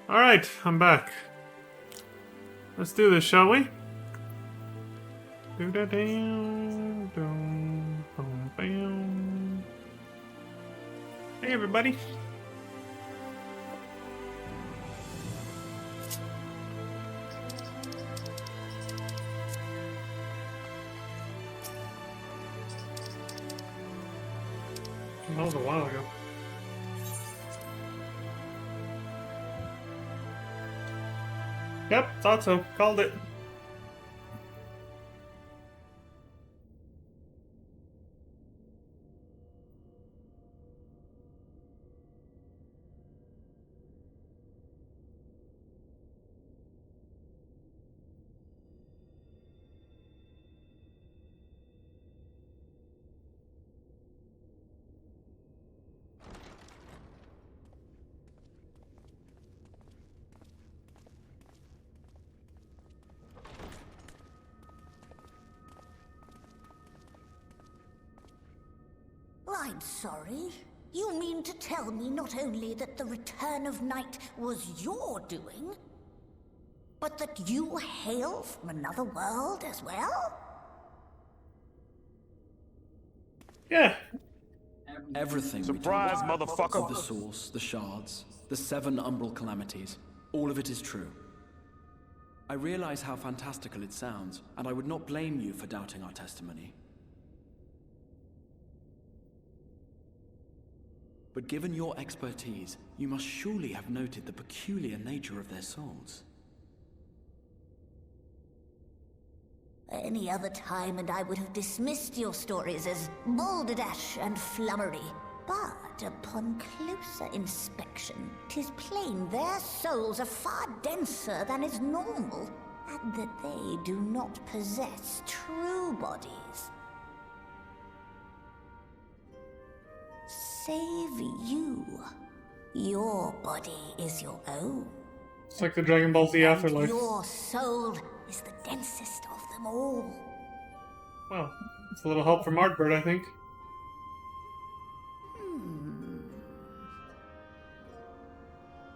Alright, I'm back. Let's do this, shall we? Hey, everybody. That was a while ago. Yep, thought so. Called it. I'm sorry. You mean to tell me not only that the return of night was your doing, but that you hail from another world as well? Yeah. Everything. Surprise, motherfucker! The source, the shards, the 7 umbral calamities, all of it is true. I realize how fantastical it sounds, and I would not blame you for doubting our testimony. But given your expertise, you must surely have noted the peculiar nature of their souls. Any other time and I would have dismissed your stories as balderdash and flummery. But upon closer inspection, 'tis plain their souls are far denser than is normal, and that they do not possess true bodies. Save you. Your body is your own. It's like the Dragon Ball Z Afterlife. Your soul is the densest of them all. Well, it's a little help from Artbird, I think.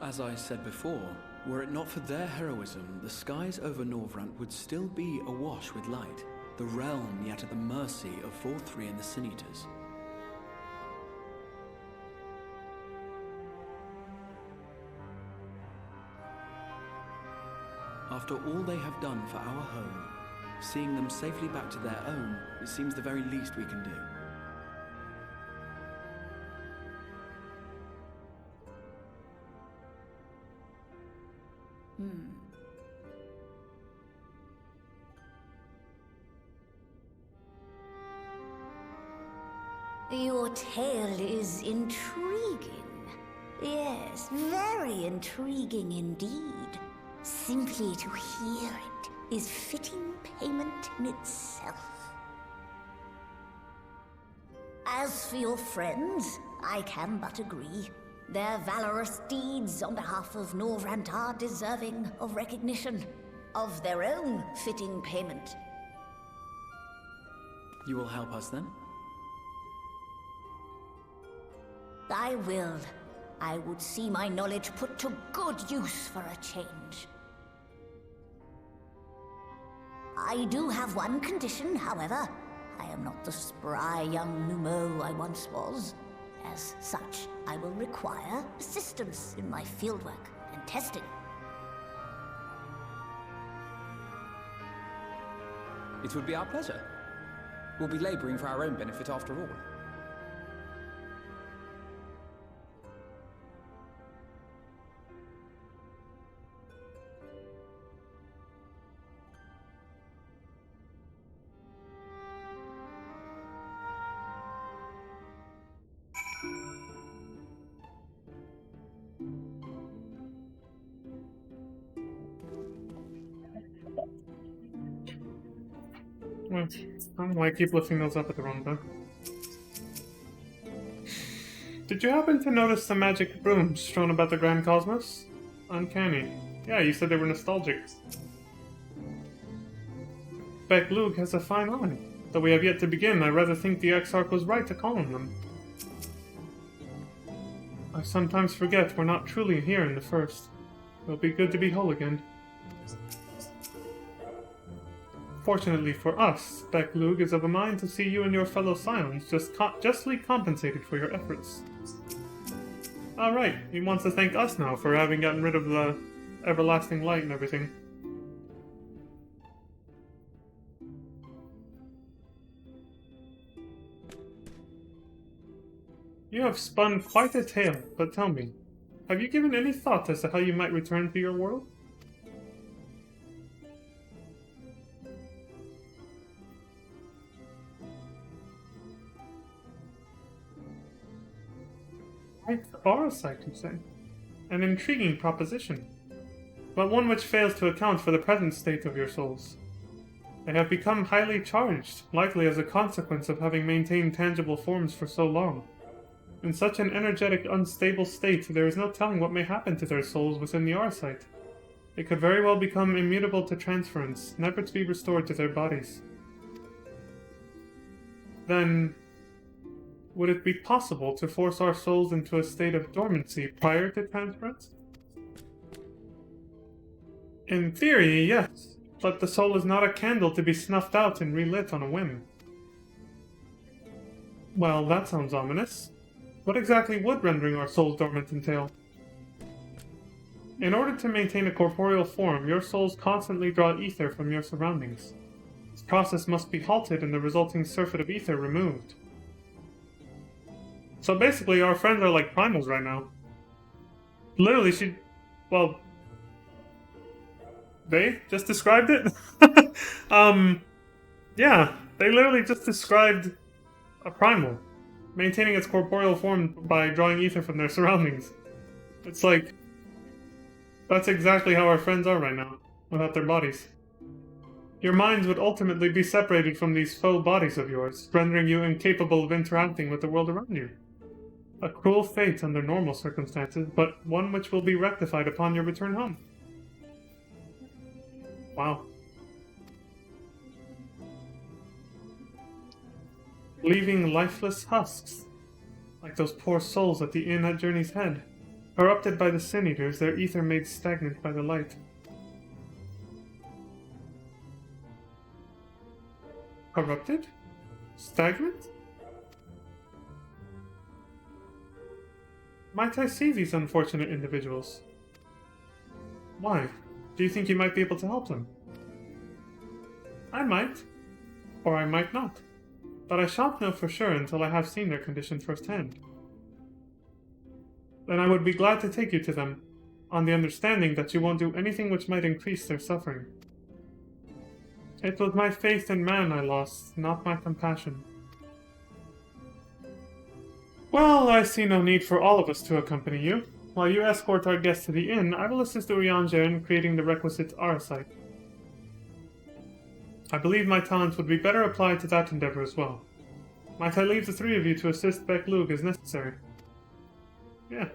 As I said before, were it not for their heroism, the skies over Norvrant would still be awash with light, the realm yet at the mercy of Vorthri and the Sin Eaters. After all they have done for our home, seeing them safely back to their own, it seems the very least we can do. Your tale is intriguing. Yes, very intriguing indeed. Simply to hear it is fitting payment in itself. As for your friends, I can but agree. Their valorous deeds on behalf of Norvrant are deserving of recognition, of their own fitting payment. You will help us then? I will. I would see my knowledge put to good use for a change. I do have one condition, however. I am not the spry young Numo I once was. As such, I will require assistance in my fieldwork and testing. It would be our pleasure. We'll be laboring for our own benefit after all. I don't know why I keep lifting those up at the wrong time. Did you happen to notice the magic brooms strewn about the Grand Cosmos? Uncanny. Yeah, you said they were nostalgic. Beck Luke has a fine eye. Though we have yet to begin, I rather think the Exarch was right to call on them. I sometimes forget we're not truly here in the first. It'll be good to be whole again. Fortunately for us, Beklug is of a mind to see you and your fellow Scions justly compensated for your efforts. Alright, he wants to thank us now for having gotten rid of the everlasting light and everything. You have spun quite a tale, but tell me, have you given any thought as to how you might return to your world? Parasite, you say? An intriguing proposition, but one which fails to account for the present state of your souls. They have become highly charged, likely as a consequence of having maintained tangible forms for so long. In such an energetic, unstable state, there is no telling what may happen to their souls within the Arasite. They could very well become immutable to transference, never to be restored to their bodies. Then, would it be possible to force our souls into a state of dormancy prior to transference? In theory, yes, but the soul is not a candle to be snuffed out and relit on a whim. Well, that sounds ominous. What exactly would rendering our souls dormant entail? In order to maintain a corporeal form, your souls constantly draw ether from your surroundings. This process must be halted and the resulting surfeit of ether removed. So basically, our friends are like primals right now. Literally, they just described it? Yeah, they literally just described a primal, maintaining its corporeal form by drawing ether from their surroundings. It's like, that's exactly how our friends are right now, without their bodies. Your minds would ultimately be separated from these faux bodies of yours, rendering you incapable of interacting with the world around you. A cruel fate under normal circumstances, but one which will be rectified upon your return home. Wow. Leaving lifeless husks, like those poor souls at the inn at Journey's Head, corrupted by the Sin Eaters, their ether made stagnant by the light. Corrupted? Stagnant? Might I see these unfortunate individuals? Why? Do you think you might be able to help them? I might. Or I might not. But I shan't know for sure until I have seen their condition firsthand. Then I would be glad to take you to them, on the understanding that you won't do anything which might increase their suffering. It was my faith in man I lost, not my compassion. Well, I see no need for all of us to accompany you. While you escort our guests to the inn, I will assist Urianger in creating the requisite Arasite. I believe my talents would be better applied to that endeavor as well. Might I leave the three of you to assist Beklug as necessary? Yeah.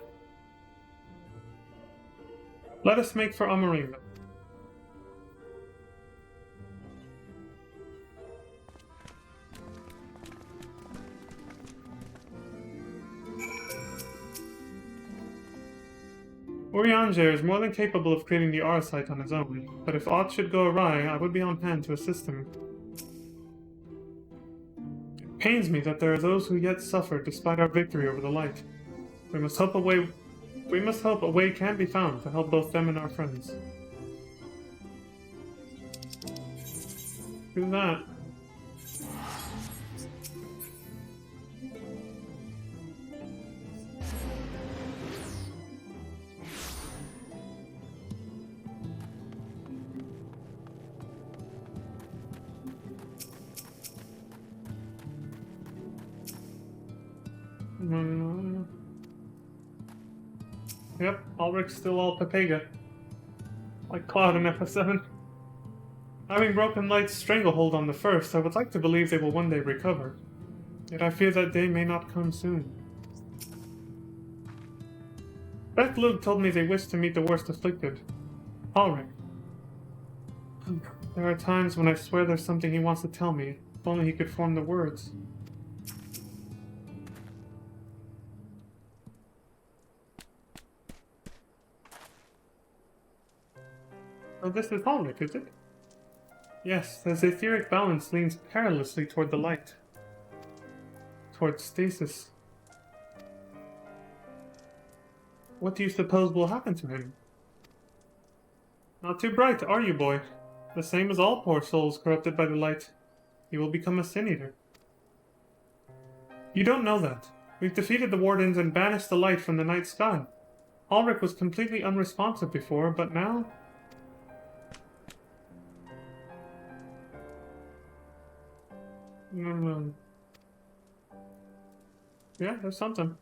Let us make for Amarim. Urianger is more than capable of creating the Arasite on his own, but if aught should go awry, I would be on hand to assist him. It pains me that there are those who yet suffer despite our victory over the light. We must hope a way can be found to help both them and our friends. Do that. Yep, Ulrich's still all Pepega. Like Cloud in FF7. Having broken Light's stranglehold on the first, I would like to believe they will one day recover. Yet I fear that day may not come soon. Beklug told me they wish to meet the worst afflicted. Ulrich. There are times when I swear there's something he wants to tell me, if only he could form the words. So this is Holrick, is it? Yes, his etheric balance leans perilously toward the light. Towards stasis. What do you suppose will happen to him? Not too bright, are you, boy? The same as all poor souls corrupted by the light. He will become a sin eater. You don't know that. We've defeated the wardens and banished the light from the night sky. Ulrich was completely unresponsive before, but now... Yeah, there's something.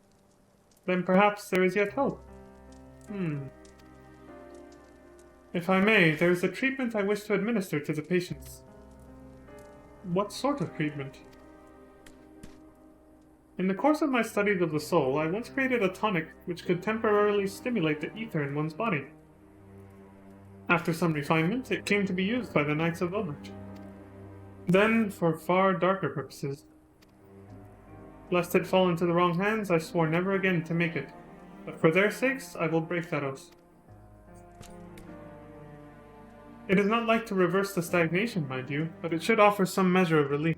Then perhaps there is yet hope. If I may, there is a treatment I wish to administer to the patients. What sort of treatment? In the course of my studies of the soul, I once created a tonic which could temporarily stimulate the ether in one's body. After some refinement, it came to be used by the Knights of Obert. Then, for far darker purposes. Lest it fall into the wrong hands, I swore never again to make it. But for their sakes, I will break that oath. It is not like to reverse the stagnation, mind you, but it should offer some measure of relief.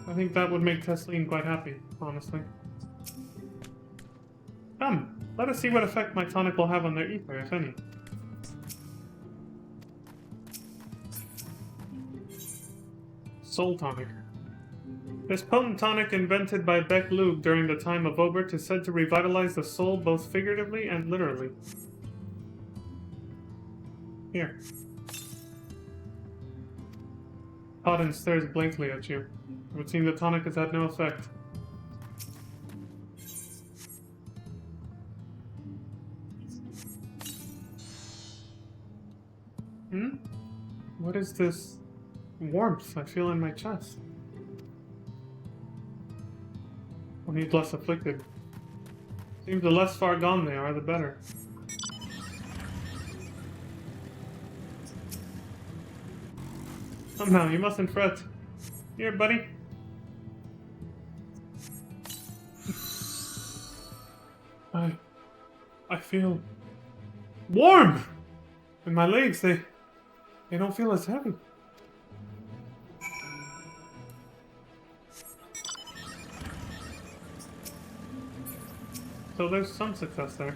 I think that would make Tesleen quite happy, honestly. Come, let us see what effect my tonic will have on their ether, if any. Soul Tonic. This potent tonic invented by Beck Lug during the time of Obert is said to revitalize the soul both figuratively and literally. Here. Auden stares blankly at you. It would seem the tonic has had no effect. What is this warmth I feel in my chest? When he's less afflicted. Seems the less far gone they are, the better. Come now, you mustn't fret. Here, buddy. I feel warm! And my legs, they don't feel as heavy. So there's some success there.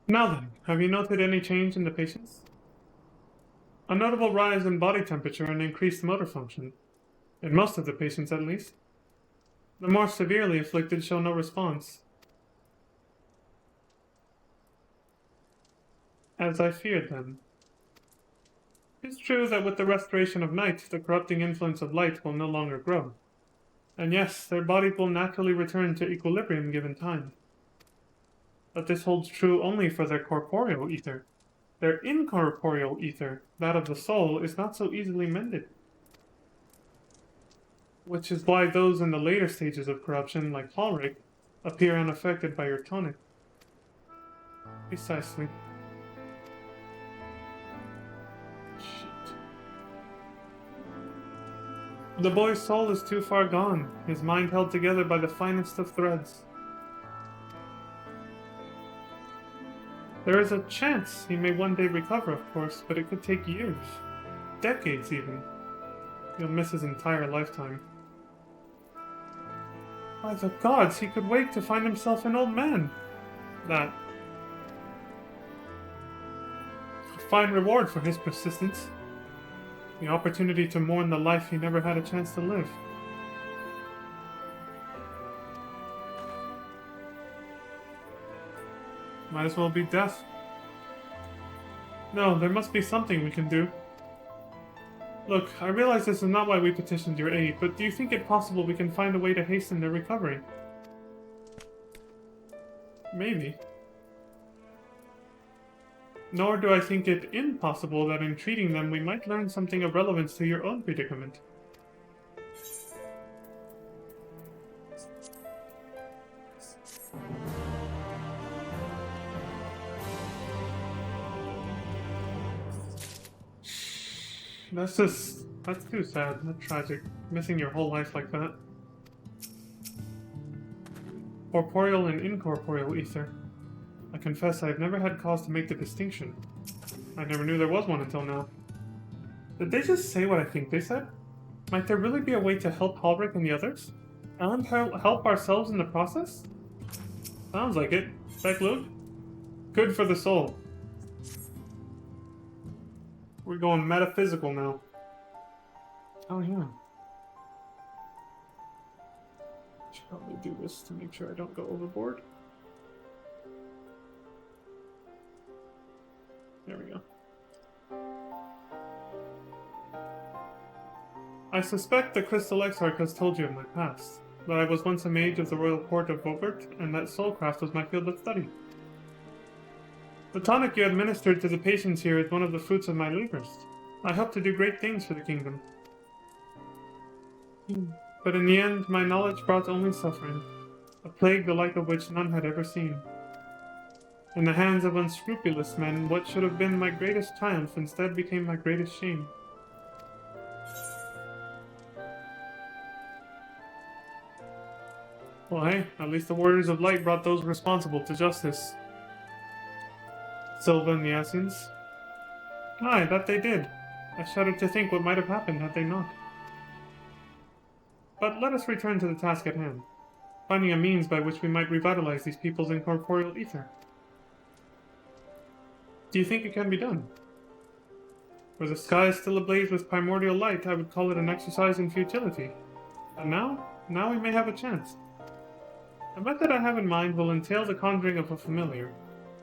Now then, have you noted any change in the patients? A notable rise in body temperature and increased motor function. In most of the patients, at least. The more severely afflicted show no response. As I feared, then. It's true that with the restoration of night, the corrupting influence of light will no longer grow. And yes, their bodies will naturally return to equilibrium given time. But this holds true only for their corporeal ether. Their incorporeal ether, that of the soul, is not so easily mended. Which is why those in the later stages of corruption, like Hallrick, appear unaffected by your tonic. Precisely. Shit. The boy's soul is too far gone, his mind held together by the finest of threads. There is a chance he may one day recover, of course, but it could take years. Decades, even. He'll miss his entire lifetime. By the gods, he could wake to find himself an old man. That. A fine reward for his persistence. The opportunity to mourn the life he never had a chance to live. Might as well be death. No, there must be something we can do. Look, I realize this is not why we petitioned your aid, but do you think it possible we can find a way to hasten their recovery? Maybe. Nor do I think it impossible that in treating them we might learn something of relevance to your own predicament. That's too sad. That's tragic. Missing your whole life like that. Corporeal and incorporeal ether. I confess I've never had cause to make the distinction. I never knew there was one until now. Did they just say what I think they said? Might there really be a way to help Halric and the others? And help ourselves in the process? Sounds like it. Back, Luke? Good for the soul. We're going metaphysical now. Oh, yeah. Should probably do this to make sure I don't go overboard. There we go. I suspect the Crystal Exarch has told you of my past, that I was once a mage of the royal court of Vovert, and that soulcraft was my field of study. The tonic you administered to the patients here is one of the fruits of my labors. I hope to do great things for the kingdom. But in the end, my knowledge brought only suffering, a plague the like of which none had ever seen. In the hands of unscrupulous men, what should have been my greatest triumph instead became my greatest shame. Well, hey, at least the Warriors of Light brought those responsible to justice. Silva and the Asians. Aye, that they did. I shudder to think what might have happened had they not. But let us return to the task at hand, finding a means by which we might revitalize these people's incorporeal ether. Do you think it can be done? Were the skies still ablaze with primordial light, I would call it an exercise in futility. And now we may have a chance. The method I have in mind will entail the conjuring of a familiar.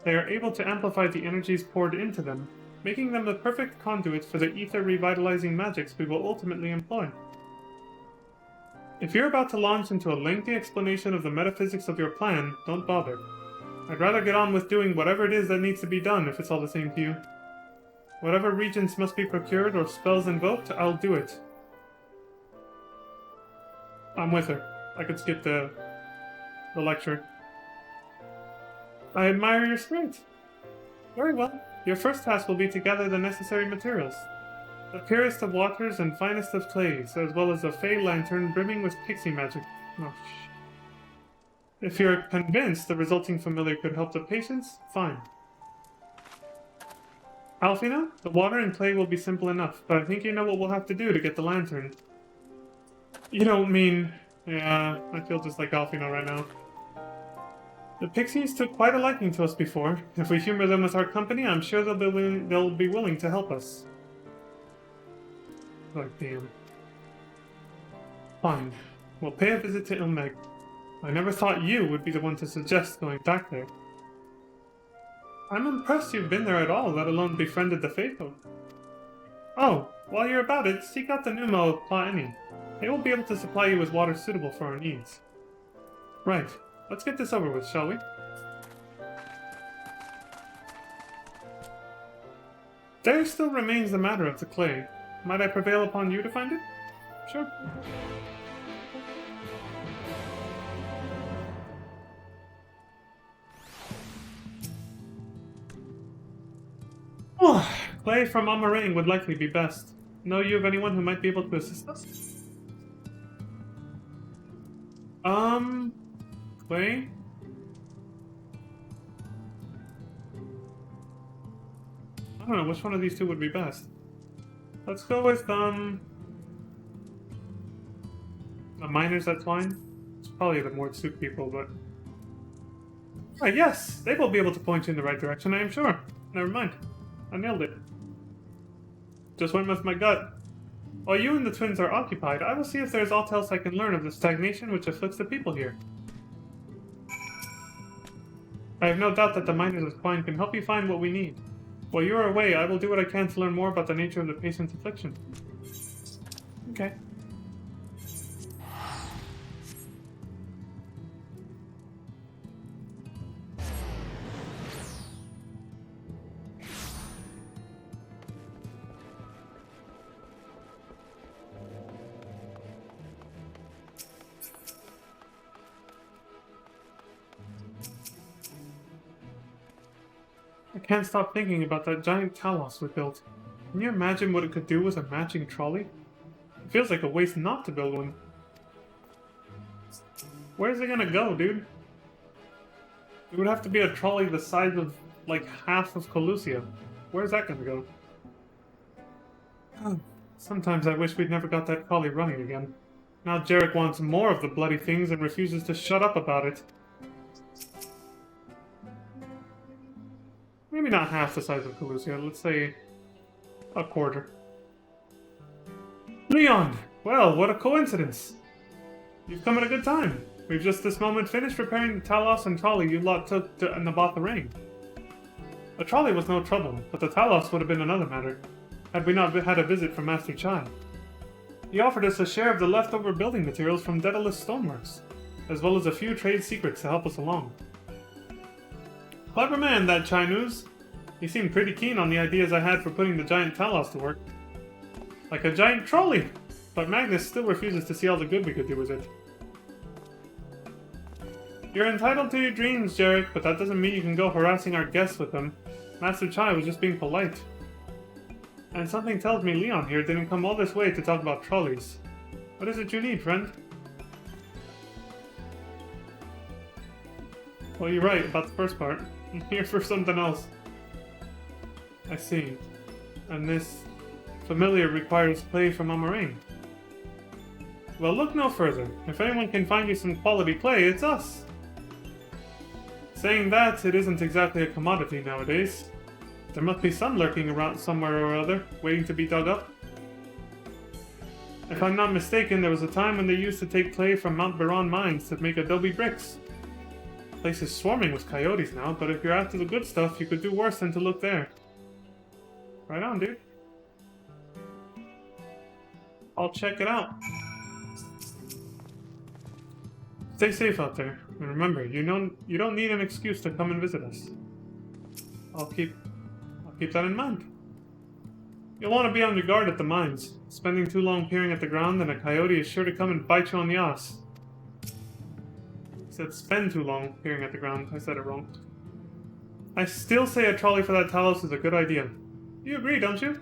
They are able to amplify the energies poured into them, making them the perfect conduit for the ether revitalizing magics we will ultimately employ. If you're about to launch into a lengthy explanation of the metaphysics of your plan, don't bother. I'd rather get on with doing whatever it is that needs to be done if it's all the same to you. Whatever regents must be procured or spells invoked, I'll do it. I'm with her. I could skip the lecture. I admire your spirit. Very well. Your first task will be to gather the necessary materials. The purest of waters and finest of clays, as well as a fey lantern brimming with pixie magic. Oh, If you're convinced the resulting familiar could help the patients, fine. Alfina, the water and clay will be simple enough, but I think you know what we'll have to do to get the lantern. You don't mean... Yeah, I feel just like Alfina right now. The pixies took quite a liking to us before. If we humor them with our company, I'm sure they'll be willing to help us. Oh, damn. Fine. We'll pay a visit to Ilmeg. I never thought you would be the one to suggest going back there. I'm impressed you've been there at all, let alone befriended the faithful. Oh, while you're about it, seek out the Numo of Plaini. They will be able to supply you with water suitable for our needs. Right. Let's get this over with, shall we? There still remains the matter of the clay. Might I prevail upon you to find it? Sure. Oh, clay from Amarang would likely be best. Know you of anyone who might be able to assist us? Clay? I don't know, which one of these two would be best? Let's go with, the miners at Twine. It's probably the more suit people, but... Right, yes! They will be able to point you in the right direction, I am sure. Never mind. I nailed it. Just went with my gut. While you and the twins are occupied, I will see if there's aught else I can learn of the stagnation which afflicts the people here. I have no doubt that the miners of Twine can help you find what we need. While you are away, I will do what I can to learn more about the nature of the patient's affliction. Okay. I can't stop thinking about that giant Talos we built. Can you imagine what it could do with a matching trolley? It feels like a waste not to build one. Where's it gonna go, dude? It would have to be a trolley the size of, like, half of Colusia. Where's that gonna go? Sometimes I wish we'd never got that trolley running again. Now Jarek wants more of the bloody things and refuses to shut up about it. Maybe not half the size of Colusia, let's say a quarter. Leon! Well, what a coincidence! You've come at a good time. We've just this moment finished repairing the Talos and trolley you lot took to Naboth the Rain. The trolley was no trouble, but the Talos would have been another matter, had we not had a visit from Master Chai. He offered us a share of the leftover building materials from Daedalus Stoneworks, as well as a few trade secrets to help us along. Clever man, that Chai News. He seemed pretty keen on the ideas I had for putting the giant Talos to work. Like a giant trolley! But Magnus still refuses to see all the good we could do with it. You're entitled to your dreams, Jarek, but that doesn't mean you can go harassing our guests with them. Master Chai was just being polite. And something tells me Leon here didn't come all this way to talk about trolleys. What is it you need, friend? Well, you're right about the first part. I'm here for something else. I see. And this familiar requires clay from Amarane. Well, look no further. If anyone can find you some quality clay, it's us. Saying that, it isn't exactly a commodity nowadays. There must be some lurking around somewhere or other, waiting to be dug up. If I'm not mistaken, there was a time when they used to take clay from Mount Baron mines to make adobe bricks. The place is swarming with coyotes now, but if you're after the good stuff, you could do worse than to look there. Right on, dude. I'll check it out. Stay safe out there, and remember, you don't need an excuse to come and visit us. I'll keep that in mind. You'll want to be on your guard at the mines. Spending too long peering at the ground, and a coyote is sure to come and bite you on the ass. I said spend too long peering at the ground. I said it wrong. I still say a trolley for that Talos is a good idea. You agree, don't you?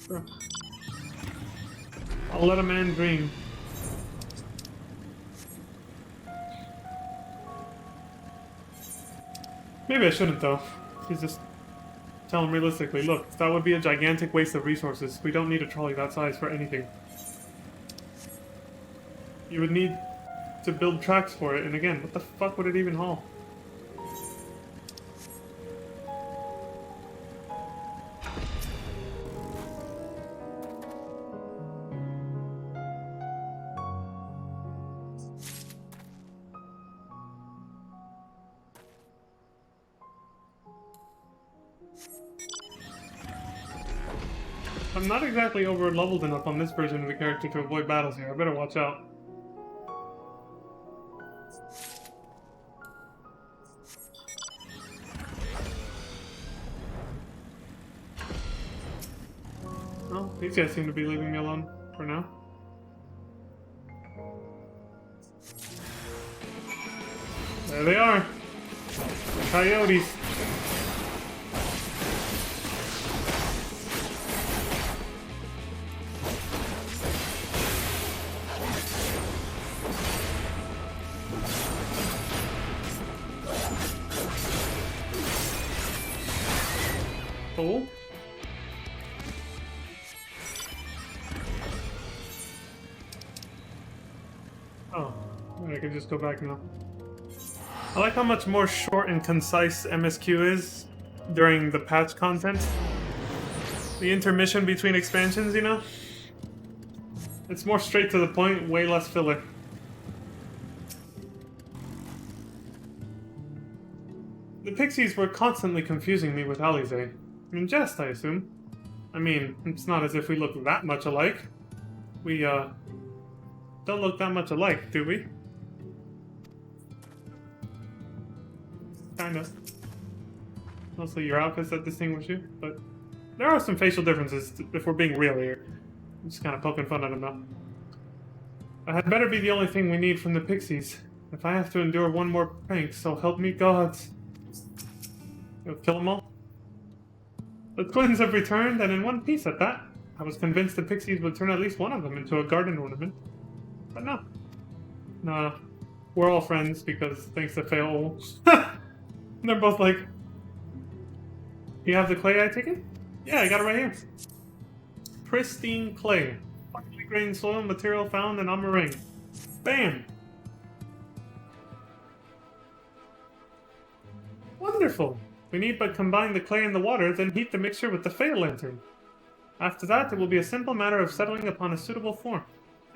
Sure. I'll let a man dream. Maybe I shouldn't, though. He's just tell him realistically, look, that would be a gigantic waste of resources. We don't need a trolley that size for anything. You would need to build tracks for it, and again, what the fuck would it even haul? I'm not exactly over-leveled enough on this version of the character to avoid battles here. I better watch out. Well, these guys seem to be leaving me alone for now. There they are. The coyotes. Cool. Oh, I can just go back now. I like how much more short and concise MSQ is during the patch content. The intermission between expansions, you know? It's more straight to the point, way less filler. The pixies were constantly confusing me with Alize. In jest, I assume. I mean, it's not as if we look that much alike. We, don't look that much alike, do we? Kinda. Mostly your outfits that distinguish you, but there are some facial differences, if we're being real here. I'm just kind of poking fun at them now. I had better be the only thing we need from the pixies. If I have to endure one more prank, so help me God. You'll kill them all? The twins have returned, and in one piece at that. I was convinced the pixies would turn at least one of them into a garden ornament. But no. No. We're all friends because thanks to Fail. They're both like, you have the clay I take it? Yeah, I got it right here. Pristine clay. Finely grained soil material found in Amaring. Bam! Wonderful! We need but combine the clay and the water, then heat the mixture with the Fail Lantern. After that, it will be a simple matter of settling upon a suitable form,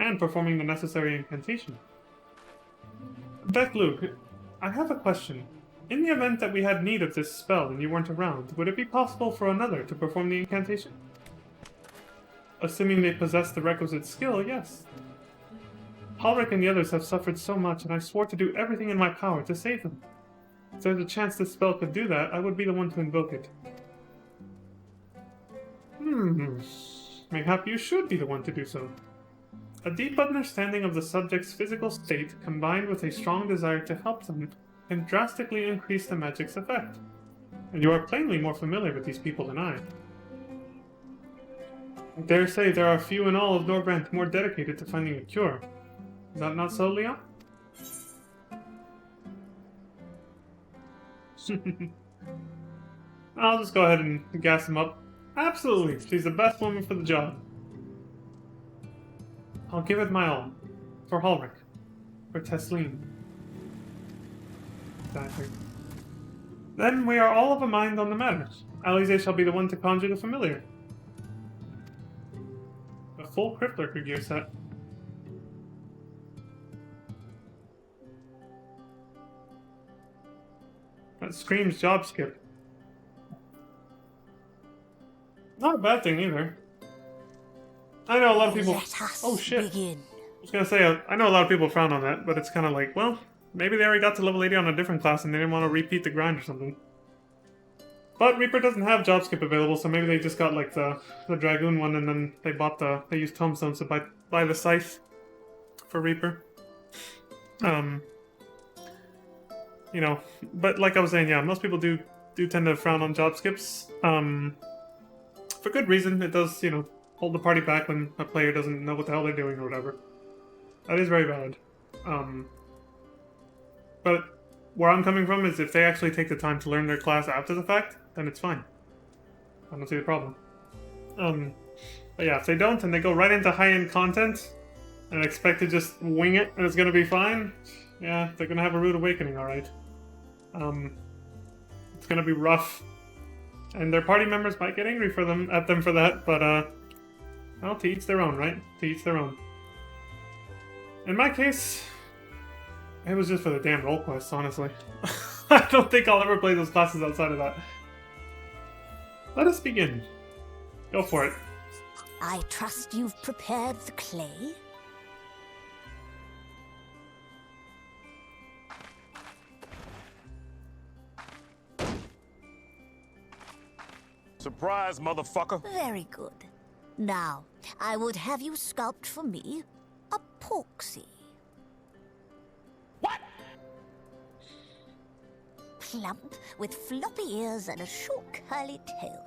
and performing the necessary incantation. Beck Luke, I have a question. In the event that we had need of this spell and you weren't around, would it be possible for another to perform the incantation? Assuming they possess the requisite skill, yes. Ulrich and the others have suffered so much, and I swore to do everything in my power to save them. If there's a chance this spell could do that, I would be the one to invoke it. Mayhap you should be the one to do so. A deep understanding of the subject's physical state, combined with a strong desire to help them, can drastically increase the magic's effect. And you are plainly more familiar with these people than I. I dare say there are few in all of Norvrant more dedicated to finding a cure. Is that not so, Leon? I'll just go ahead and gas him up. Absolutely, she's the best woman for the job. I'll give it my all. For Ulrich. For Tesleen. Exactly. Then we are all of a mind on the matter. Alize shall be the one to conjure the familiar. A full Cryptlurker gear set. That screams job skip. Not a bad thing either. I know a lot of people. Let us oh shit! begin. I was gonna say I know a lot of people frown on that, but it's kind of like, well, maybe they already got to level 80 on a different class and they didn't want to repeat the grind or something. But Reaper doesn't have job skip available, so maybe they just got like the Dragoon one, and then they used Tombstones to buy the scythe for Reaper. You know, but like I was saying, yeah, most people do tend to frown on job skips. For good reason. It does, you know, hold the party back when a player doesn't know what the hell they're doing or whatever. That is very valid. But where I'm coming from is if they actually take the time to learn their class after the fact, then it's fine. I don't see the problem. But yeah, if they don't and they go right into high-end content and expect to just wing it and it's gonna be fine, yeah, they're gonna have a rude awakening, alright. It's gonna be rough. And their party members might get angry at them for that, but well, to each their own, right? To each their own. In my case, it was just for the damn role quests, honestly. I don't think I'll ever play those classes outside of that. Let us begin. Go for it. I trust you've prepared the clay? Surprise, motherfucker! Very good. Now, I would have you sculpt for me a porksy. What? Plump, with floppy ears and a short curly tail.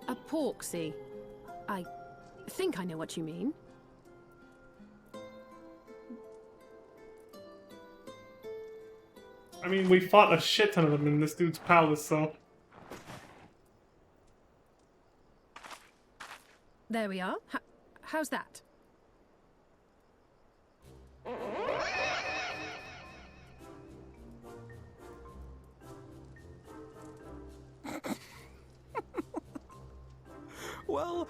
A porksy. I think I know what you mean. I mean, we fought a shit ton of them in this dude's palace, so... There we are. How's that? Well,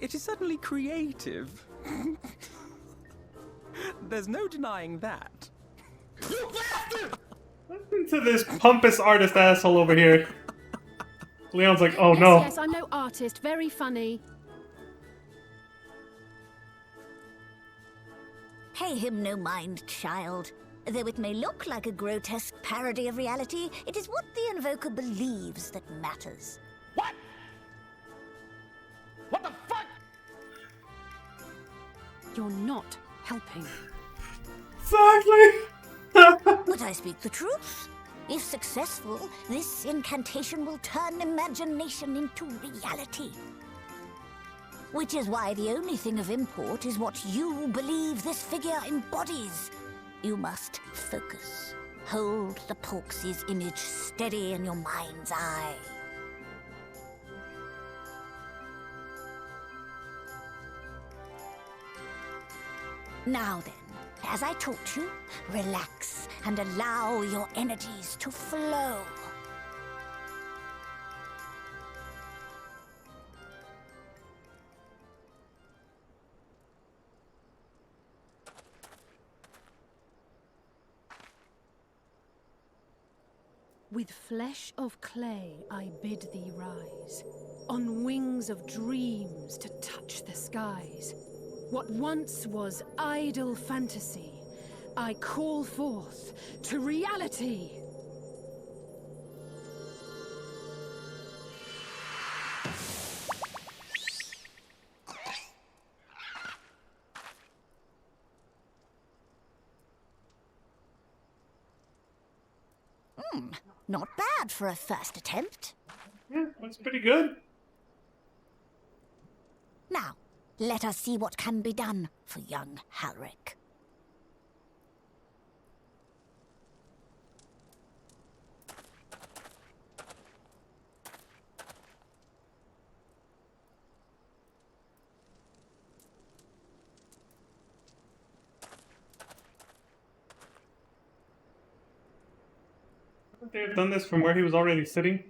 it is certainly creative. There's no denying that. You bastard! Listen to this pompous artist asshole over here. Leon's like, oh no. Yes, I'm no artist. Very funny. Pay him no mind, child. Though it may look like a grotesque parody of reality, it is what the invoker believes that matters. What? What the fuck? You're not helping. Exactly! But I speak the truth. If successful, this incantation will turn imagination into reality. Which is why the only thing of import is what you believe this figure embodies. You must focus. Hold the Porksy's image steady in your mind's eye. Now then, as I taught you, relax and allow your energies to flow. With flesh of clay I bid thee rise, on wings of dreams to touch the skies. What once was idle fantasy, I call forth to reality. Not bad for a first attempt. Yeah, that's pretty good. Now, let us see what can be done for young Halric. Would they have done this from where he was already sitting?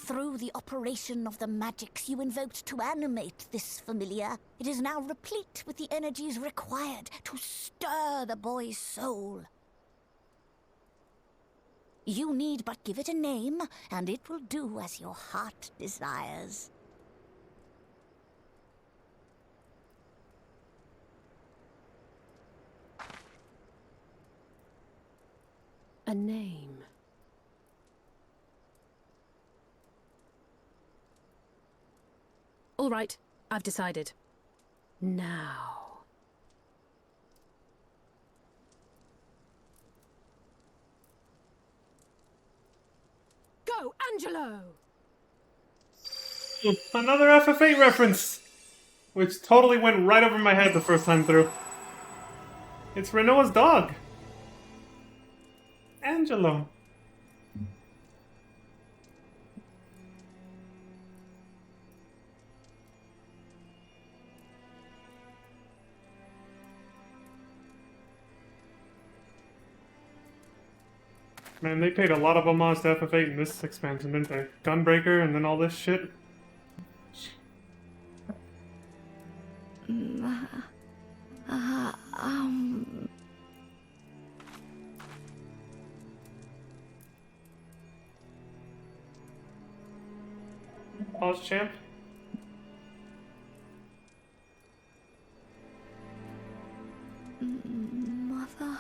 Through the operation of the magics you invoked to animate this familiar, it is now replete with the energies required to stir the boy's soul. You need but give it a name, and it will do as your heart desires. A name. All right, I've decided. Now. Go, Angelo! Another FF8 reference! Which totally went right over my head the first time through. It's Renoa's dog. Angelo. Man, they paid a lot of homage to FF8 in this expansion, didn't they? Gunbreaker and then all this shit. Pause, champ. Mother...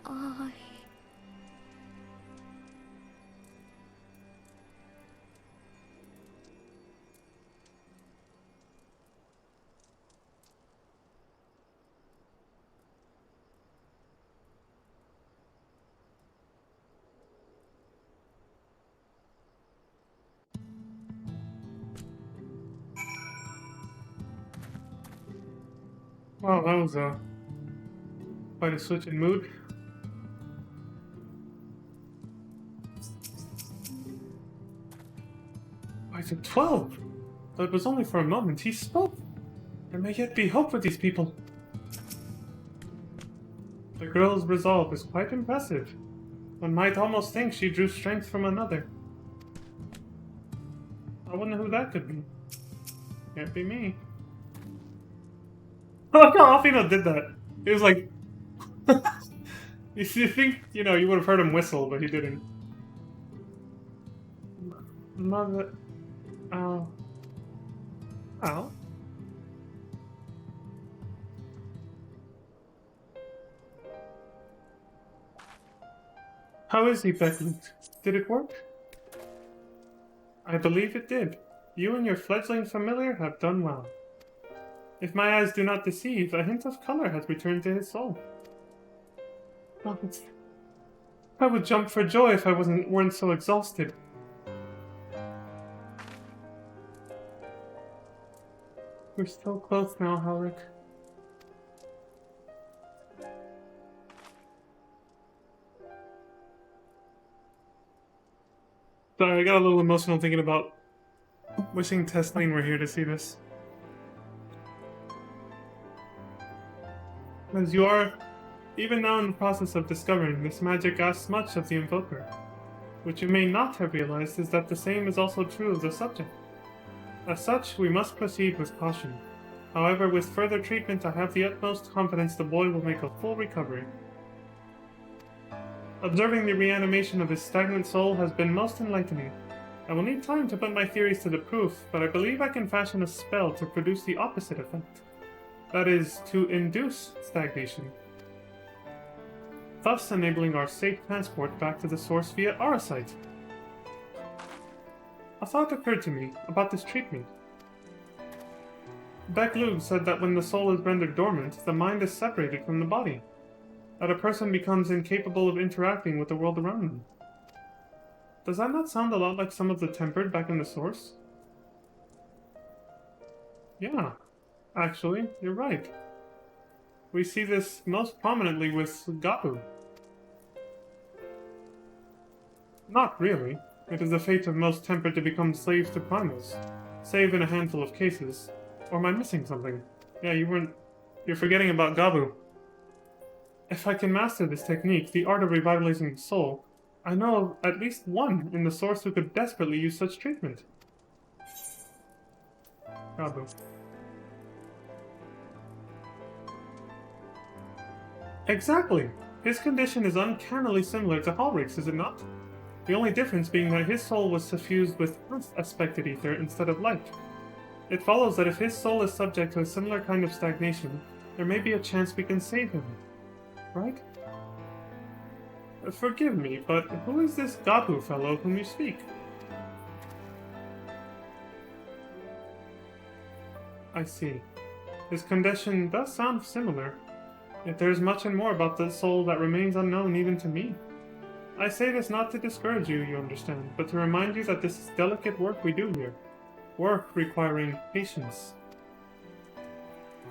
I... Wow, that was quite a switch in mood. I said 12! Though it was only for a moment, he spoke. There may yet be hope for these people. The girl's resolve is quite impressive. One might almost think she drew strength from another. I wonder who that could be. Can't be me. I like how Alfino did that. He was like... you think, you would have heard him whistle, but he didn't. Mother... Oh. Oh? How is he, Beckman? Did it work? I believe it did. You and your fledgling familiar have done well. If my eyes do not deceive, a hint of color has returned to his soul. Oh, I would jump for joy if I weren't so exhausted. We're still close now, Halric. Sorry, I got a little emotional thinking about wishing Tesleen were here to see this. As you are, even now in the process of discovering, this magic asks much of the Invoker. What you may not have realized is that the same is also true of the subject. As such, we must proceed with caution. However, with further treatment, I have the utmost confidence the boy will make a full recovery. Observing the reanimation of his stagnant soul has been most enlightening. I will need time to put my theories to the proof, but I believe I can fashion a spell to produce the opposite effect. That is, to induce stagnation, thus enabling our safe transport back to the source via Arasite. A thought occurred to me about this treatment. Beck-Lug said that when the soul is rendered dormant, the mind is separated from the body, that a person becomes incapable of interacting with the world around them. Does that not sound a lot like some of the tempered back in the source? Yeah, actually, you're right. We see this most prominently with Gabu. Not really. It is the fate of most tempered to become slaves to primals, save in a handful of cases. Or am I missing something? Yeah, you're forgetting about Gabu. If I can master this technique, the art of revitalizing the soul, I know of at least one in the source who could desperately use such treatment. Gabu. Exactly! His condition is uncannily similar to Halric's, is it not? The only difference being that his soul was suffused with earth-aspected ether instead of light. It follows that if his soul is subject to a similar kind of stagnation, there may be a chance we can save him. Right? Forgive me, but who is this Gabu fellow of whom you speak? I see. His condition does sound similar, yet there is much and more about the soul that remains unknown even to me. I say this not to discourage you, you understand, but to remind you that this is delicate work we do here. Work requiring patience.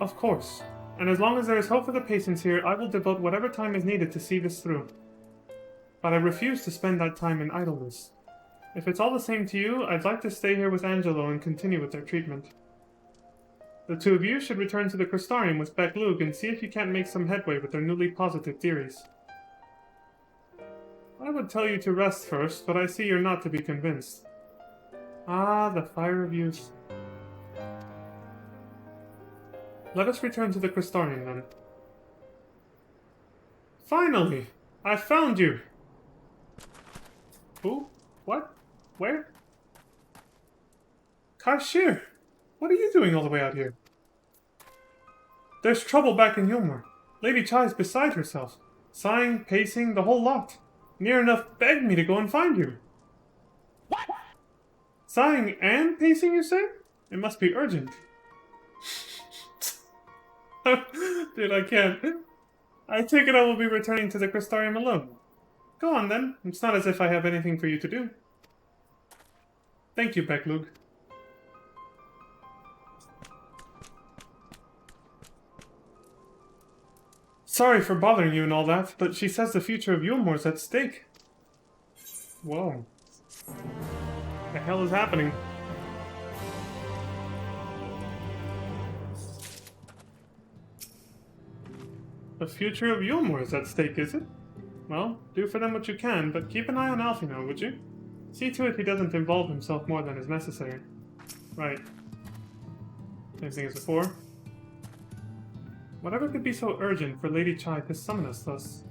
Of course. And as long as there is hope for the patients here, I will devote whatever time is needed to see this through. But I refuse to spend that time in idleness. If it's all the same to you, I'd like to stay here with Angelo and continue with their treatment. The two of you should return to the Crystarium with Beck-Lug and see if you can't make some headway with their newly posited theories. I would tell you to rest first, but I see you're not to be convinced. Ah, the fire of youth. Let us return to the Crystarium, then. Finally! I found you! Who? What? Where? Kashir! What are you doing all the way out here? There's trouble back in Yulmore. Lady Chai's beside herself. Sighing, pacing, the whole lot. Near enough begged me to go and find you. What? Sighing and pacing, you say? It must be urgent. Dude, I can't. I take it I will be returning to the Crystarium alone. Go on, then. It's not as if I have anything for you to do. Thank you, Beck-Lug. Sorry for bothering you and all that, but she says the future of Yulmore's at stake. Whoa. What the hell is happening? The future of Yulmore is at stake, is it? Well, do for them what you can, but keep an eye on Alfino, would you? See to it he doesn't involve himself more than is necessary. Right. Same thing as before. Whatever could be so urgent for Lady Chai to summon us thus?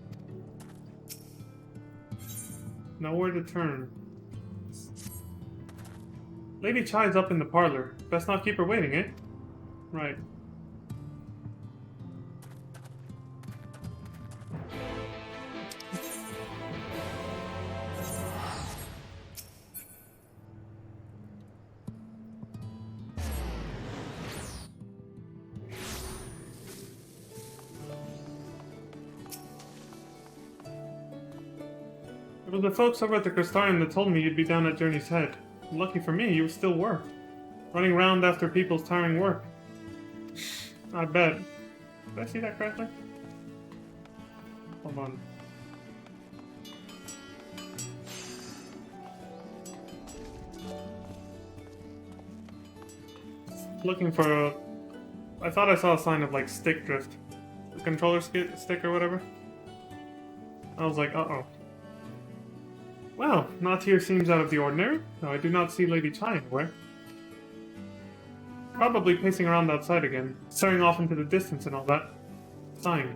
Nowhere to turn. Lady Chai's up in the parlor. Best not keep her waiting, eh? Right. It was the folks over at the Crystarium that told me you'd be down at Journey's Head. Lucky for me, you still were. Running around after people's tiring work. I bet. Did I see that correctly? Hold on. Looking for a... I thought I saw a sign of like stick drift. The controller stick or whatever. I was like, uh-oh. Well, not here seems out of the ordinary, though I do not see Lady Chai anywhere. Probably pacing around outside again, staring off into the distance and all that. Sighing.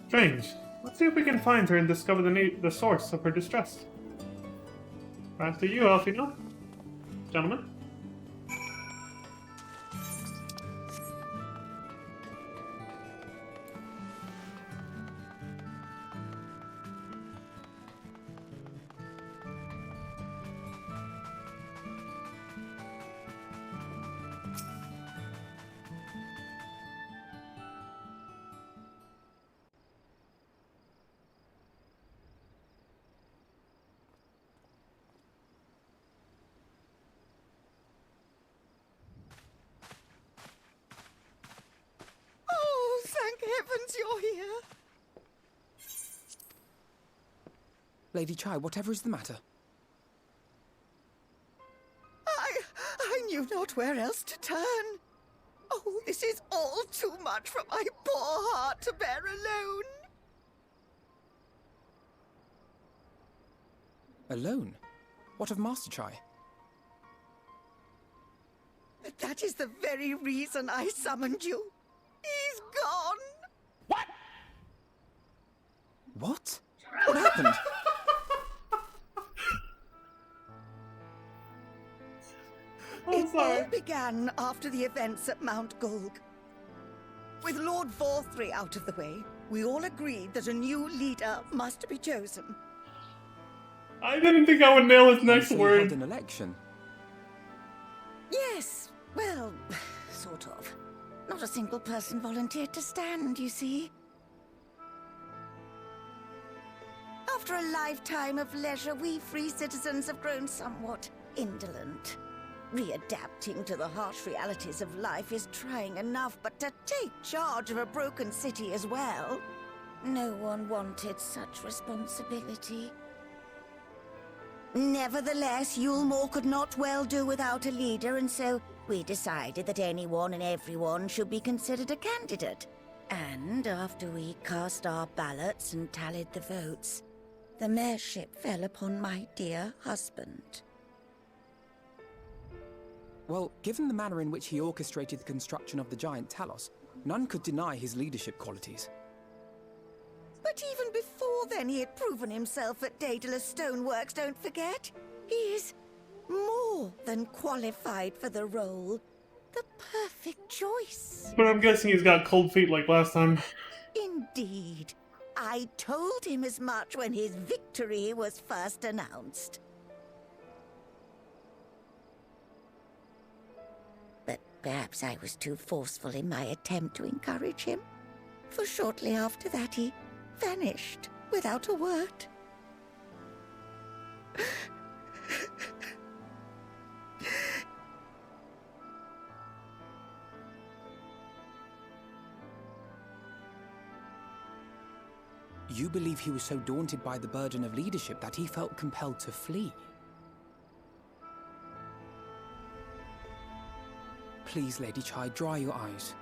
Strange. Let's see if we can find her and discover the source of her distress. Back to you, Alfino. Gentlemen. Oh, thank heavens you're here. Lady Chai, whatever is the matter? I knew not where else to turn. Oh, this is all too much for my poor heart to bear alone. Alone? What of Master Chai? That is the very reason I summoned you. He's gone. What? What happened? It all began after the events at Mount Gulg. With Lord Vorthry out of the way, we all agreed that a new leader must be chosen. I didn't think I would nail his next So you held word. an election. Yes, well, sort of. Not a single person volunteered to stand, you see. After a lifetime of leisure, we free citizens have grown somewhat indolent. Readapting to the harsh realities of life is trying enough, but to take charge of a broken city as well, no one wanted such responsibility. Nevertheless, Yulmore could not well do without a leader, and so we decided that anyone and everyone should be considered a candidate. And after we cast our ballots and tallied the votes, the mayorship fell upon my dear husband. Well, given the manner in which he orchestrated the construction of the giant Talos, none could deny his leadership qualities. But even before then, he had proven himself at Daedalus Stoneworks, don't forget. He is more than qualified for the role. The perfect choice. But I'm guessing he's got cold feet like last time. Indeed. I told him as much when his victory was first announced. But perhaps I was too forceful in my attempt to encourage him. For shortly after that, he vanished without a word. You believe he was so daunted by the burden of leadership that he felt compelled to flee? Please, Lady Chai, dry your eyes.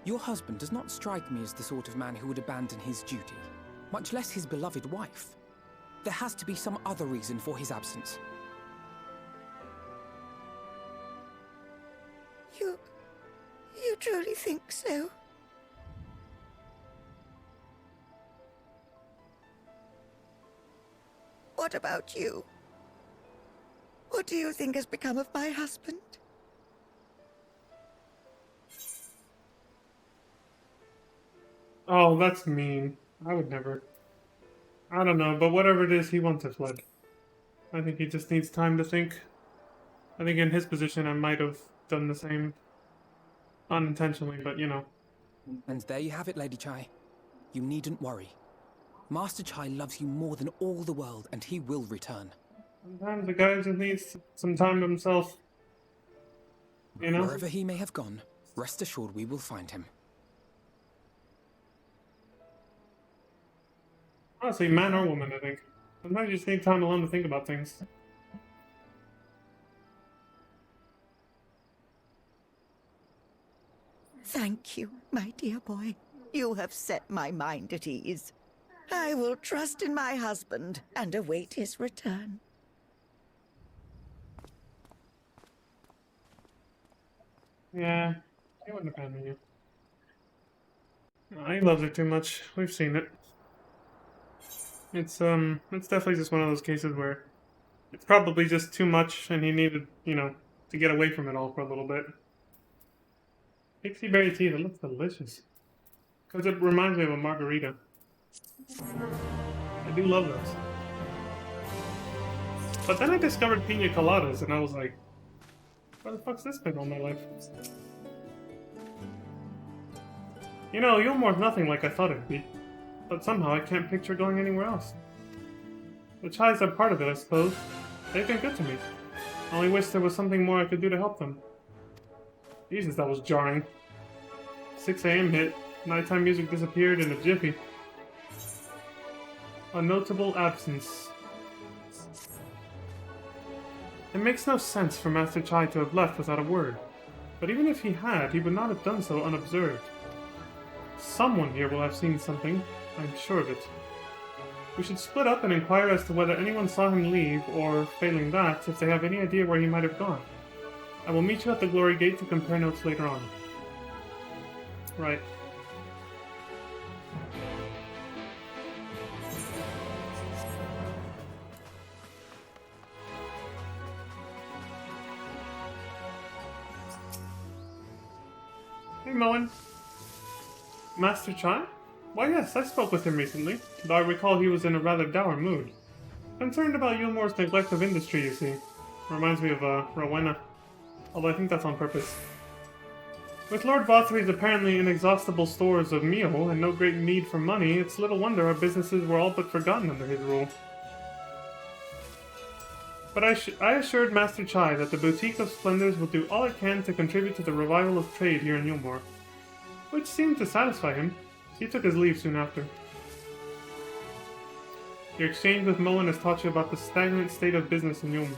Your husband does not strike me as the sort of man who would abandon his duty, much less his beloved wife. There has to be some other reason for his absence. You truly think so? What about you? What do you think has become of my husband? Oh, that's mean. I would never. I don't know, but whatever it is, he wants it fled. I think he just needs time to think. I think in his position, I might have done the same. Unintentionally, but you know. And there you have it, Lady Chai. You needn't worry. Master Chai loves you more than all the world, and he will return. Sometimes the guy just needs some time to himself. You know? Wherever he may have gone, rest assured we will find him. Honestly, man or woman, I think. Sometimes you just need time alone to think about things. Thank you, my dear boy. You have set my mind at ease. I will trust in my husband and await his return. Yeah, he wouldn't abandon you. No, he loves her too much. We've seen it. It's definitely just one of those cases where it's probably just too much and he needed, you know, to get away from it all for a little bit. Pixie berry tea, that looks delicious. Because it reminds me of a margarita. I do love those. But then I discovered pina coladas and I was like, where the fuck's this been all my life? You know, Yulmore's nothing like I thought it'd be. But somehow I can't picture going anywhere else. The Chais are part of it, I suppose. They've been good to me. I only wish there was something more I could do to help them. Jesus, that was jarring. 6 a.m. hit. Nighttime music disappeared in a jiffy. A notable absence. It makes no sense for Master Chai to have left without a word. But even if he had, he would not have done so unobserved. Someone here will have seen something. I'm sure of it. We should split up and inquire as to whether anyone saw him leave, or, failing that, if they have any idea where he might have gone. I will meet you at the Glory Gate to compare notes later on. Right. Hey, Moen. Master Chai? Why, yes, I spoke with him recently, though I recall he was in a rather dour mood. Concerned about Yulmore's neglect of industry, you see. Reminds me of, Rowena. Although I think that's on purpose. With Lord Vothrey's apparently inexhaustible stores of meal and no great need for money, it's little wonder our businesses were all but forgotten under his rule. But I assured Master Chai that the Boutique of Splendors will do all it can to contribute to the revival of trade here in Yulmore. Which seemed to satisfy him. He took his leave soon after. Your exchange with Moen has taught you about the stagnant state of business in Yulmore.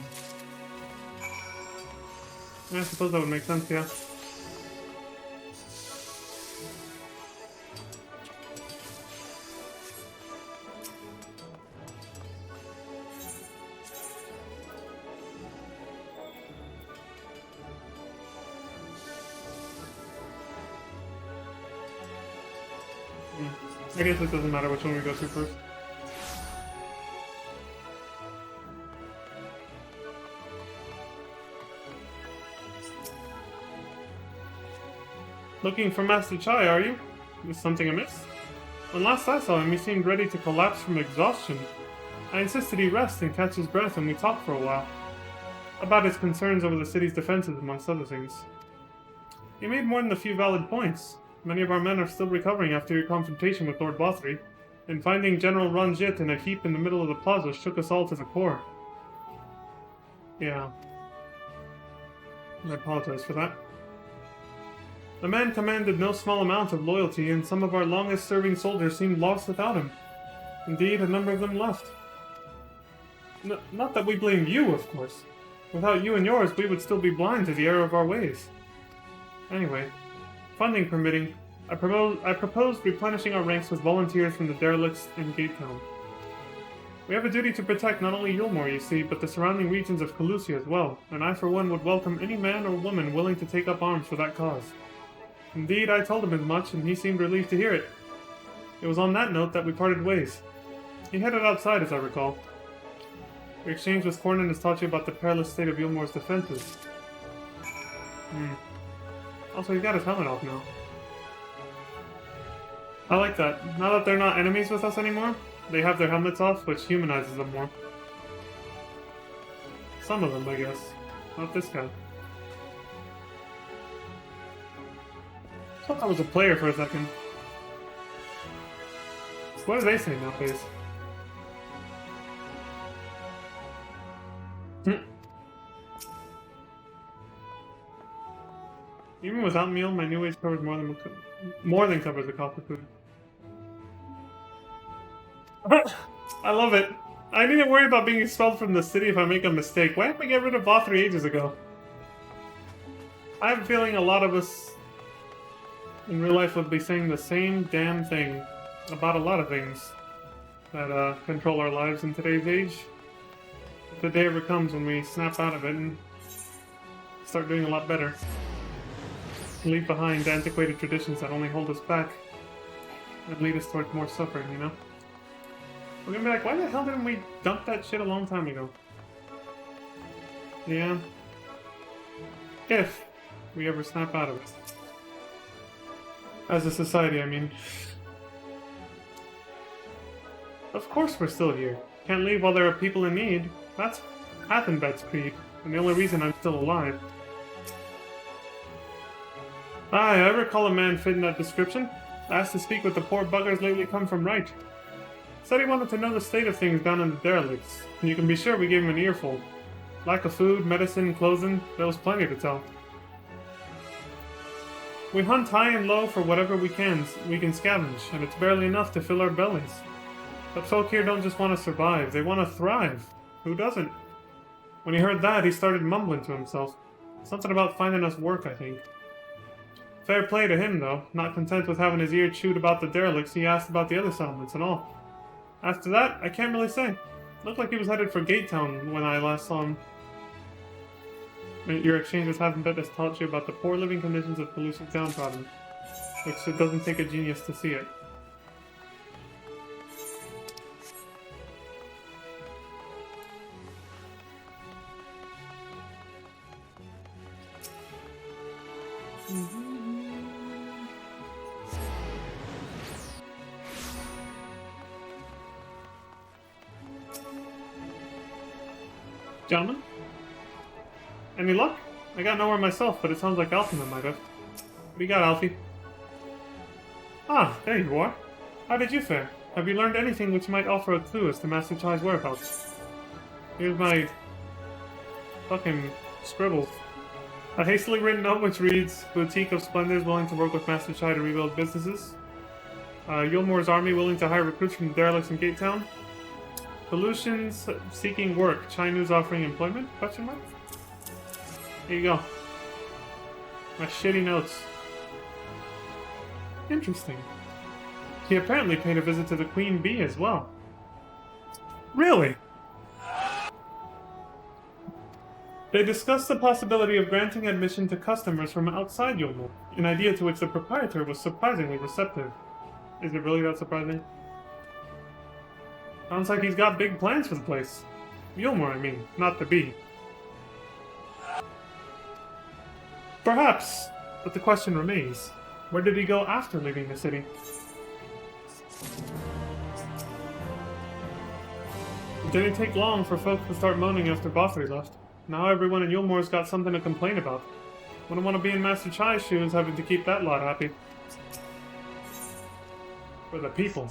Yeah, I suppose that would make sense, yeah. I guess it doesn't matter which one we go to first. Looking for Master Chai, are you? Is something amiss? When last I saw him, he seemed ready to collapse from exhaustion. I insisted he rest and catch his breath, and we talked for a while. About his concerns over the city's defenses, amongst other things. He made more than a few valid points. Many of our men are still recovering after your confrontation with Lord Vothrey, and finding General Ranjit in a heap in the middle of the plaza shook us all to the core. Yeah. I apologize for that. The man commanded no small amount of loyalty, and some of our longest-serving soldiers seemed lost without him. Indeed, a number of them left. Not that we blame you, of course. Without you and yours, we would still be blind to the error of our ways. Anyway, funding permitting, I proposed replenishing our ranks with volunteers from the derelicts in Gatetown. We have a duty to protect not only Yulmore, you see, but the surrounding regions of Calusia as well, and I for one would welcome any man or woman willing to take up arms for that cause. Indeed, I told him as much, and he seemed relieved to hear it. It was on that note that we parted ways. He headed outside, as I recall. Your exchange with Cornan has taught you about the perilous state of Yulmore's defenses. Also, he's got his helmet off now. I like that. Now that they're not enemies with us anymore, they have their helmets off, which humanizes them more. Some of them, I guess. Not this guy. I thought I was a player for a second. What do they say nowadays? Even without meal, my new age covers more than covers the cost of food. I love it. I needn't worry about being expelled from the city if I make a mistake. Why didn't we get rid of Bothri ages ago? I have a feeling a lot of us in real life would be saying the same damn thing about a lot of things that control our lives in today's age. If the day ever comes when we snap out of it and start doing a lot better. Leave behind antiquated traditions that only hold us back and lead us towards more suffering, you know? We're gonna be like, why the hell didn't we dump that shit a long time ago? Yeah. If we ever snap out of it. As a society, I mean. Of course we're still here. Can't leave while there are people in need. That's Athenbet's creed, and the only reason I'm still alive. Aye, I recall a man fitting that description. Asked to speak with the poor buggers lately come from right. Said he wanted to know the state of things down in the derelicts, and you can be sure we gave him an earful. Lack of food, medicine, clothing, there was plenty to tell. We hunt high and low for whatever we can scavenge, and it's barely enough to fill our bellies. But folk here don't just want to survive, they want to thrive. Who doesn't? When he heard that, he started mumbling to himself. Something about finding us work, I think. Fair play to him, though. Not content with having his ear chewed about the derelicts, he asked about the other settlements and all. After that, I can't really say. Looked like he was headed for Gate Town when I last saw him. Your exchange with Athenbet has taught you about the poor living conditions of Pellucid's downtrodden, which it doesn't take a genius to see it. Gentlemen? Any luck? I got nowhere myself, but it sounds like Alphaman might have. What do you got, Alfie? Ah, there you are. How did you fare? Have you learned anything which might offer a clue as to Master Chai's whereabouts? Here's my fucking scribbles. A hastily written note which reads, Boutique of Splendors willing to work with Master Chai to rebuild businesses. Yulmore's army willing to hire recruits from the derelicts in Gate Town. Solutions seeking work. Chai News offering employment? Question mark? Here you go. My shitty notes. Interesting. He apparently paid a visit to the Queen Bee as well. Really? They discussed the possibility of granting admission to customers from outside Yulmore, an idea to which the proprietor was surprisingly receptive. Is it really that surprising? Sounds like he's got big plans for the place. Yulmore, I mean, not the bee. Perhaps, but the question remains, where did he go after leaving the city? It didn't take long for folks to start moaning after Bothri left. Now everyone in Yulmore's got something to complain about. Wouldn't want to be in Master Chai's shoes having to keep that lot happy. For the people.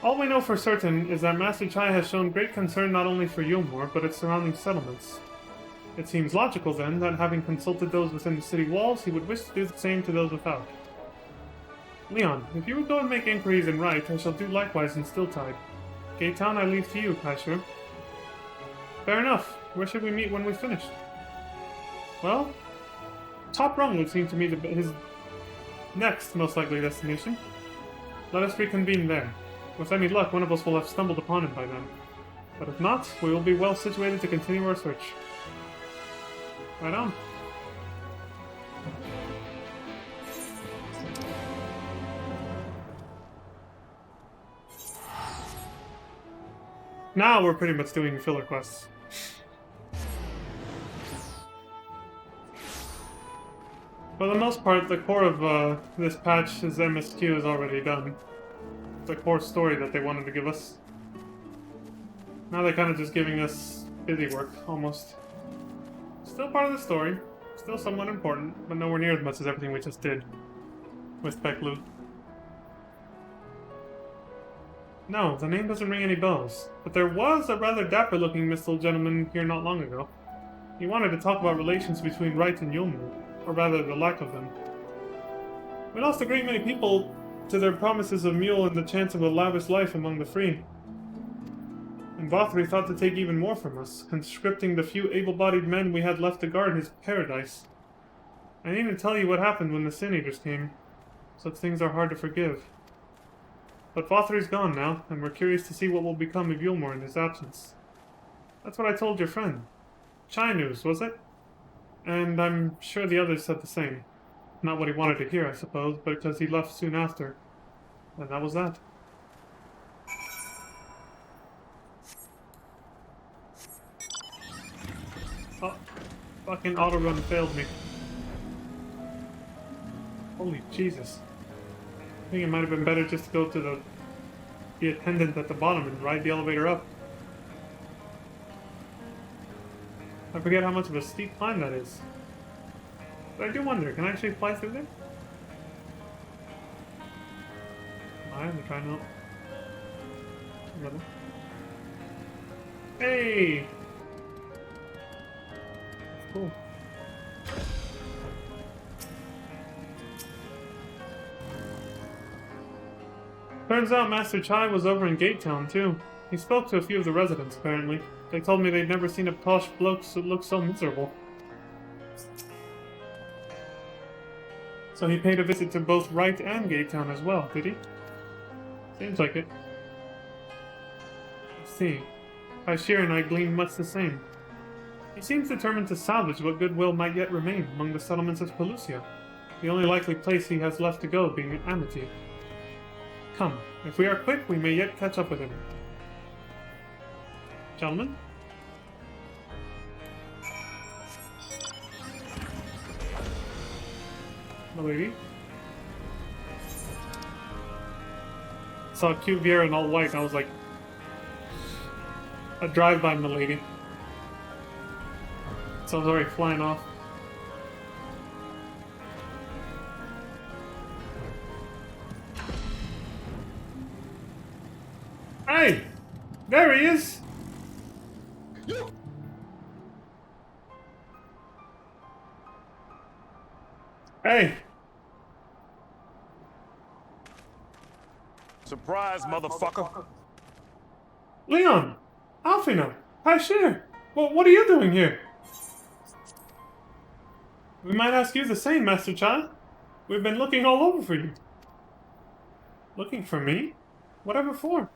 All we know for certain is that Master Chai has shown great concern not only for Yulmore, but its surrounding settlements. It seems logical, then, that having consulted those within the city walls, he would wish to do the same to those without. Leon, if you would go and make inquiries in Right, I shall do likewise in Stilltide. Gate Town I leave to you, Kaishur. Fair enough. Where should we meet when we've finished? Well, Top Rung would seem to me his next most likely destination. Let us reconvene there. With any luck, one of us will have stumbled upon it by then. But if not, we will be well situated to continue our search. Right on. Now we're pretty much doing filler quests. For the most part, the core of this patch's MSQ is already done. The core story that they wanted to give us. Now they're kind of just giving us busy work, almost. Still part of the story, still somewhat important, but nowhere near as much as everything we just did with Peklu. No, the name doesn't ring any bells. But there was a rather dapper-looking Mistle gentleman here not long ago. He wanted to talk about relations between Wright and Yulmer, or rather the lack of them. We lost a great many people to their promises of mule and the chance of a lavish life among the free. And Vothri thought to take even more from us, conscripting the few able-bodied men we had left to guard his paradise. I need to tell you what happened when the Sin Eaters came. Such things are hard to forgive. But Vothri's gone now, and we're curious to see what will become of Yulmore in his absence. That's what I told your friend. Chai news, was it? And I'm sure the others said the same. Not what he wanted to hear, I suppose, but because he left soon after. And that was that. Oh, fucking autorun failed me. Holy Jesus. I think it might have been better just to go to the attendant at the bottom and ride the elevator up. I forget how much of a steep climb that is. But I do wonder, can I actually fly through there? I am trying out. Hey! Cool. Turns out Master Chai was over in Gatetown too. He spoke to a few of the residents, apparently. They told me they'd never seen a posh bloke look so miserable. So he paid a visit to both Wright and Gatetown as well, did he? Seems like it. I see. Shir and I gleaned much the same. He seems determined to salvage what goodwill might yet remain among the settlements of Pelusia, the only likely place he has left to go being Amity. Come, if we are quick, we may yet catch up with him. Gentlemen? Milady? Saw a cute Viera in all white and I was like, a drive-by milady. So I was already flying off. Hey! There he is! Hey! Surprise, motherfucker. Leon! Alfina! Shir! What are you doing here? We might ask you the same, Master Chai. We've been looking all over for you. Looking for me? Whatever for?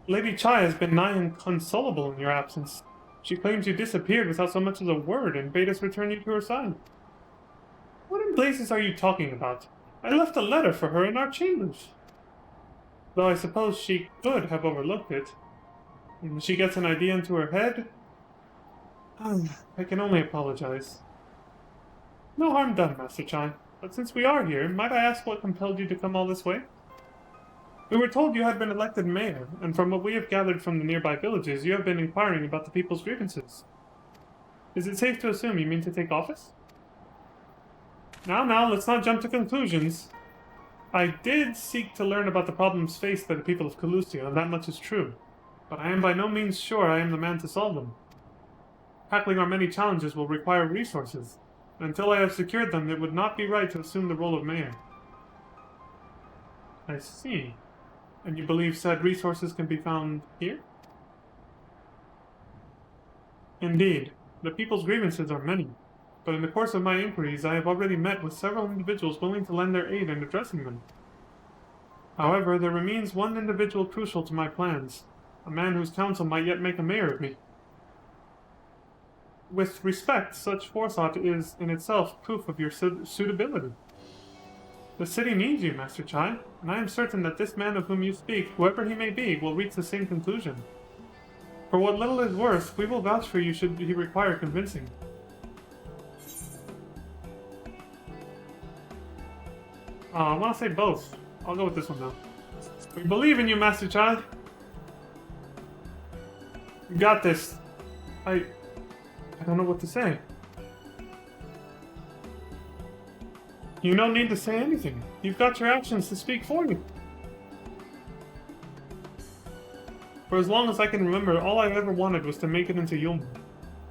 Lady Chai has been nigh inconsolable in your absence. She claims you disappeared without so much as a word and bade us return you to her side. What in blazes are you talking about? I left a letter for her in our chambers. Though I suppose she could have overlooked it. When she gets an idea into her head, I can only apologize. No harm done, Master Chai. But since we are here, might I ask what compelled you to come all this way? We were told you had been elected mayor, and from what we have gathered from the nearby villages, you have been inquiring about the people's grievances. Is it safe to assume you mean to take office? Now, let's not jump to conclusions. I did seek to learn about the problems faced by the people of Calustia, and that much is true. But I am by no means sure I am the man to solve them. Tackling our many challenges will require resources. Until I have secured them, it would not be right to assume the role of mayor. I see. And you believe said resources can be found here? Indeed. The people's grievances are many. But in the course of my inquiries, I have already met with several individuals willing to lend their aid in addressing them. However, there remains one individual crucial to my plans. A man whose counsel might yet make a mayor of me. With respect, such forethought is, in itself, proof of your suitability. The city needs you, Master Chai, and I am certain that this man of whom you speak, whoever he may be, will reach the same conclusion. For what little is worth, we will vouch for you should he require convincing. I want to say both. I'll go with this one now. We believe in you, Master Chai. You got this. I don't know what to say. You don't need to say anything. You've got your actions to speak for you. For as long as I can remember, all I ever wanted was to make it into Yulmor.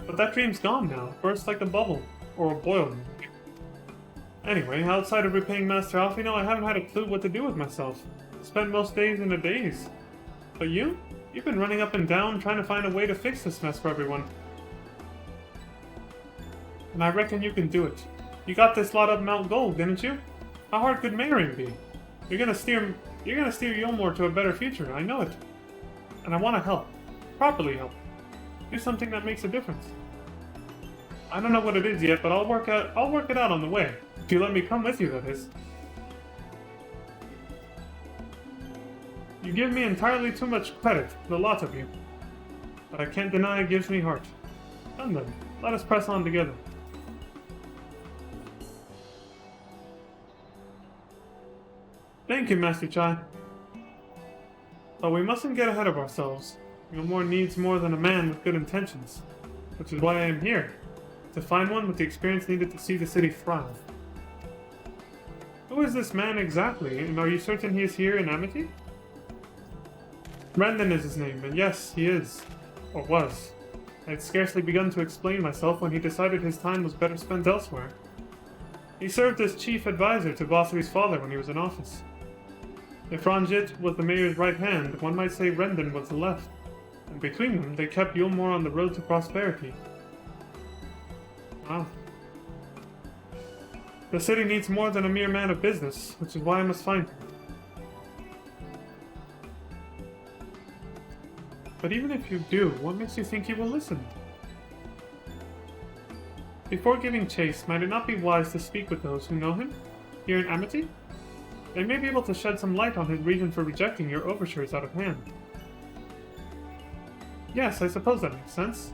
But that dream's gone now, burst like a bubble, or a boil. Anyway, outside of repaying Master Alfino, I haven't had a clue what to do with myself. Spent most days in a daze. But you? You've been running up and down, trying to find a way to fix this mess for everyone. And I reckon you can do it. You got this lot up Mount Gold, didn't you? How hard could marrying be? You're gonna steer Yulmor to a better future, I know it. And I want to help. Properly help. Do something that makes a difference. I don't know what it is yet, but I'll work it out on the way. If you let me come with you, that is. You give me entirely too much credit, the lot of you. But I can't deny it gives me heart. Come then, let us press on together. Thank you, Master Chai. But we mustn't get ahead of ourselves. Yulmor needs more than a man with good intentions. Which is why I am here. To find one with the experience needed to see the city thrive. Who is this man exactly, and are you certain he is here in Amity? Rendon is his name, and yes, he is. Or was. I had scarcely begun to explain myself when he decided his time was better spent elsewhere. He served as chief advisor to Vothri's father when he was in office. If Ranjit was the mayor's right hand, one might say Rendon was the left. And between them, they kept Yulmor on the road to prosperity. Wow. The city needs more than a mere man of business, which is why I must find him. But even if you do, what makes you think he will listen? Before giving chase, might it not be wise to speak with those who know him, here in Amity? They may be able to shed some light on his reason for rejecting your overtures out of hand. Yes, I suppose that makes sense.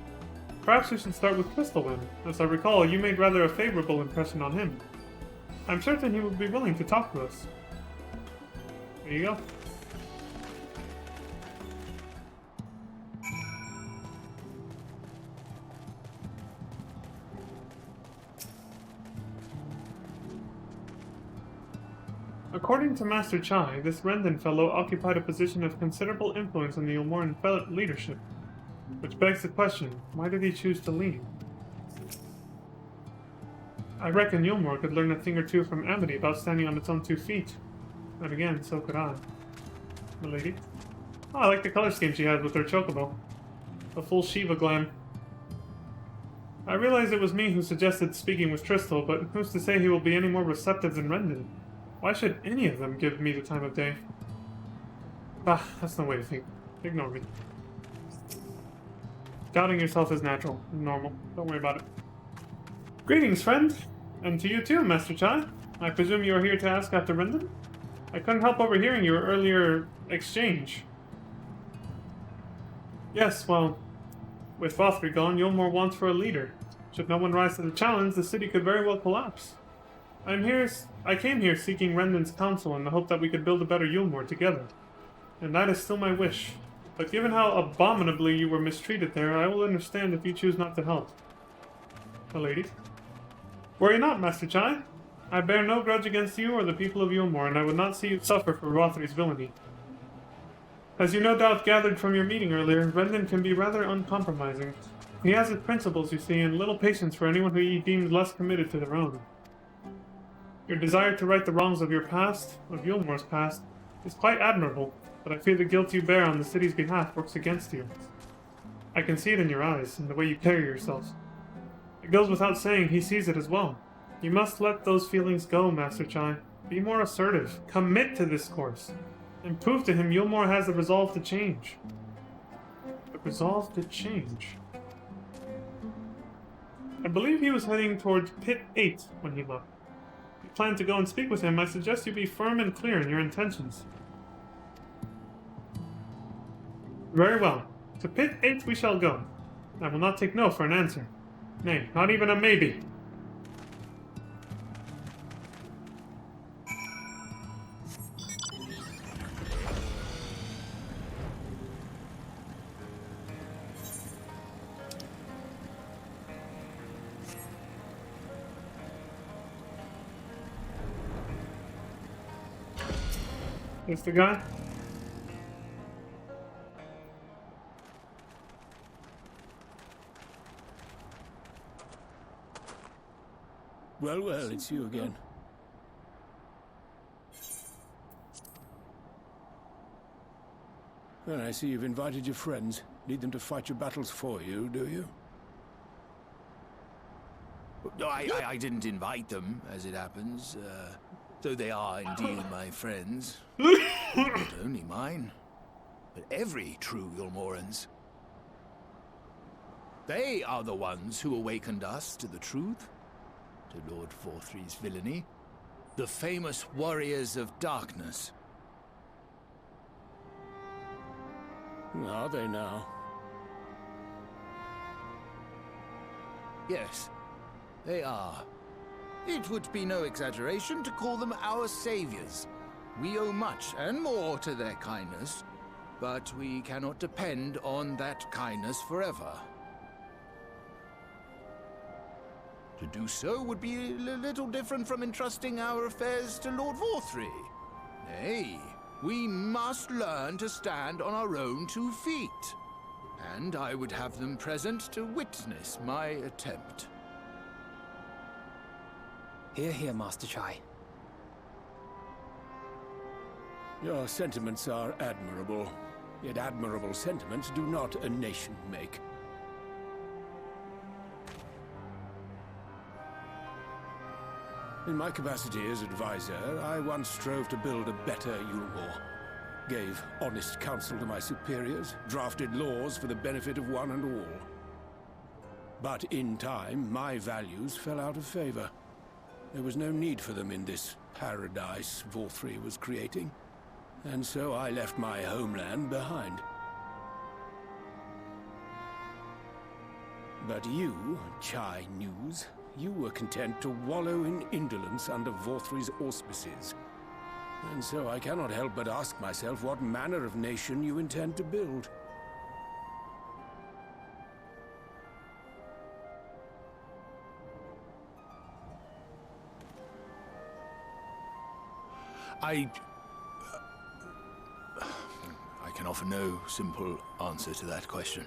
Perhaps we should start with Crystal then. As I recall, you made rather a favorable impression on him. I'm certain he would be willing to talk to us. There you go. According to Master Chai, this Rendon fellow occupied a position of considerable influence in the Yulmoran leadership. Which begs the question, why did he choose to leave? I reckon Yulmor could learn a thing or two from Amity about standing on its own 2 feet. And again, so could I. Milady? Oh, I like the color scheme she has with her chocobo. A full Shiva glam. I realize it was me who suggested speaking with Crystal, but who's to say he will be any more receptive than Rendon? Why should any of them give me the time of day? Ah, that's no way to think. Ignore me. Doubting yourself is natural and normal. Don't worry about it. Greetings, friend! And to you too, Master Chai. I presume you are here to ask after Rendon? I couldn't help overhearing your earlier exchange. Yes, well, with Vothri gone, Yulmor wants for a leader. Should no one rise to the challenge, the city could very well collapse. I came here seeking Rendon's counsel in the hope that we could build a better Yulmor together. And that is still my wish. But given how abominably you were mistreated there, I will understand if you choose not to help. The lady. Worry not, Master Chai. I bear no grudge against you or the people of Yulmor, and I would not see you suffer for Rothri's villainy. As you no doubt gathered from your meeting earlier, Rendon can be rather uncompromising. He has his principles, you see, and little patience for anyone who he deems less committed to their own. Your desire to right the wrongs of your past, of Yulmor's past, is quite admirable, but I fear the guilt you bear on the city's behalf works against you. I can see it in your eyes, in the way you carry yourselves. It goes without saying he sees it as well. You must let those feelings go, Master Chai. Be more assertive. Commit to this course. And prove to him Yulmor has the resolve to change. The resolve to change. I believe he was heading towards Pit 8 when he left. If you plan to go and speak with him, I suggest you be firm and clear in your intentions. Very well. To Pit 8 we shall go. I will not take no for an answer. Nay, not even a maybe. This the guy? Well, well, it's you again. Well, I see you've invited your friends. Need them to fight your battles for you, do you? No, I didn't invite them, as it happens. Though they are indeed my friends. Not only mine, but every true Yulmoran's. They are the ones who awakened us to the truth, to Lord Vorthry's villainy. The famous warriors of darkness. Are they now? Yes, they are. It would be no exaggeration to call them our saviors. We owe much and more to their kindness, but we cannot depend on that kindness forever. To do so would be a little different from entrusting our affairs to Lord Vorthry. Nay, we must learn to stand on our own 2 feet. And I would have them present to witness my attempt. Hear, hear, Master Chai. Your sentiments are admirable. Yet admirable sentiments do not a nation make. In my capacity as advisor, I once strove to build a better Yulmore. Gave honest counsel to my superiors, drafted laws for the benefit of one and all. But in time, my values fell out of favor. There was no need for them in this paradise Vorthry was creating. And so I left my homeland behind. But you, Chai News, you were content to wallow in indolence under Vorthry's auspices. And so I cannot help but ask myself what manner of nation you intend to build. I can offer no simple answer to that question.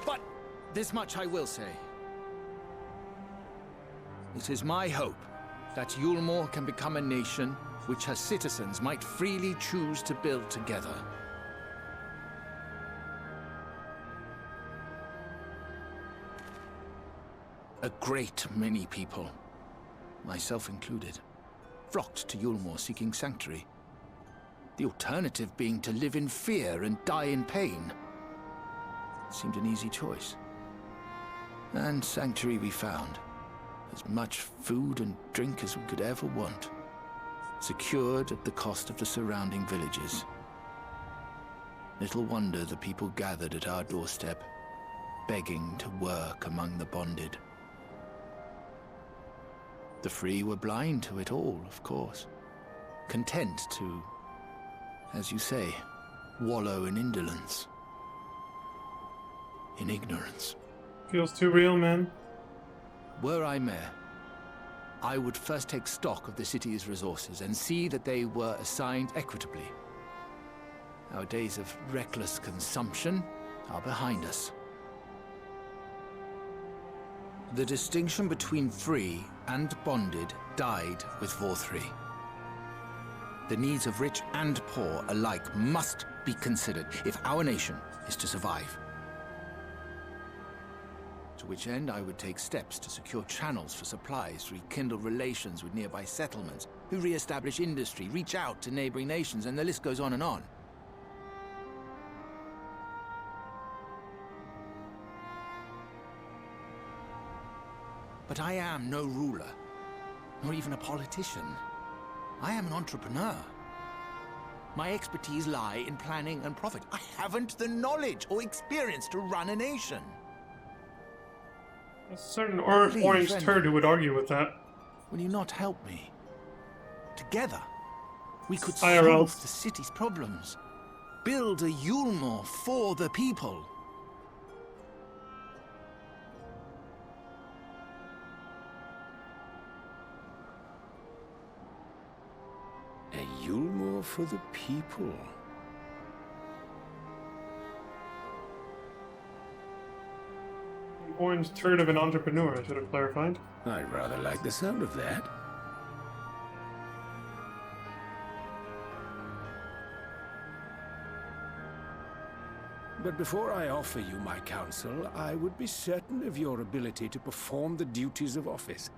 But this much I will say. It is my hope that Yulmore can become a nation which her citizens might freely choose to build together. A great many people, myself included, flocked to Yulmore seeking sanctuary. The alternative being to live in fear and die in pain. It seemed an easy choice. And sanctuary we found. As much food and drink as we could ever want. Secured at the cost of the surrounding villages. Little wonder the people gathered at our doorstep, begging to work among the bonded. The free were blind to it all, of course. Content to, as you say, wallow in indolence. In ignorance. Feels too real, man. Were I mayor, I would first take stock of the city's resources and see that they were assigned equitably. Our days of reckless consumption are behind us. The distinction between free and bonded died with Vorthry. The needs of rich and poor alike must be considered if our nation is to survive. To which end I would take steps to secure channels for supplies, rekindle relations with nearby settlements, who re-establish industry, reach out to neighboring nations, and the list goes on and on. But I am no ruler, nor even a politician. I am an entrepreneur. My expertise lie in planning and profit. I haven't the knowledge or experience to run a nation. A certain Please, orange friend. turd who would argue with that. Will you not help me? Together, we could IRL. solve the city's problems. Build a Yulmore for the people. more for the people. Orange turd of an entrepreneur, I should have clarified. I rather like the sound of that. But before I offer you my counsel, I would be certain of your ability to perform the duties of office.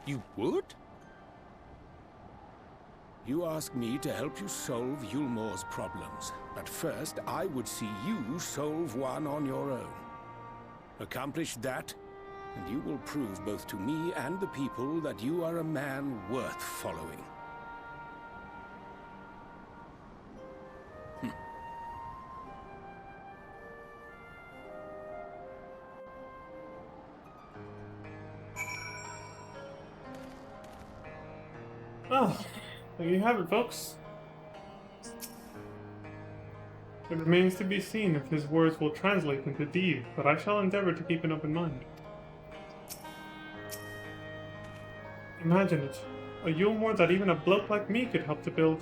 You would? You ask me to help you solve Yulmore's problems, but first I would see you solve one on your own. Accomplish that, and you will prove both to me and the people that you are a man worth following. Oh, there you have it, folks. It remains to be seen if his words will translate into deed, but I shall endeavor to keep an open mind. Imagine it. A Yulmore that even a bloke like me could help to build.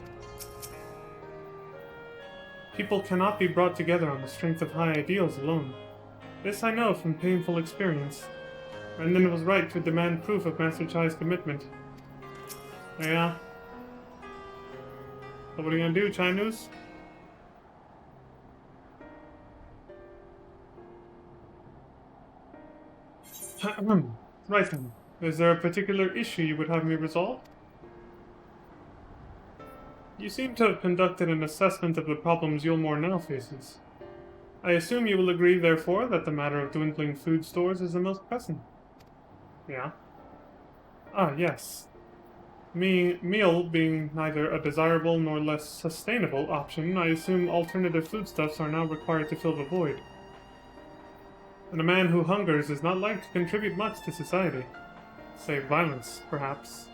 People cannot be brought together on the strength of high ideals alone. This I know from painful experience. And then it was right to demand proof of Master Chai's commitment. Yeah. So what are you gonna do, Chai News? Right then. Is there a particular issue you would have me resolve? You seem to have conducted an assessment of the problems Yulmore now faces. I assume you will agree, therefore, that the matter of dwindling food stores is the most pressing. Yeah. Ah, yes. Meal being neither a desirable nor less sustainable option, I assume alternative foodstuffs are now required to fill the void. And a man who hungers is not likely to contribute much to society. Save violence, perhaps.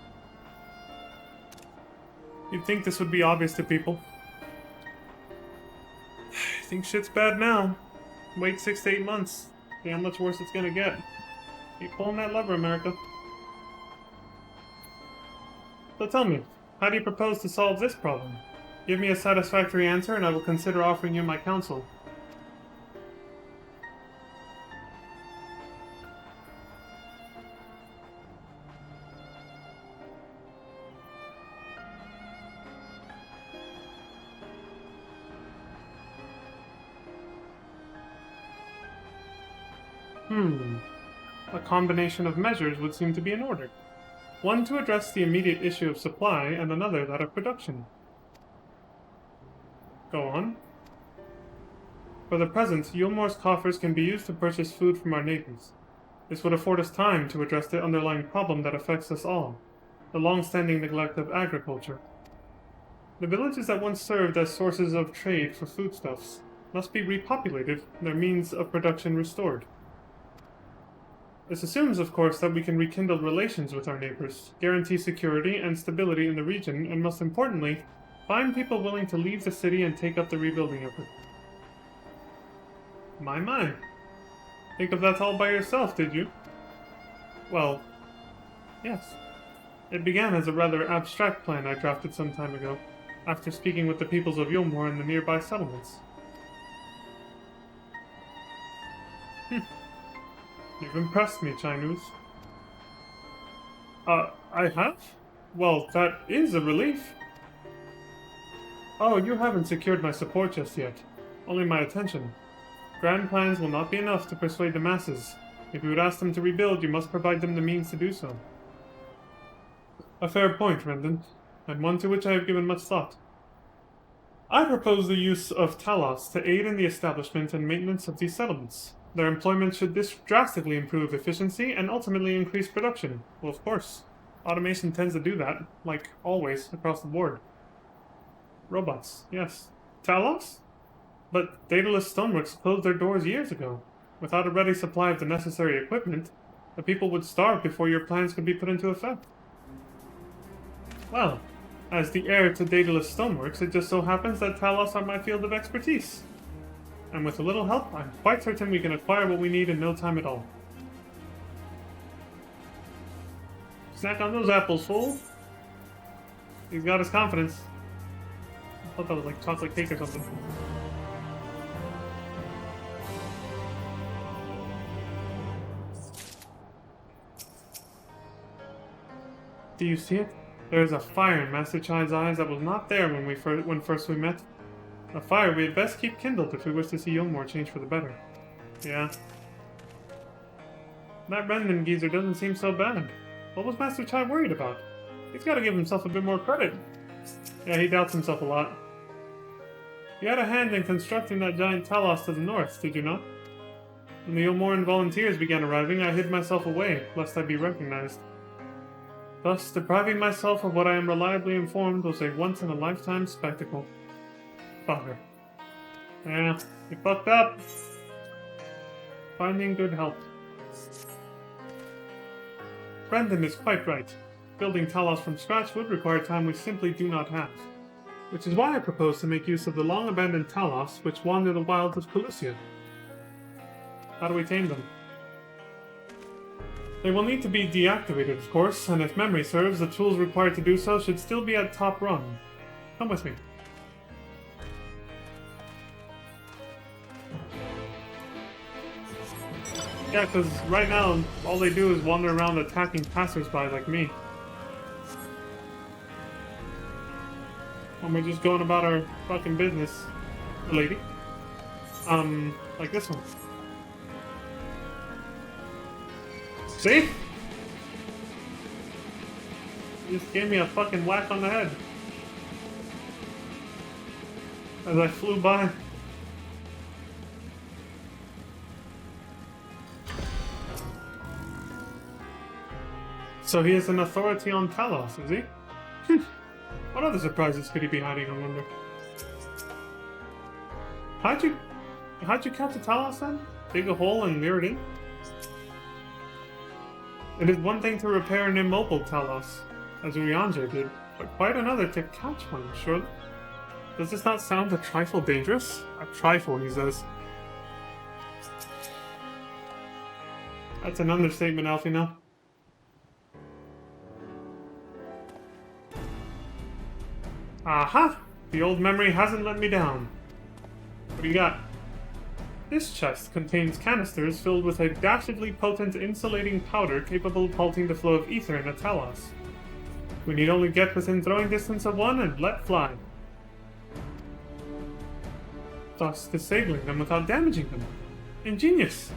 You'd think this would be obvious to people. I think shit's bad now. Wait 6 to 8 months. See how much worse it's gonna get. Keep pulling that lever, America. So tell me, how do you propose to solve this problem? Give me a satisfactory answer and I will consider offering you my counsel. A combination of measures would seem to be in order. One to address the immediate issue of supply, and another that of production. Go on. For the present, Yulmore's coffers can be used to purchase food from our neighbors. This would afford us time to address the underlying problem that affects us all, the long-standing neglect of agriculture. The villages that once served as sources of trade for foodstuffs must be repopulated, their means of production restored. This assumes, of course, that we can rekindle relations with our neighbors, guarantee security and stability in the region, and most importantly, find people willing to leave the city and take up the rebuilding effort. My. Think of that all by yourself, did you? Well, yes. It began as a rather abstract plan I drafted some time ago, after speaking with the peoples of Yulmore and the nearby settlements. You've impressed me, Chinese. I have? Well, that is a relief. Oh, you haven't secured my support just yet. Only my attention. Grand plans will not be enough to persuade the masses. If you would ask them to rebuild, you must provide them the means to do so. A fair point, Rendon, and one to which I have given much thought. I propose the use of Talos to aid in the establishment and maintenance of these settlements. Their employment should drastically improve efficiency and ultimately increase production. Well, of course. Automation tends to do that, like always, across the board. Robots, yes. Talos? But Daedalus Stoneworks closed their doors years ago. Without a ready supply of the necessary equipment, the people would starve before your plans could be put into effect. Well, as the heir to Daedalus Stoneworks, it just so happens that Talos are my field of expertise. And with a little help, I'm quite certain we can acquire what we need in no time at all. Snack on those apples, fool. He's got his confidence. I thought that was like chocolate cake or something. Do you see it? There is a fire in Master Chai's eyes that was not there when first we met. A fire we had best keep kindled if we wish to see Yulmore change for the better. Yeah. That Brendan geezer doesn't seem so bad. What was Master Chai worried about? He's got to give himself a bit more credit. Yeah, he doubts himself a lot. You had a hand in constructing that giant Talos to the north, did you not? When the Yulmoran volunteers began arriving, I hid myself away, lest I be recognized. Thus, depriving myself of what I am reliably informed was a once-in-a-lifetime spectacle. Father. Yeah, you fucked up. Finding good help. Brendan is quite right. Building Talos from scratch would require time we simply do not have. Which is why I propose to make use of the long-abandoned Talos which wander the wilds of Colusia. How do we tame them? They will need to be deactivated, of course, and if memory serves, the tools required to do so should still be at top rung. Come with me. Yeah, because right now, all they do is wander around attacking passersby like me. And we're just going about our fucking business. Lady. Like this one. See? You just gave me a fucking whack on the head. As I flew by. So he is an authority on Talos, is he? What other surprises could he be hiding, I wonder? How'd you catch a Talos then? Dig a hole and lure it in? It is one thing to repair an immobile Talos, as Urianger did, but quite another to catch one, surely? Does this not sound a trifle dangerous? A trifle, he says. That's an understatement, Alfina. Aha! The old memory hasn't let me down. What do you got? This chest contains canisters filled with a dastardly potent insulating powder capable of halting the flow of ether in a Talos. We need only get within throwing distance of one and let fly. Thus disabling them without damaging them. Ingenious!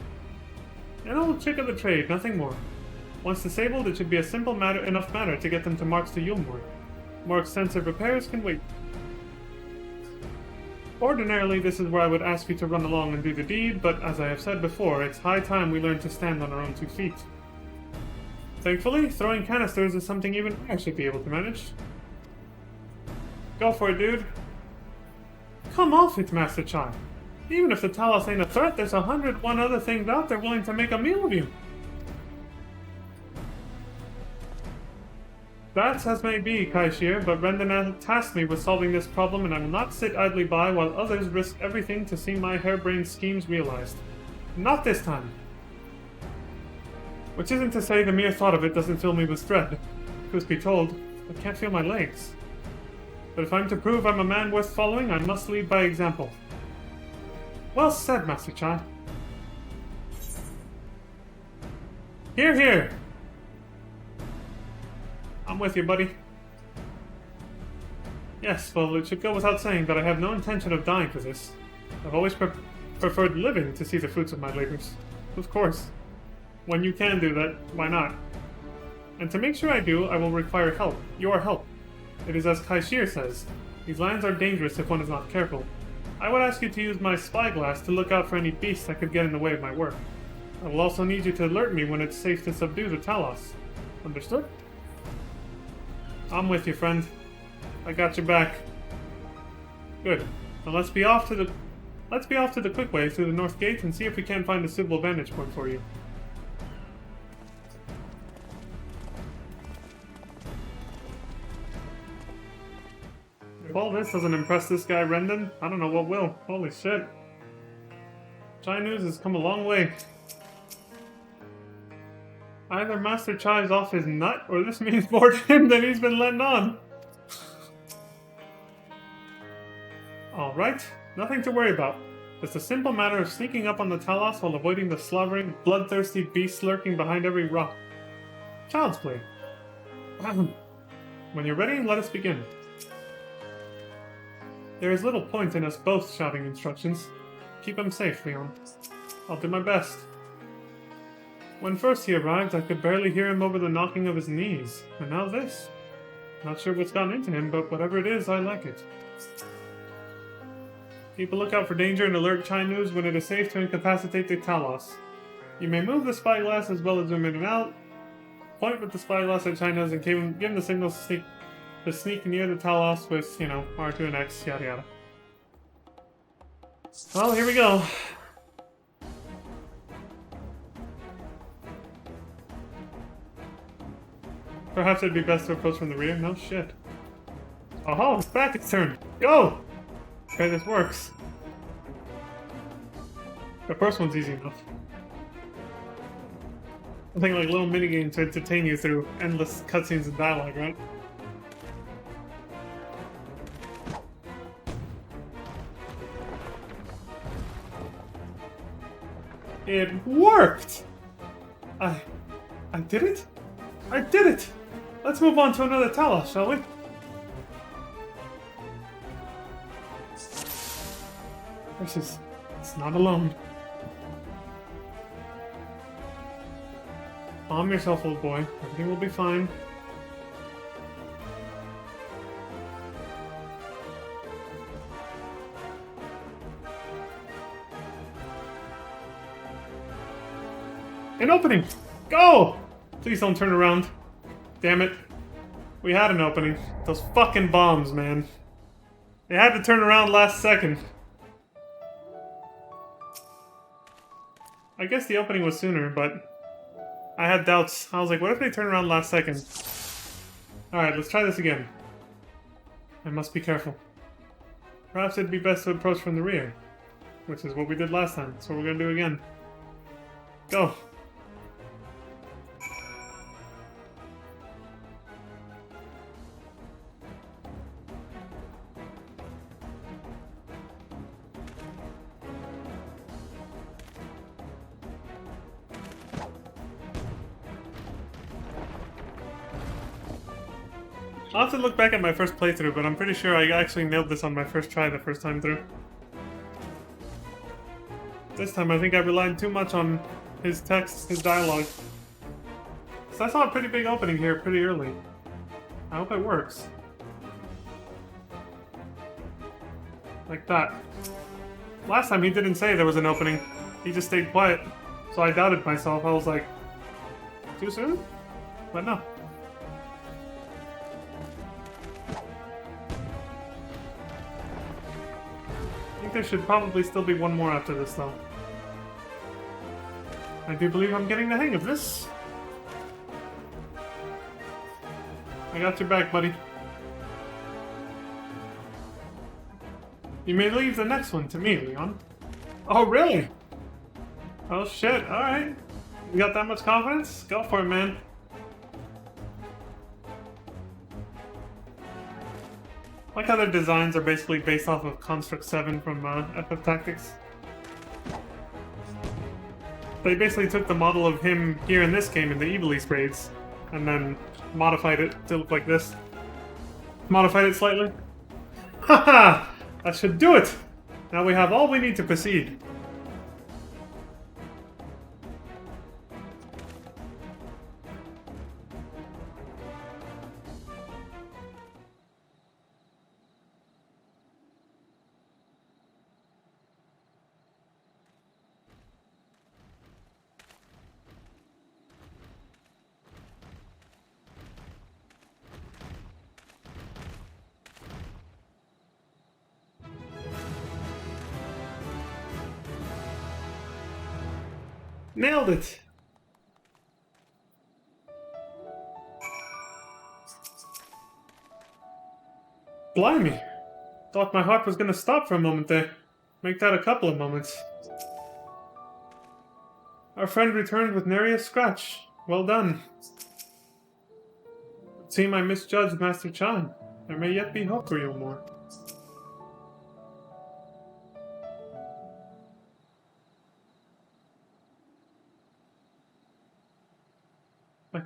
An old trick of the trade, nothing more. Once disabled, it should be a simple enough matter to get them to march to Yulmore. More extensive repairs can wait. Ordinarily, this is where I would ask you to run along and do the deed, but as I have said before, it's high time we learn to stand on our own 2 feet. Thankfully, throwing canisters is something even I should be able to manage. Go for it, dude. Come off it, Master Chai. Even if the Talos ain't a threat, there's 101 other things out there willing to make a meal of you. That's as may be, Kaishir, but Brendan tasked me with solving this problem, and I will not sit idly by while others risk everything to see my harebrained schemes realized. Not this time. Which isn't to say the mere thought of it doesn't fill me with dread. Truth be told, I can't feel my legs. But if I'm to prove I'm a man worth following, I must lead by example. Well said, Master Chai. Hear, hear! I'm with you, buddy. Yes, well, it should go without saying that I have no intention of dying for this. I've always preferred living to see the fruits of my labors. Of course. When you can do that, why not? And to make sure I do, I will require help. Your help. It is as Kaishir says, these lands are dangerous if one is not careful. I would ask you to use my spyglass to look out for any beasts that could get in the way of my work. I will also need you to alert me when it's safe to subdue the Talos. Understood? I'm with you, friend. I got your back. Good. Now let's be off to the quick way through the north gate and see if we can't find a suitable vantage point for you. If all this doesn't impress this guy Rendon, I don't know what will. Holy shit. Chai News has come a long way. Either Master Chai's off his nut, or this means more to him than he's been letting on. Alright, nothing to worry about. It's a simple matter of sneaking up on the Talos while avoiding the slobbering, bloodthirsty beasts lurking behind every rock. Child's play. When you're ready, let us begin. There is little point in us both shouting instructions. Keep him safe, Leon. I'll do my best. When first he arrived, I could barely hear him over the knocking of his knees. And now this. Not sure what's gotten into him, but whatever it is, I like it. Keep a lookout for danger and alert Chai News when it is safe to incapacitate the Talos. You may move the spyglass as well as zoom in and out. Point with the spyglass at Chai News and give him the signal to sneak near the Talos with, you know, R2 and X, yada yada. Well, here we go. Perhaps it'd be best to approach from the rear. No shit. Oh, it's back its turn. Go! Okay, this works. The first one's easy enough. I think like little minigames to entertain you through endless cutscenes and dialogue, right? It worked! I did it? I did it! Let's move on to another Talos, shall we? It's not alone. Calm yourself, old boy. Everything will be fine. An opening! Go! Please don't turn around. Damn it. We had an opening. Those fucking bombs, man. They had to turn around last second. I guess the opening was sooner, but I had doubts. I was like, what if they turn around last second? Alright, let's try this again. I must be careful. Perhaps it'd be best to approach from the rear. Which is what we did last time. That's what we're gonna do again. Go! I'll have to look back at my first playthrough, but I'm pretty sure I actually nailed this on my first try the first time through. This time I think I relied too much on his text, his dialogue. So I saw a pretty big opening here pretty early. I hope it works. Like that. Last time he didn't say there was an opening. He just stayed quiet. So I doubted myself. I was like, too soon? But no. There should probably still be one more after this, though. I do believe I'm getting the hang of this. I got your back, buddy. You may leave the next one to me, Leon. Oh, really? Oh, shit. Alright. You got that much confidence? Go for it, man. Like how their designs are basically based off of Construct 7 from FF Tactics. They basically took the model of him here in this game in the Evil East raids, and then modified it to look like this. Modified it slightly. Haha! That should do it! Now we have all we need to proceed. Nailed it! Blimey! Thought my heart was gonna stop for a moment there. Make that a couple of moments. Our friend returned with nary a scratch. Well done. It seems I misjudged Master Chan. There may yet be hope for you more.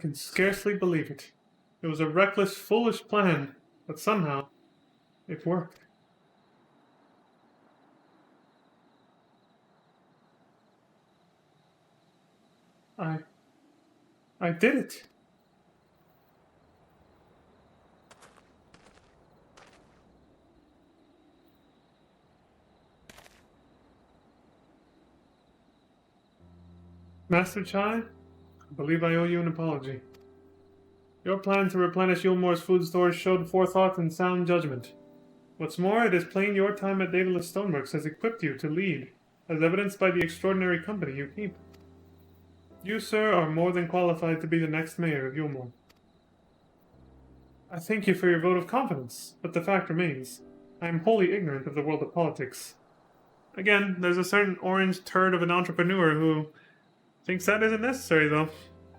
can scarcely believe it. It was a reckless, foolish plan, but somehow it worked. I did it. Master Chai, I believe I owe you an apology. Your plan to replenish Yulmore's food stores showed forethought and sound judgment. What's more, it is plain your time at Daedalus Stoneworks has equipped you to lead, as evidenced by the extraordinary company you keep. You, sir, are more than qualified to be the next mayor of Yulmore. I thank you for your vote of confidence, but the fact remains, I am wholly ignorant of the world of politics. Again, there's a certain orange turd of an entrepreneur who thinks that isn't necessary, though.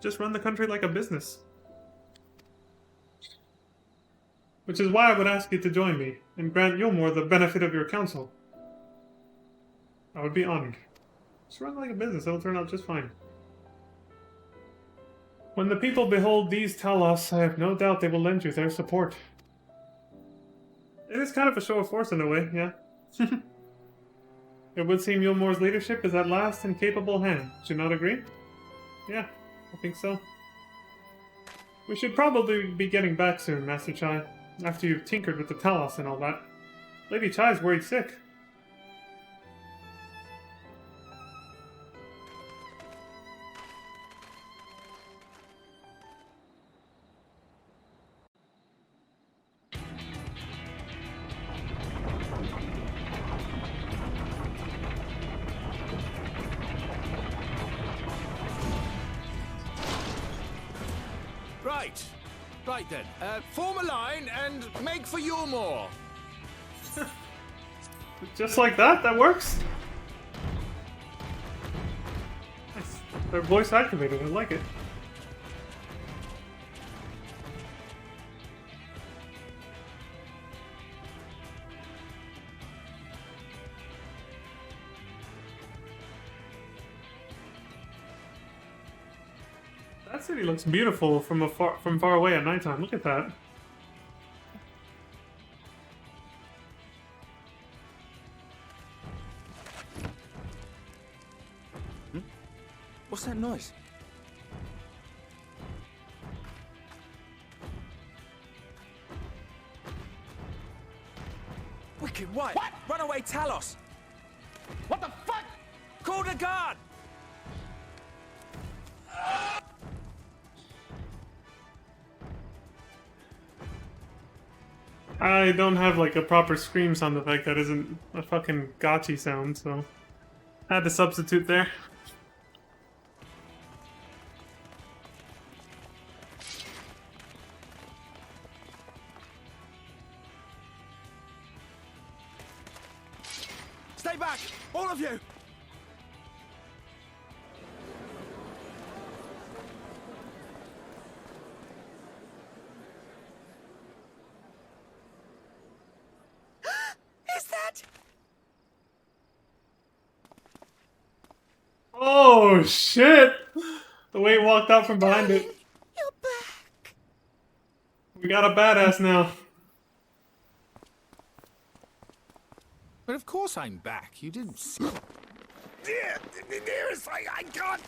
Just run the country like a business. Which is why I would ask you to join me, and grant Yulmore the benefit of your counsel. I would be honored. Just run like a business, it'll turn out just fine. When the people behold these Talos, I have no doubt they will lend you their support. It is kind of a show of force in a way, yeah. It would seem Yulmore's leadership is at last in capable hands. Do you not agree? Yeah, I think so. We should probably be getting back soon, Master Chai, after you've tinkered with the Talos and all that. Lady Chai's worried sick. Right then, form a line and make for Yulmore. Just like that? That works? Nice. They're voice activated, I like it. That city looks beautiful from far away at nighttime. Look at that. What's that noise? Wicked White! What? Runaway Talos! What the fuck? Call the guard! I don't have like a proper scream sound effect that isn't a fucking gotchi sound, so I had to substitute there. Stay back! All of you! Oh shit! The way he walked out from behind it. You're back. We got a badass now. But of course I'm back. You didn't see. Nearest, I can't.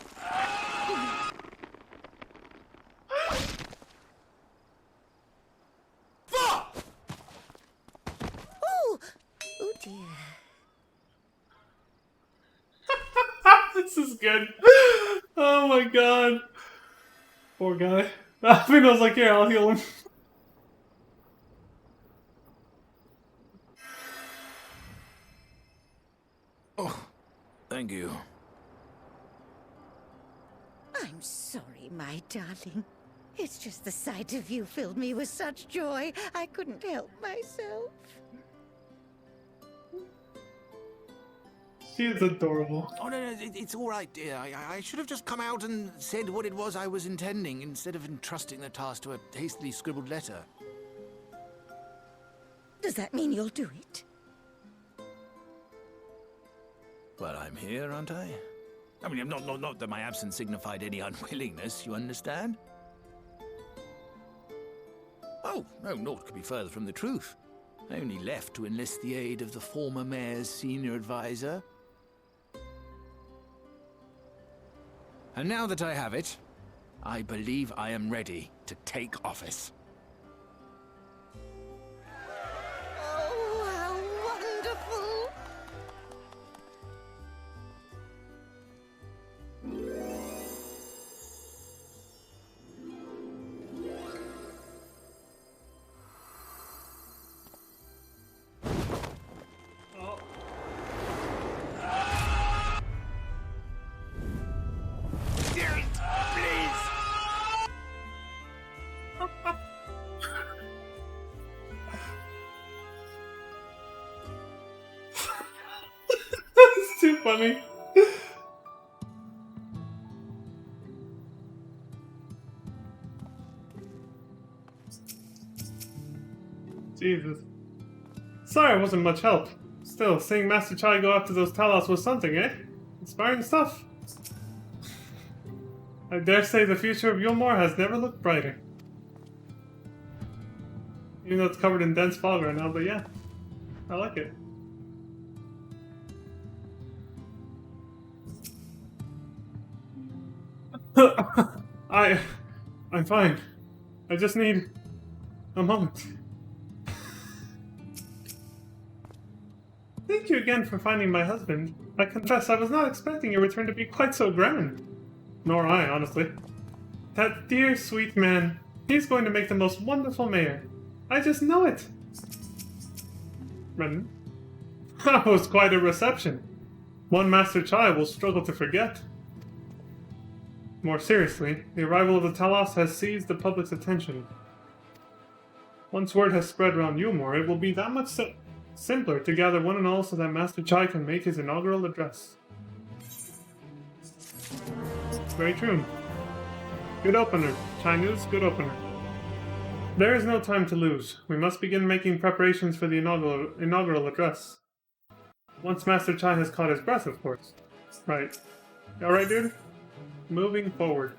Oh! Oh dear. This is good. Oh my god. Poor guy. I mean, I was like, yeah, I'll heal him. Oh, thank you. I'm sorry, my darling. It's just the sight of you filled me with such joy, I couldn't help myself. She is adorable. Oh, no, it's all right, dear. I should have just come out and said what it was I was intending, instead of entrusting the task to a hastily scribbled letter. Does that mean you'll do it? Well, I'm here, aren't I? I mean, not that my absence signified any unwillingness, you understand? Oh, no, naught could be further from the truth. I only left to enlist the aid of the former mayor's senior advisor. And now that I have it, I believe I am ready to take office. Oh, how wonderful! It's too funny. Jesus. Sorry I wasn't much help. Still, seeing Master Chai go after those Talos was something, eh? Inspiring stuff. I dare say the future of Yulmore has never looked brighter. Even though it's covered in dense fog right now, but yeah. I like it. I'm fine. I just need a moment. Thank you again for finding my husband. I confess I was not expecting your return to be quite so grand. Nor I, honestly. That dear, sweet man. He's going to make the most wonderful mayor. I just know it. Brendan? That was quite a reception. One Master Chai will struggle to forget. More seriously, the arrival of the Talos has seized the public's attention. Once word has spread around Yulmore, it will be that much simpler to gather one and all so that Master Chai can make his inaugural address. Very true. Good opener. Chai News, good opener. There is no time to lose. We must begin making preparations for the inaugural address. Once Master Chai has caught his breath, of course. Right. Alright, dude? Moving forward.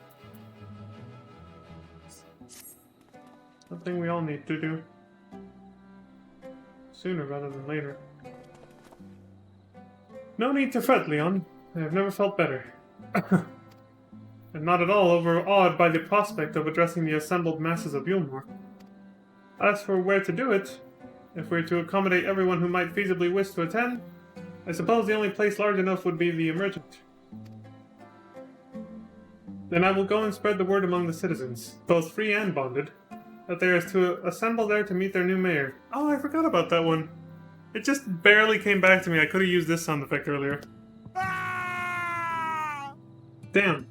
Something we all need to do. Sooner rather than later. No need to fret, Leon. I have never felt better. And not at all overawed by the prospect of addressing the assembled masses of Yulmore. As for where to do it, if we're to accommodate everyone who might feasibly wish to attend, I suppose the only place large enough would be the Emergent. Then I will go and spread the word among the citizens, both free and bonded, that there is to assemble there to meet their new mayor. Oh, I forgot about that one. It just barely came back to me. I could have used this sound effect earlier. Damn.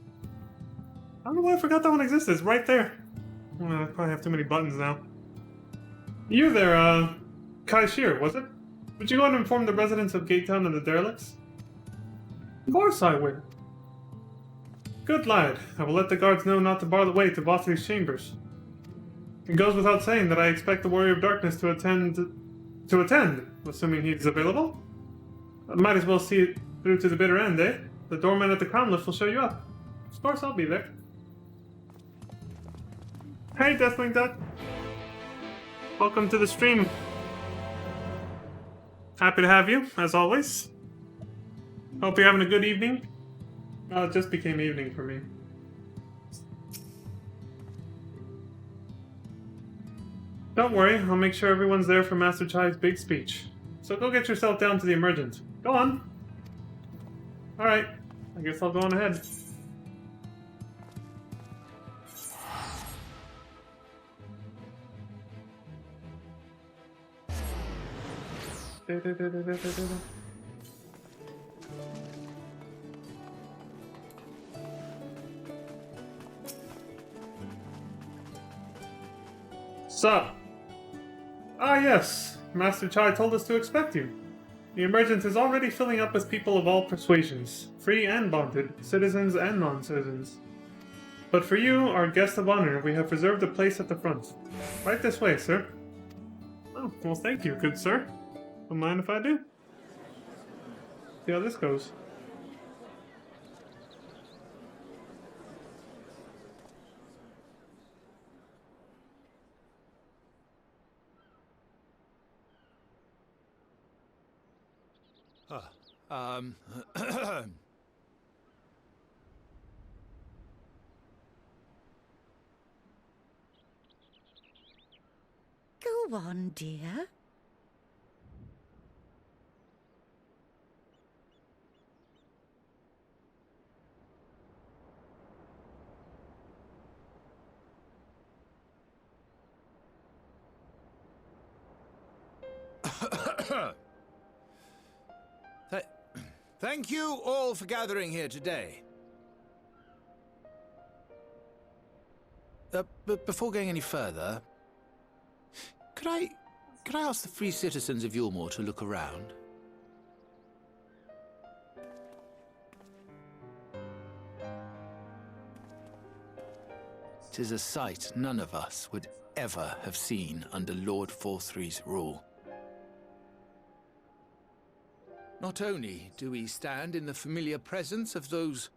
I don't know why I forgot that one existed. It's right there. I probably have too many buttons now. You there, Kai Shear, was it? Would you go and inform the residents of Gatetown and the derelicts? Of course I will. Good lad. I will let the guards know not to bar the way to Bothry's chambers. It goes without saying that I expect the Warrior of Darkness to attend, assuming he's available. I might as well see it through to the bitter end, eh? The doorman at the Crown Lift will show you up. Of course I'll be there. Hey, Deathwing Duck. Welcome to the stream. Happy to have you, as always. Hope you're having a good evening. Well, it just became evening for me. Don't worry, I'll make sure everyone's there for Master Chai's big speech. So go get yourself down to the Emergent. Go on. Alright, I guess I'll go on ahead. Sup? Ah yes, Master Chai told us to expect you. The Emergent is already filling up with people of all persuasions, free and bonded, citizens and non-citizens. But for you, our guest of honor, we have reserved a place at the front. Right this way, sir. Oh, well thank you, good sir. Don't mind if I do. See how this goes. Go on, dear. Thank you all for gathering here today. But before going any further, could I ask the free citizens of Yulmore to look around? Tis a sight none of us would ever have seen under Lord Forthree's rule. Not only do we stand in the familiar presence of those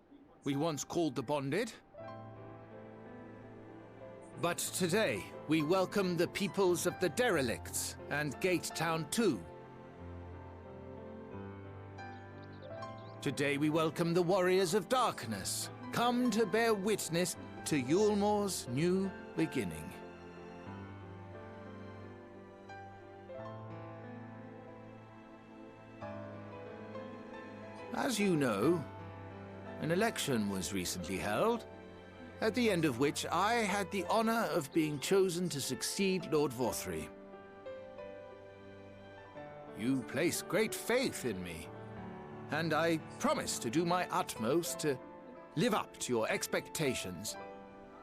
we once called the Bonded, but today we welcome the peoples of the Derelicts and Gate Town too. Today we welcome the Warriors of Darkness, come to bear witness to Yulmore's new beginning. As you know, an election was recently held, at the end of which I had the honor of being chosen to succeed Lord Forthree. You place great faith in me, and I promise to do my utmost to live up to your expectations,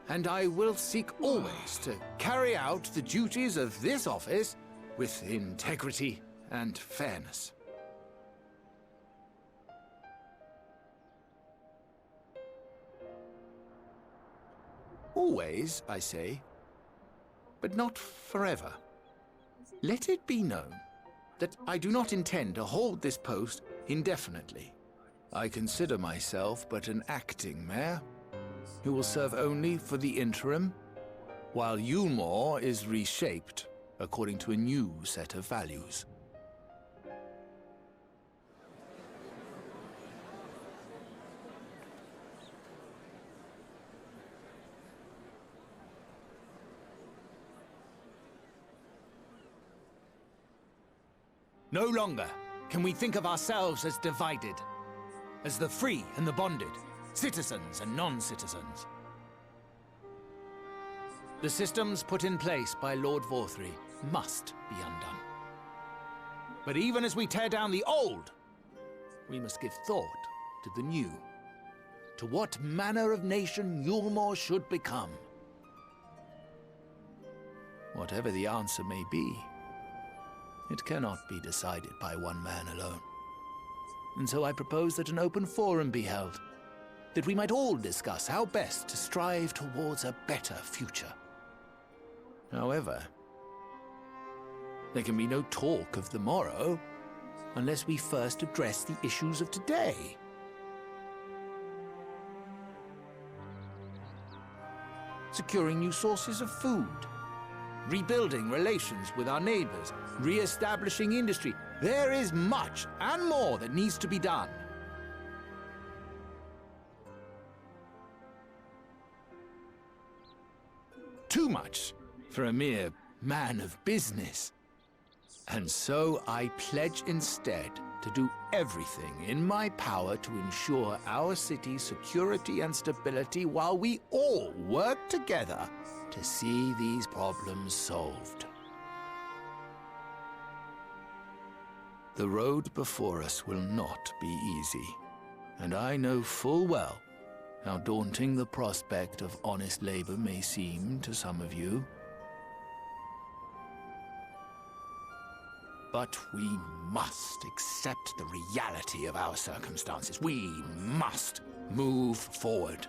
and I will seek always to carry out the duties of this office with integrity and fairness. Always, I say, but not forever. Let it be known that I do not intend to hold this post indefinitely. I consider myself but an acting mayor, who will serve only for the interim, while Yulmore is reshaped according to a new set of values. No longer can we think of ourselves as divided, as the free and the bonded, citizens and non-citizens. The systems put in place by Lord Forthree must be undone. But even as we tear down the old, we must give thought to the new, to what manner of nation Yulmore should become. Whatever the answer may be, it cannot be decided by one man alone. And so I propose that an open forum be held, that we might all discuss how best to strive towards a better future. However, there can be no talk of the morrow unless we first address the issues of today. Securing new sources of food, rebuilding relations with our neighbors, re-establishing industry. There is much and more that needs to be done. Too much for a mere man of business. And so I pledge instead to do everything in my power to ensure our city's security and stability while we all work together to see these problems solved. The road before us will not be easy, and I know full well how daunting the prospect of honest labor may seem to some of you. But we must accept the reality of our circumstances. We must move forward.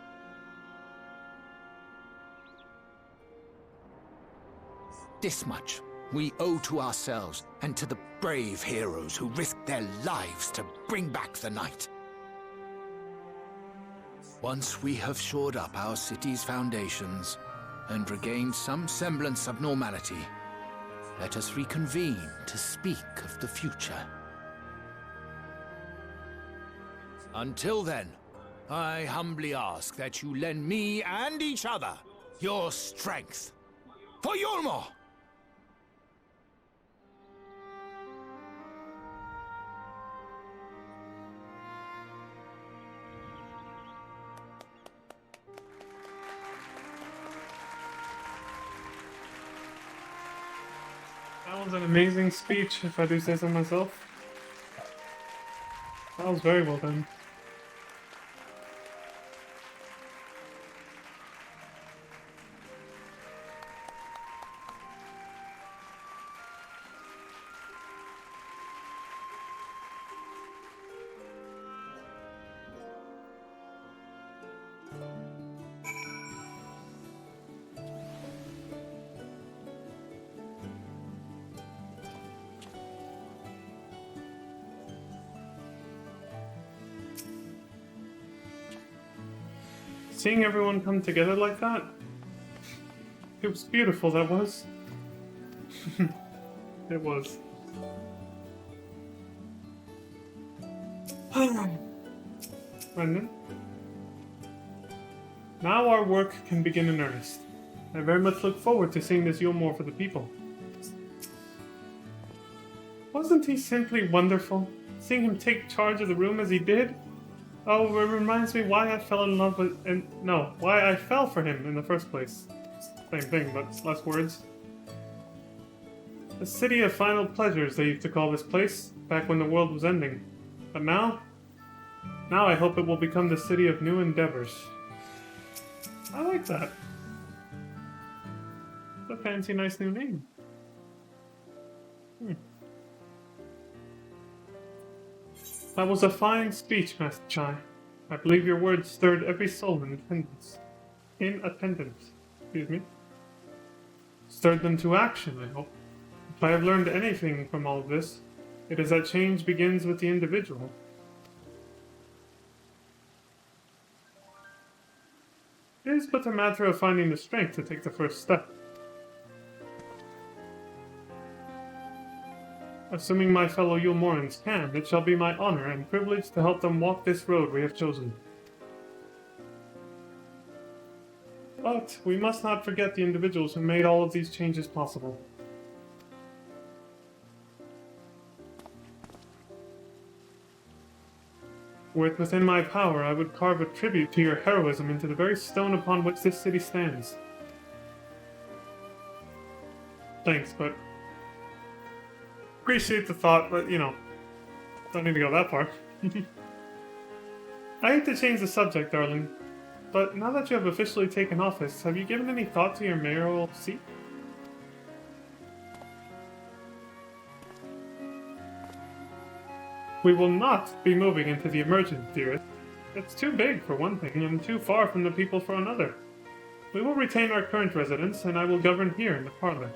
This much we owe to ourselves and to the brave heroes who risked their lives to bring back the night. Once we have shored up our city's foundations and regained some semblance of normality, let us reconvene to speak of the future. Until then, I humbly ask that you lend me and each other your strength. For Yulmore! That was an amazing speech, if I do say so myself. That was very well done. Seeing everyone come together like that, it was beautiful, that was. It was. Brendan? Now our work can begin in earnest. I very much look forward to seeing this Yulmore for the people. Wasn't he simply wonderful? Seeing him take charge of the room as he did? Oh, it reminds me why I fell in love with... why I fell for him in the first place. Same thing, but less words. The city of final pleasures, they used to call this place, back when the world was ending. But now? Now I hope it will become the city of new endeavors. I like that. It's a fancy, nice new name. That was a fine speech, Master Chai. I believe your words stirred every soul in attendance. Excuse me. Stirred them to action, I hope. If I have learned anything from all of this, it is that change begins with the individual. It is but a matter of finding the strength to take the first step. Assuming my fellow Yulmorans can, it shall be my honor and privilege to help them walk this road we have chosen. But we must not forget the individuals who made all of these changes possible. Were it within my power, I would carve a tribute to your heroism into the very stone upon which this city stands. Thanks, but... appreciate the thought, but, don't need to go that far. I hate to change the subject, darling, but now that you have officially taken office, have you given any thought to your mayoral seat? We will not be moving into the emergent, dearest. It's too big for one thing, and too far from the people for another. We will retain our current residence, and I will govern here in the parlor.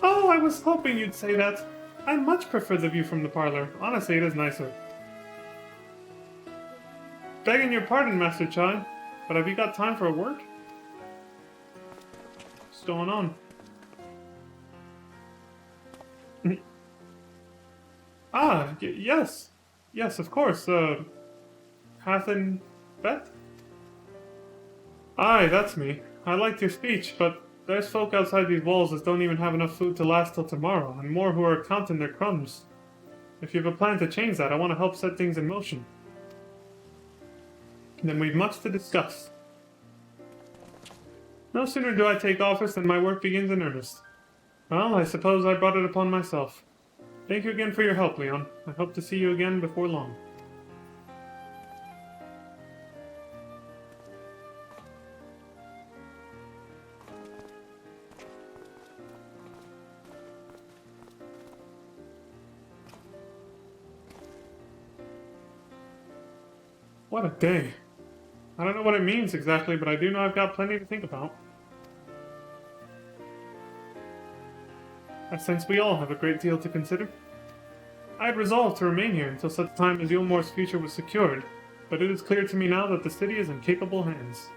Oh, I was hoping you'd say that. I much prefer the view from the parlor. Honestly, it is nicer. Begging your pardon, Master Chai, but have you got time for a word? What's going on? Yes. Yes, of course. Hathen Bet? Aye, that's me. I liked your speech, but there's folk outside these walls that don't even have enough food to last till tomorrow, and more who are counting their crumbs. If you have a plan to change that, I want to help set things in motion. Then we've much to discuss. No sooner do I take office than my work begins in earnest. Well, I suppose I brought it upon myself. Thank you again for your help, Leon. I hope to see you again before long. What a day. I don't know what it means exactly, but I do know I've got plenty to think about. I sense we all have a great deal to consider. I had resolved to remain here until such time as Yulmore's future was secured, but it is clear to me now that the city is in capable hands.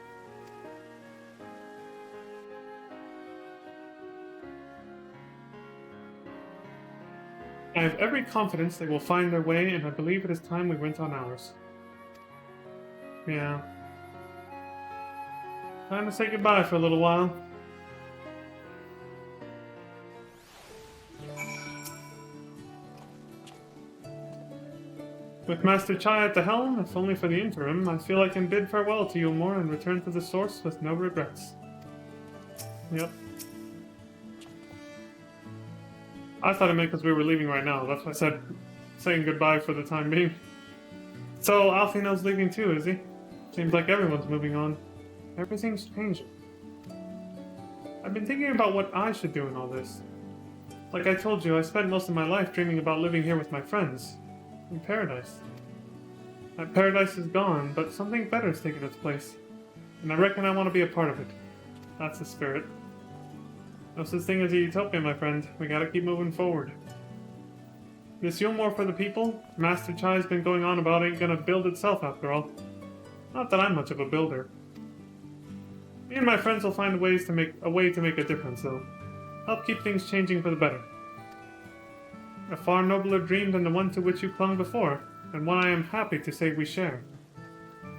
I have every confidence they will find their way, and I believe it is time we went on ours. Yeah. Time to say goodbye for a little while. With Master Chai at the helm, if only for the interim, I feel I can bid farewell to Yulmore and return to the source with no regrets. Yep. I thought it meant because we were leaving right now. That's why I said saying goodbye for the time being. So Alfino's leaving too, is he? Seems like everyone's moving on. Everything's changing. I've been thinking about what I should do in all this. Like I told you, I spent most of my life dreaming about living here with my friends. In paradise. That paradise is gone, but something better has taken its place. And I reckon I want to be a part of it. That's the spirit. No such thing as a utopia, my friend. We gotta keep moving forward. This Yulmore for the people, Master Chai's been going on about ain't gonna build itself after all. Not that I'm much of a builder. Me and my friends will find ways to make a difference, though. Help keep things changing for the better. A far nobler dream than the one to which you clung before, and one I am happy to say we share.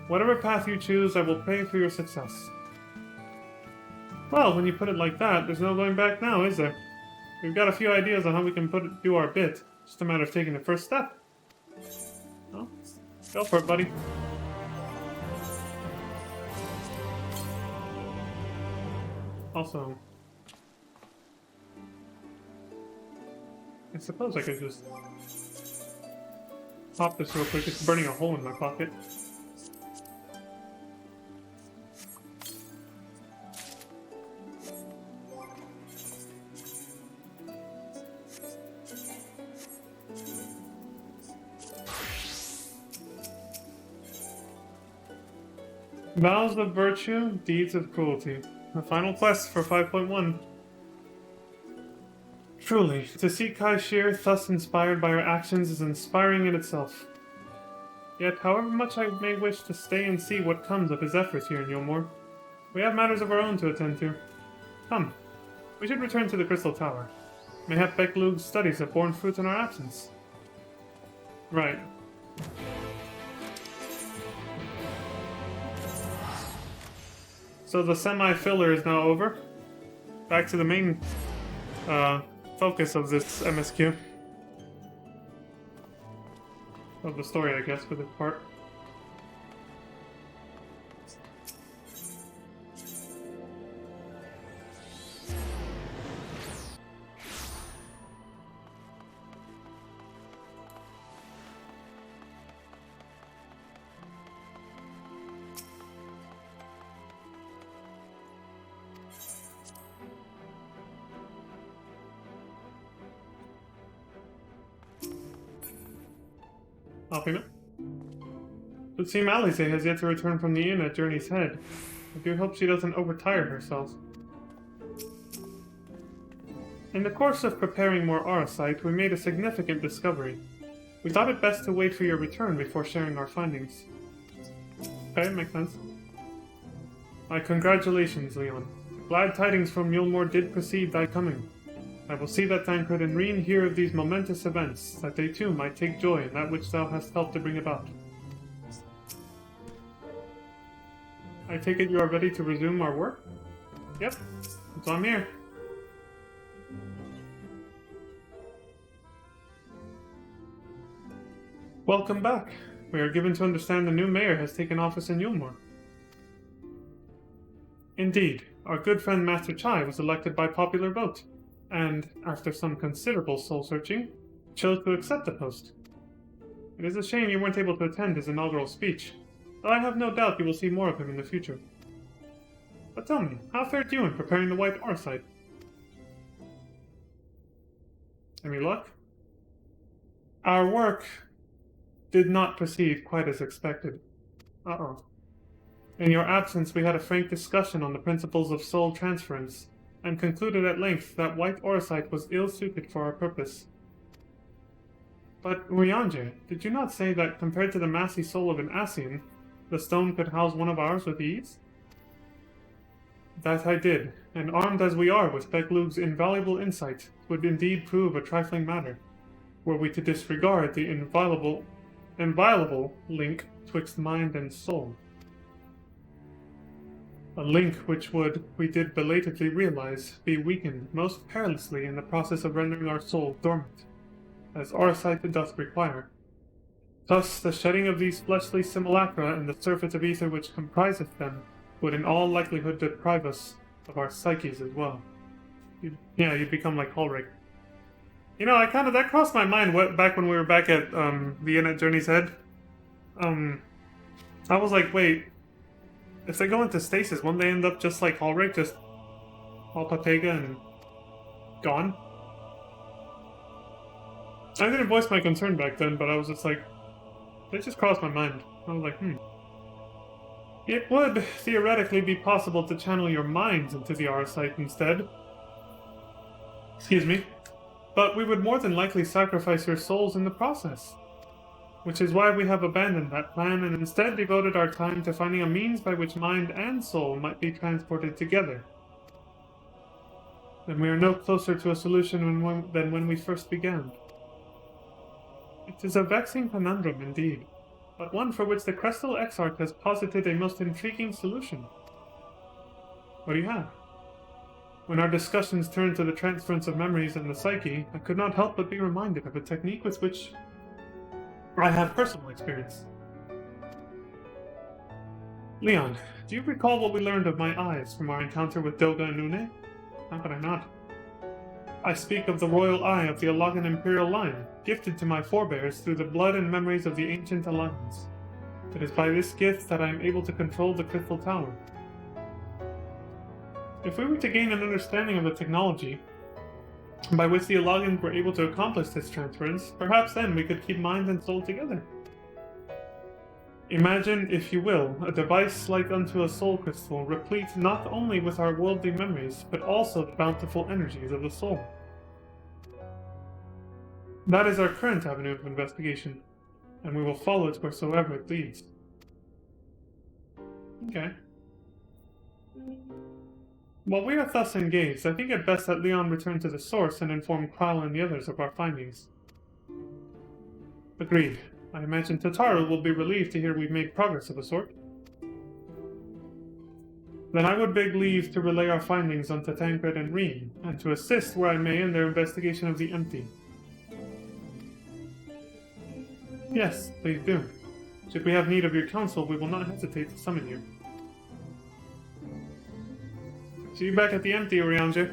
Whatever path you choose, I will pray for your success. Well, when you put it like that, there's no going back now, is there? We've got a few ideas on how we can do our bit. Just a matter of taking the first step. Well, go for it, buddy. Also, I suppose I could just pop this real quick. It's burning a hole in my pocket. Vows of Virtue, Deeds of Cruelty. The final quest for 5.1. Truly, to see Kai Shir thus inspired by her actions is inspiring in itself. Yet, however much I may wish to stay and see what comes of his efforts here in Yulmore, we have matters of our own to attend to. Come, we should return to the Crystal Tower. Mayhap Beklug's studies have borne fruit in our absence. Right. So the semi-filler is now over. Back to the main focus of this MSQ. Of the story, I guess, for this part. Alfina? It would seem Alice has yet to return from the inn at Journey's Head. I do hope she doesn't overtire herself. In the course of preparing more Aurosite, we made a significant discovery. We thought it best to wait for your return before sharing our findings. Okay, makes sense. My congratulations, Leon. Glad tidings from Yulmore did precede thy coming. I will see that Thancred and Reen hear of these momentous events, that they too might take joy in that which thou hast helped to bring about. I take it you are ready to resume our work? Yep, so I'm here. Welcome back. We are given to understand the new mayor has taken office in Yulmore. Indeed, our good friend Master Chai was elected by popular vote, and, after some considerable soul-searching, chose to accept the post. It is a shame you weren't able to attend his inaugural speech, but I have no doubt you will see more of him in the future. But tell me, how fared you in preparing the White Aurosite? Any luck? Our work did not proceed quite as expected. Uh-oh. In your absence, we had a frank discussion on the principles of soul transference, and concluded at length that White Aurosite was ill-suited for our purpose. But, Urianger, did you not say that, compared to the massy soul of an Ascian, the stone could house one of ours with ease? That I did, and armed as we are with Beklug's invaluable insight, would indeed prove a trifling matter. were we to disregard the inviolable link twixt mind and soul. A link which would, we did belatedly realize, be weakened most perilously in the process of rendering our soul dormant, as our sight doth require. Thus, the shedding of these fleshly simulacra and the surfeit of ether which compriseth them would in all likelihood deprive us of our psyches as well. You'd become like Ulrich. You know, that crossed my mind back when we were back at the inn at Journey's Head. I was like, wait, if they go into stasis, won't they end up just like Ulrich, just all Papega and gone? I didn't voice my concern back then, but I was just like, it just crossed my mind. I was like, It would theoretically be possible to channel your minds into the Arasite instead. Excuse me. But we would more than likely sacrifice your souls in the process. Which is why we have abandoned that plan and instead devoted our time to finding a means by which mind and soul might be transported together. Then we are no closer to a solution than when we first began. It is a vexing conundrum indeed, but one for which the Crystal Exarch has posited a most intriguing solution. What do you have? When our discussions turned to the transference of memories and the psyche, I could not help but be reminded of a technique with which I have personal experience. Leon, do you recall what we learned of my eyes from our encounter with Doga and Une? How could I not? I speak of the royal eye of the Alagan imperial line, gifted to my forebears through the blood and memories of the ancient Alagans. It is by this gift that I am able to control the Crystal Tower. If we were to gain an understanding of the technology by which the Alagans were able to accomplish this transference, perhaps then we could keep mind and soul together. Imagine, if you will, a device like unto a soul crystal, replete not only with our worldly memories, but also the bountiful energies of the soul. That is our current avenue of investigation, and we will follow it wheresoever it leads. Okay. While we are thus engaged, I think it best that Leon return to the source and inform Kral and the others of our findings. Agreed. I imagine Tataru will be relieved to hear we've made progress of a sort. Then I would beg leave to relay our findings on Tancred and Reen, and to assist where I may in their investigation of the Empty. Yes, please do. Should we have need of your counsel, we will not hesitate to summon you. See you back at the Empty, Oriange.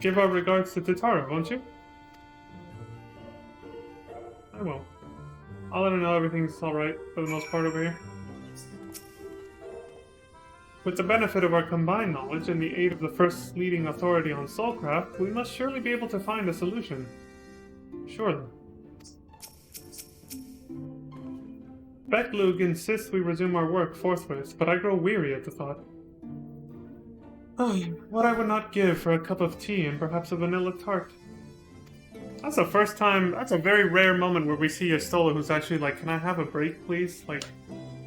Give our regards to Tataru, won't you? I will. I'll let her know everything's alright for the most part over here. With the benefit of our combined knowledge and the aid of the first leading authority on soulcraft, we must surely be able to find a solution. Surely. Beklug insists we resume our work forthwith, but I grow weary at the thought. Oh, what I would not give for a cup of tea and perhaps a vanilla tart. That's the first time, that's a very rare moment where we see a Stola who's actually like, can I have a break, please? Like,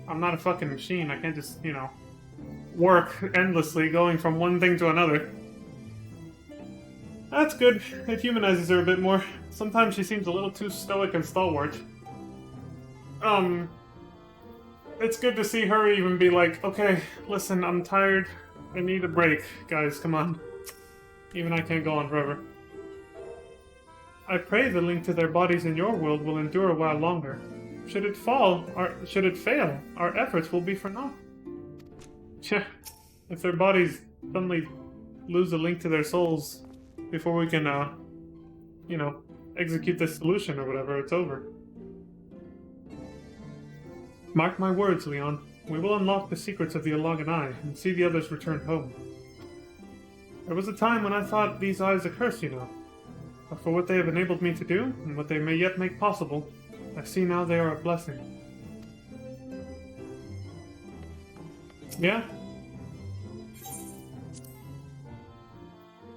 I'm not a fucking machine, I can't just, work endlessly going from one thing to another. That's good, it humanizes her a bit more. Sometimes she seems a little too stoic and stalwart. It's good to see her even be like, okay, listen, I'm tired. I need a break, guys, come on. Even I can't go on forever. I pray the link to their bodies in your world will endure a while longer. Should it fail, our efforts will be for naught. Yeah, if their bodies suddenly lose the link to their souls before we can, execute this solution or whatever, it's over. Mark my words, Leon. We will unlock the secrets of the Alagan Eye and see the others return home. There was a time when I thought these eyes a curse, But for what they have enabled me to do, and what they may yet make possible, I see now they are a blessing. Yeah?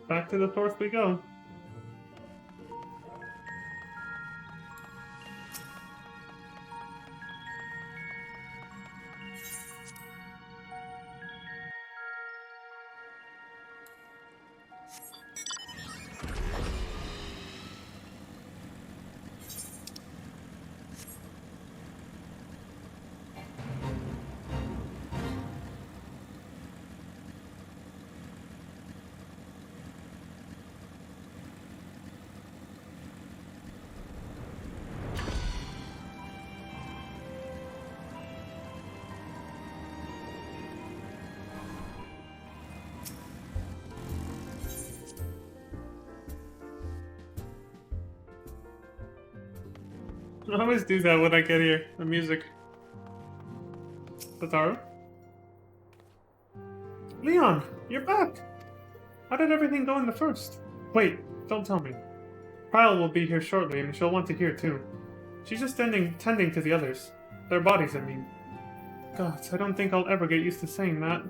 Back to the Thorth we go. I always do that when I get here. The music. Tataru? Leon, you're back! How did everything go in the first? Wait, don't tell me. Kyle will be here shortly, and she'll want to hear too. She's just tending to the others. Their bodies, I mean. God, I don't think I'll ever get used to saying that.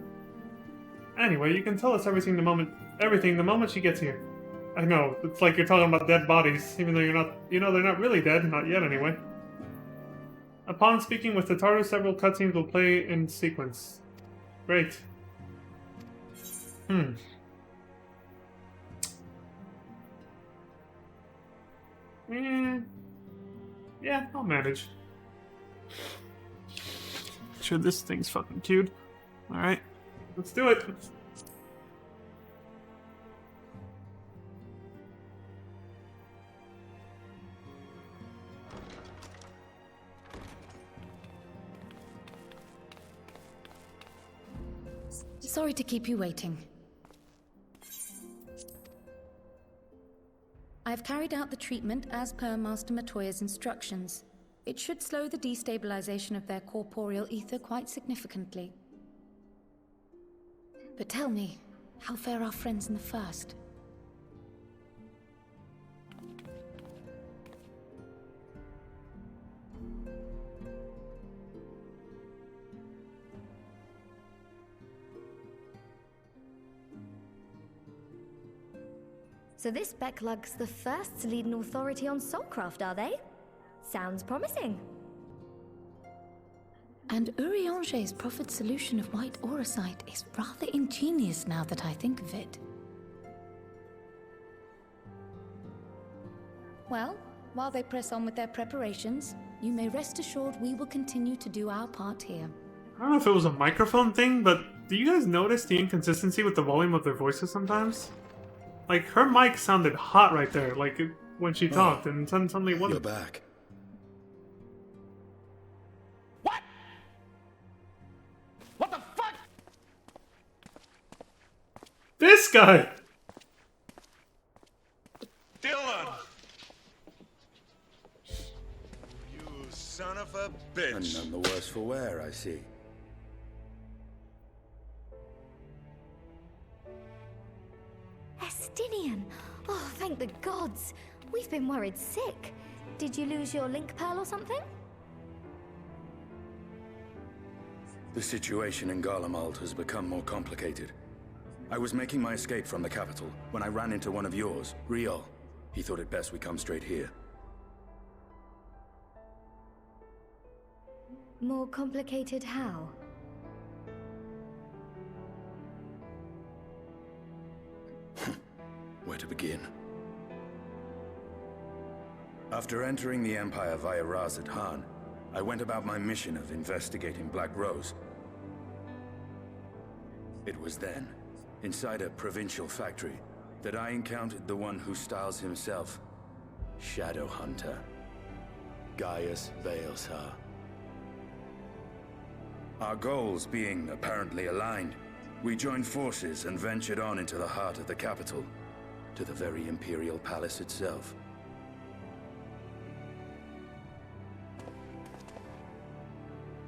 Anyway, you can tell us everything the moment she gets here. I know, it's like you're talking about dead bodies, even though they're not really dead, not yet anyway. Upon speaking with Tataru, several cutscenes will play in sequence. Great. Yeah, I'll manage. Sure, this thing's fucking cute. Alright, let's do it. Sorry to keep you waiting. I've carried out the treatment as per Master Matoya's instructions. It should slow the destabilization of their corporeal ether quite significantly. But tell me, how fare our friends in the first? So this Becklug's the first to lead an authority on soulcraft, are they? Sounds promising. And Urianger's proffered solution of white auracite is rather ingenious now that I think of it. Well, while they press on with their preparations, you may rest assured we will continue to do our part here. I don't know if it was a microphone thing, but do you guys notice the inconsistency with the volume of their voices sometimes? Like, her mic sounded hot right there, like, when she talked, and suddenly it wasn't. You're back. What? What the fuck? This guy! Dylan! You son of a bitch. And none the worse for wear, I see. Estinian! Oh, thank the gods! We've been worried sick. Did you lose your link pearl or something? The situation in Garlemald has become more complicated. I was making my escape from the capital when I ran into one of yours, Riol. He thought it best we come straight here. More complicated how? Where to begin? After entering the Empire via Razad Han, I went about my mission of investigating Black Rose. It was then, inside a provincial factory, that I encountered the one who styles himself Shadow Hunter, Gaius Baelsar. Our goals being apparently aligned, we joined forces and ventured on into the heart of the capital, to the very Imperial Palace itself.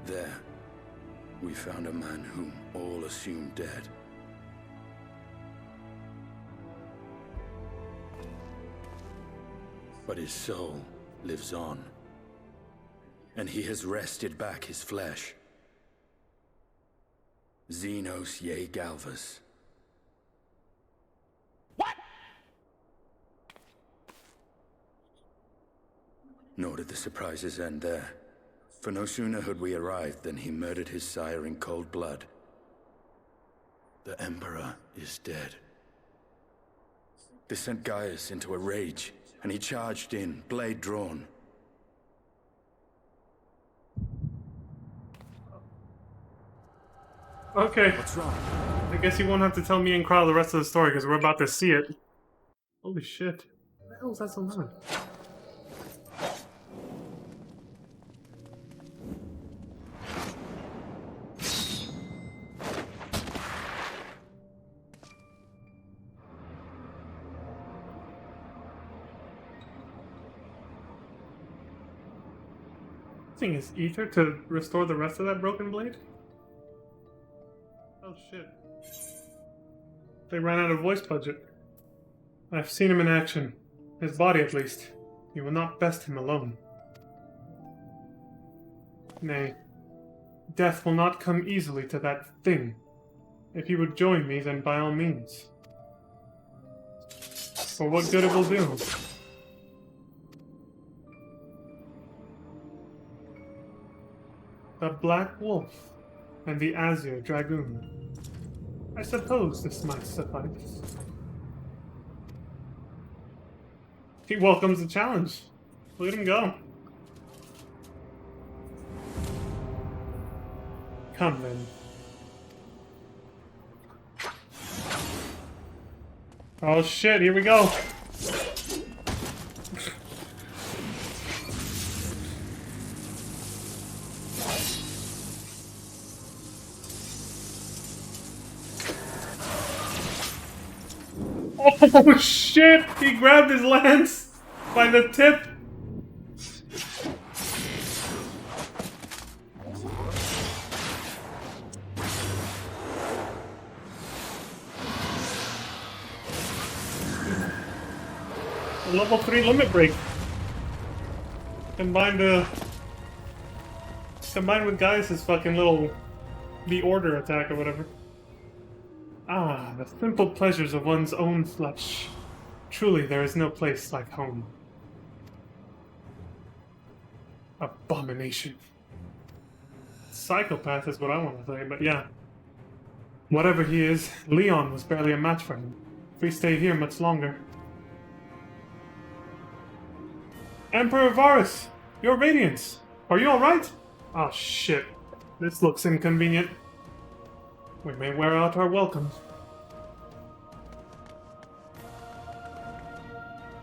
There, we found a man whom all assumed dead. But his soul lives on, and he has wrested back his flesh. Xenos Ye Galvus. Nor did the surprises end there. For no sooner had we arrived than he murdered his sire in cold blood. The Emperor is dead. This sent Gaius into a rage, and he charged in, blade drawn. Okay. What's wrong? I guess you won't have to tell me and Kyle the rest of the story, because we're about to see it. Holy shit. What the hell is that so loud? Using his ether to restore the rest of that broken blade? Oh shit. They ran out of voice budget. I've seen him in action. His body, at least. You will not best him alone. Nay, death will not come easily to that thing. If you would join me, then by all means. For what good it will do. The Black Wolf and the Azure Dragoon. I suppose this might suffice. He welcomes the challenge. Let him go. Come then. Oh shit, here we go. Oh shit! He grabbed his lance by the tip. A level 3 limit break. Combined with Gaius' fucking little the order attack or whatever. Ah, the simple pleasures of one's own flesh. Truly, there is no place like home. Abomination. Psychopath is what I want to say, but yeah. Whatever he is, Leon was barely a match for him. If we stay here much longer. Emperor Varus, your radiance. Are you alright? Oh shit. This looks inconvenient. We may wear out our welcome.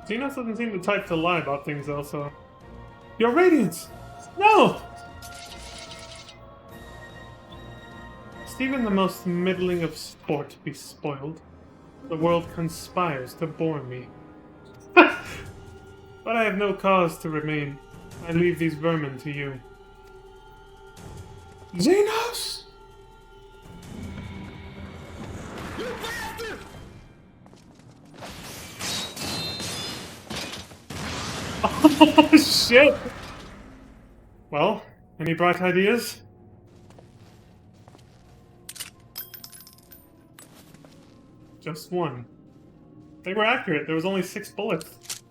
Xenos doesn't seem the type to lie about things though, so... Your radiance! No! Even the most middling of sport be spoiled. The world conspires to bore me. But I have no cause to remain. I leave these vermin to you. Xenos! You bastard! Oh shit! Well, any bright ideas? Just one. They were accurate. There was only 6 bullets.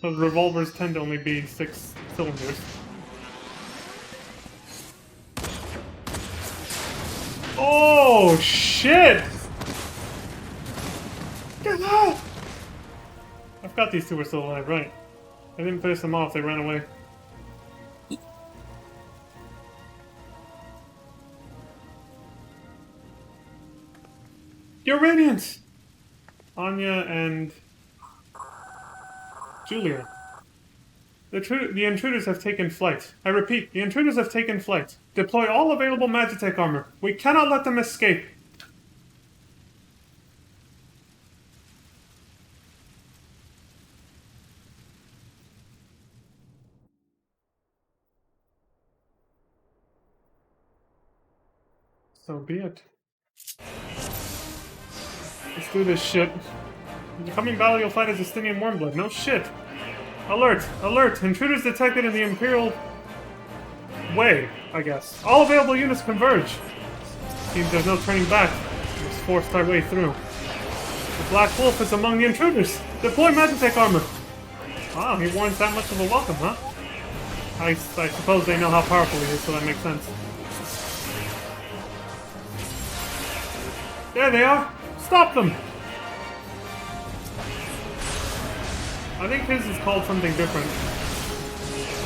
Those revolvers tend to only be 6 cylinders. Oh shit! Get out! I forgot these 2 were still alive, right? I didn't finish them off, they ran away. Your radiance! Anya and Julia. The intruders have taken flight. I repeat, the intruders have taken flight. Deploy all available Magitech armor. We cannot let them escape. So be it. Let's do this shit. In the coming battle, you'll fight as Justinian Warmblood. No shit. Alert! Alert! Intruders detected in the Imperial Way, I guess. All available units converge. Seems there's no turning back. We just forced our way through. The Black Wolf is among the intruders. Deploy Magitech armor. Wow, he warrants that much of a welcome, huh? I suppose they know how powerful he is, so that makes sense. There they are! Stop them! I think his is called something different.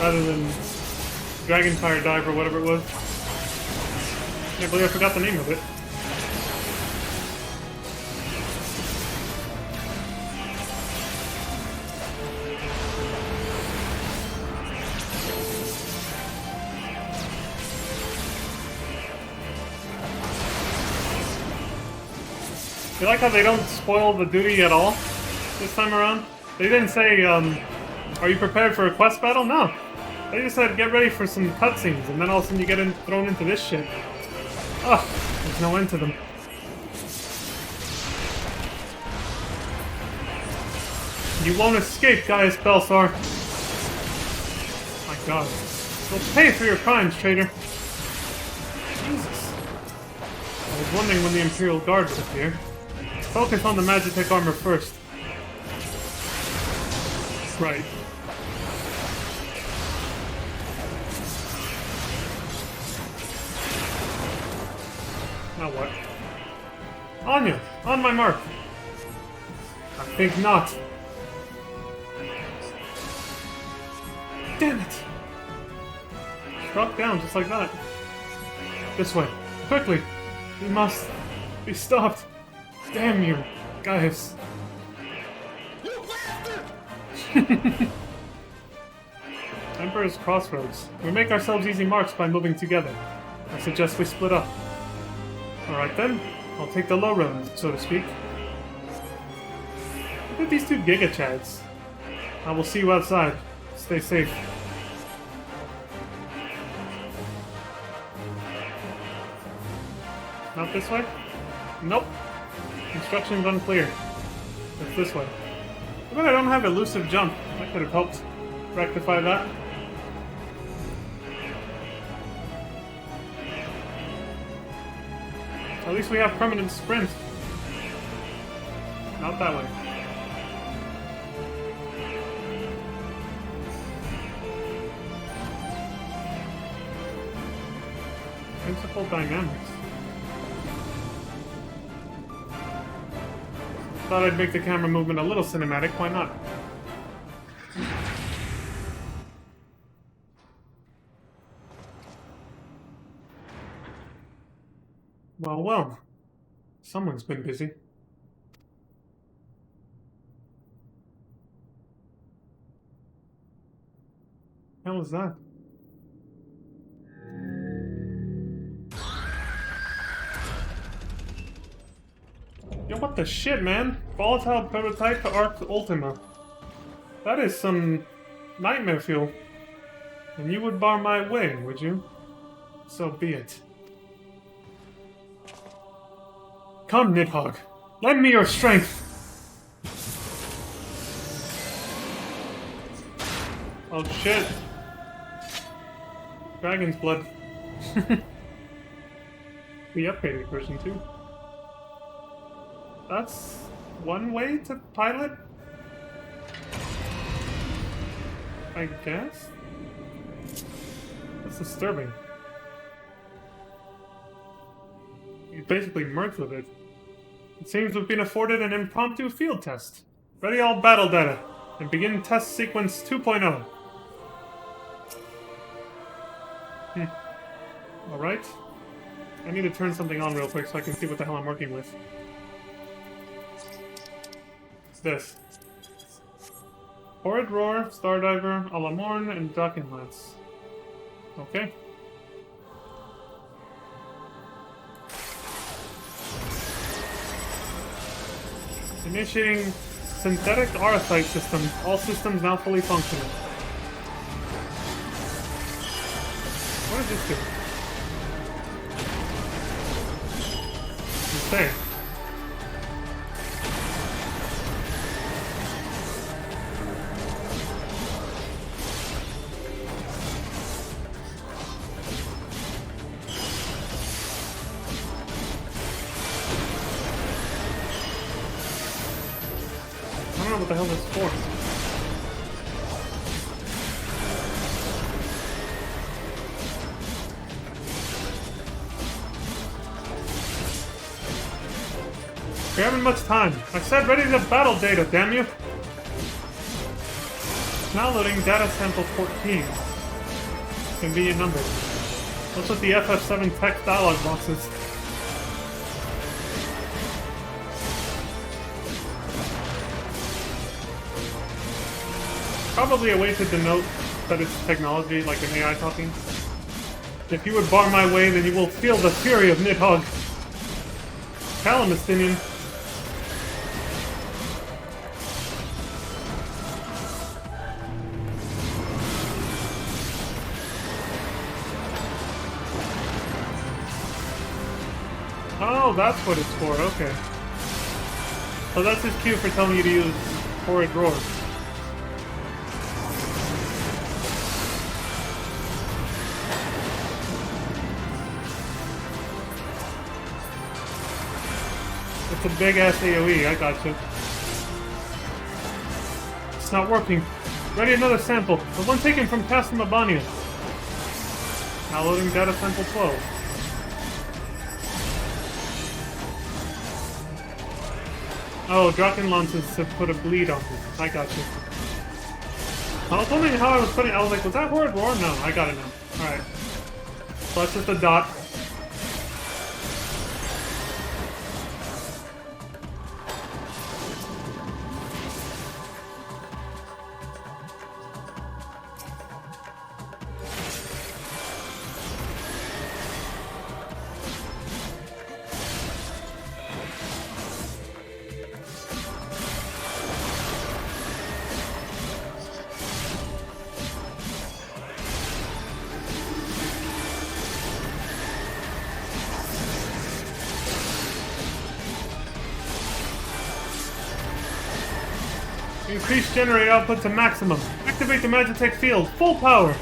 Rather than Dragon Tire Dive or whatever it was. Can't believe I forgot the name of it. You like how they don't spoil the duty at all this time around? They didn't say, Are you prepared for a quest battle? No. They just said get ready for some cutscenes, and then all of a sudden you get thrown into this shit. Ugh, there's no end to them. You won't escape, Gaius Belsar. My god. You'll pay for your crimes, traitor. Jesus. I was wondering when the Imperial Guard would appear. Focus on the Magitech armor first. Right. Now what? Anya! On my mark! I think not. Damn it! Struck down just like that. This way. Quickly! We must be stopped. Damn you, Gaius. Emperor's Crossroads. We make ourselves easy marks by moving together. I suggest we split up. Alright then. I'll take the low road, so to speak. Look at these two Giga Chads. I will see you outside. Stay safe. Not this way? Nope. Instructions unclear. It's this way. But I don't have elusive jump. That could have helped rectify that. At least we have permanent sprint. Not that way. Principal dynamics. Thought I'd make the camera movement a little cinematic, why not? Well, well. Someone's been busy. Hell is that? Yo, what the shit, man? Volatile prototype to Arc Ultima. That is some nightmare fuel. And you would bar my way, would you? So be it. Come, Nidhogg. Lend me your strength! Oh shit. Dragon's blood. The upgraded version too. That's one way to pilot? I guess? That's disturbing. You basically merged with it. It seems we've been afforded an impromptu field test. Ready all battle data, and begin test sequence 2.0. Alright. I need to turn something on real quick so I can see what the hell I'm working with. It's this. Horrid Roar, Stardiver, Alamorn, and Duck Inlets. Okay. Initiating synthetic Arithite system. All systems now fully functional. What does this do? Say. I don't know what the hell this is for. We haven't much time. I said ready to battle data, damn you! Now loading data sample 14. Convenient numbers. What's with the FF7 text dialog boxes? Probably a way to denote that it's technology, like an AI talking. If you would bar my way, then you will feel the fury of Nidhogg. Calamistinian. Oh, that's what it's for, okay. So that's his cue for telling you to use Horrid Roar. It's a big ass AoE, I gotcha. It's not working. Ready another sample. The one taken from Casa Mabania. Now loading data sample 12. Oh, Drakenlance is to put a bleed on me. I gotcha. I was wondering how I was putting. I was like, was that Horrid Roar? No, I got it now. Alright. So that's just a dot. Increase generate output to maximum. Activate the Magitech field. Full power.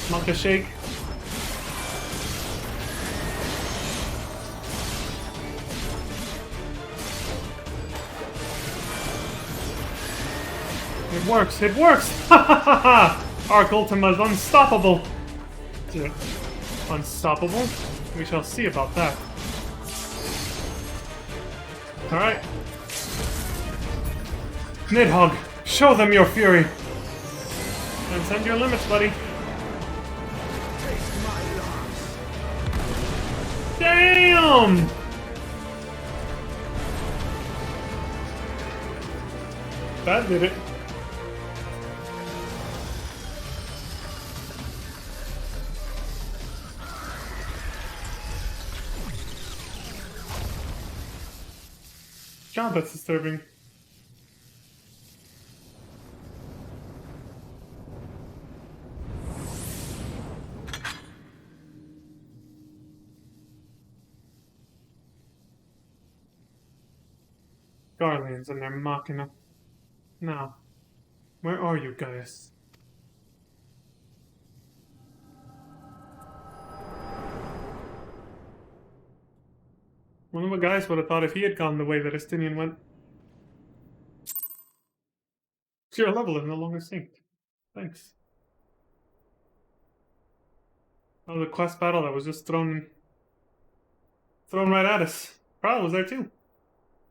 Monka shake. It works. It works. Ha ha ha ha! Arc Ultima is unstoppable. Unstoppable? We shall see about that. Alright. Nidhogg, show them your fury. Transcend your limits, buddy. Damn! That did it. God, that's disturbing. Garlands and their Machina. Now, where are you, Gaius? Wonder what Gaius would have thought if he had gone the way that Estinian went. Your level is no longer synced. Thanks. That was a quest battle that was just thrown right at us. Prala was there too.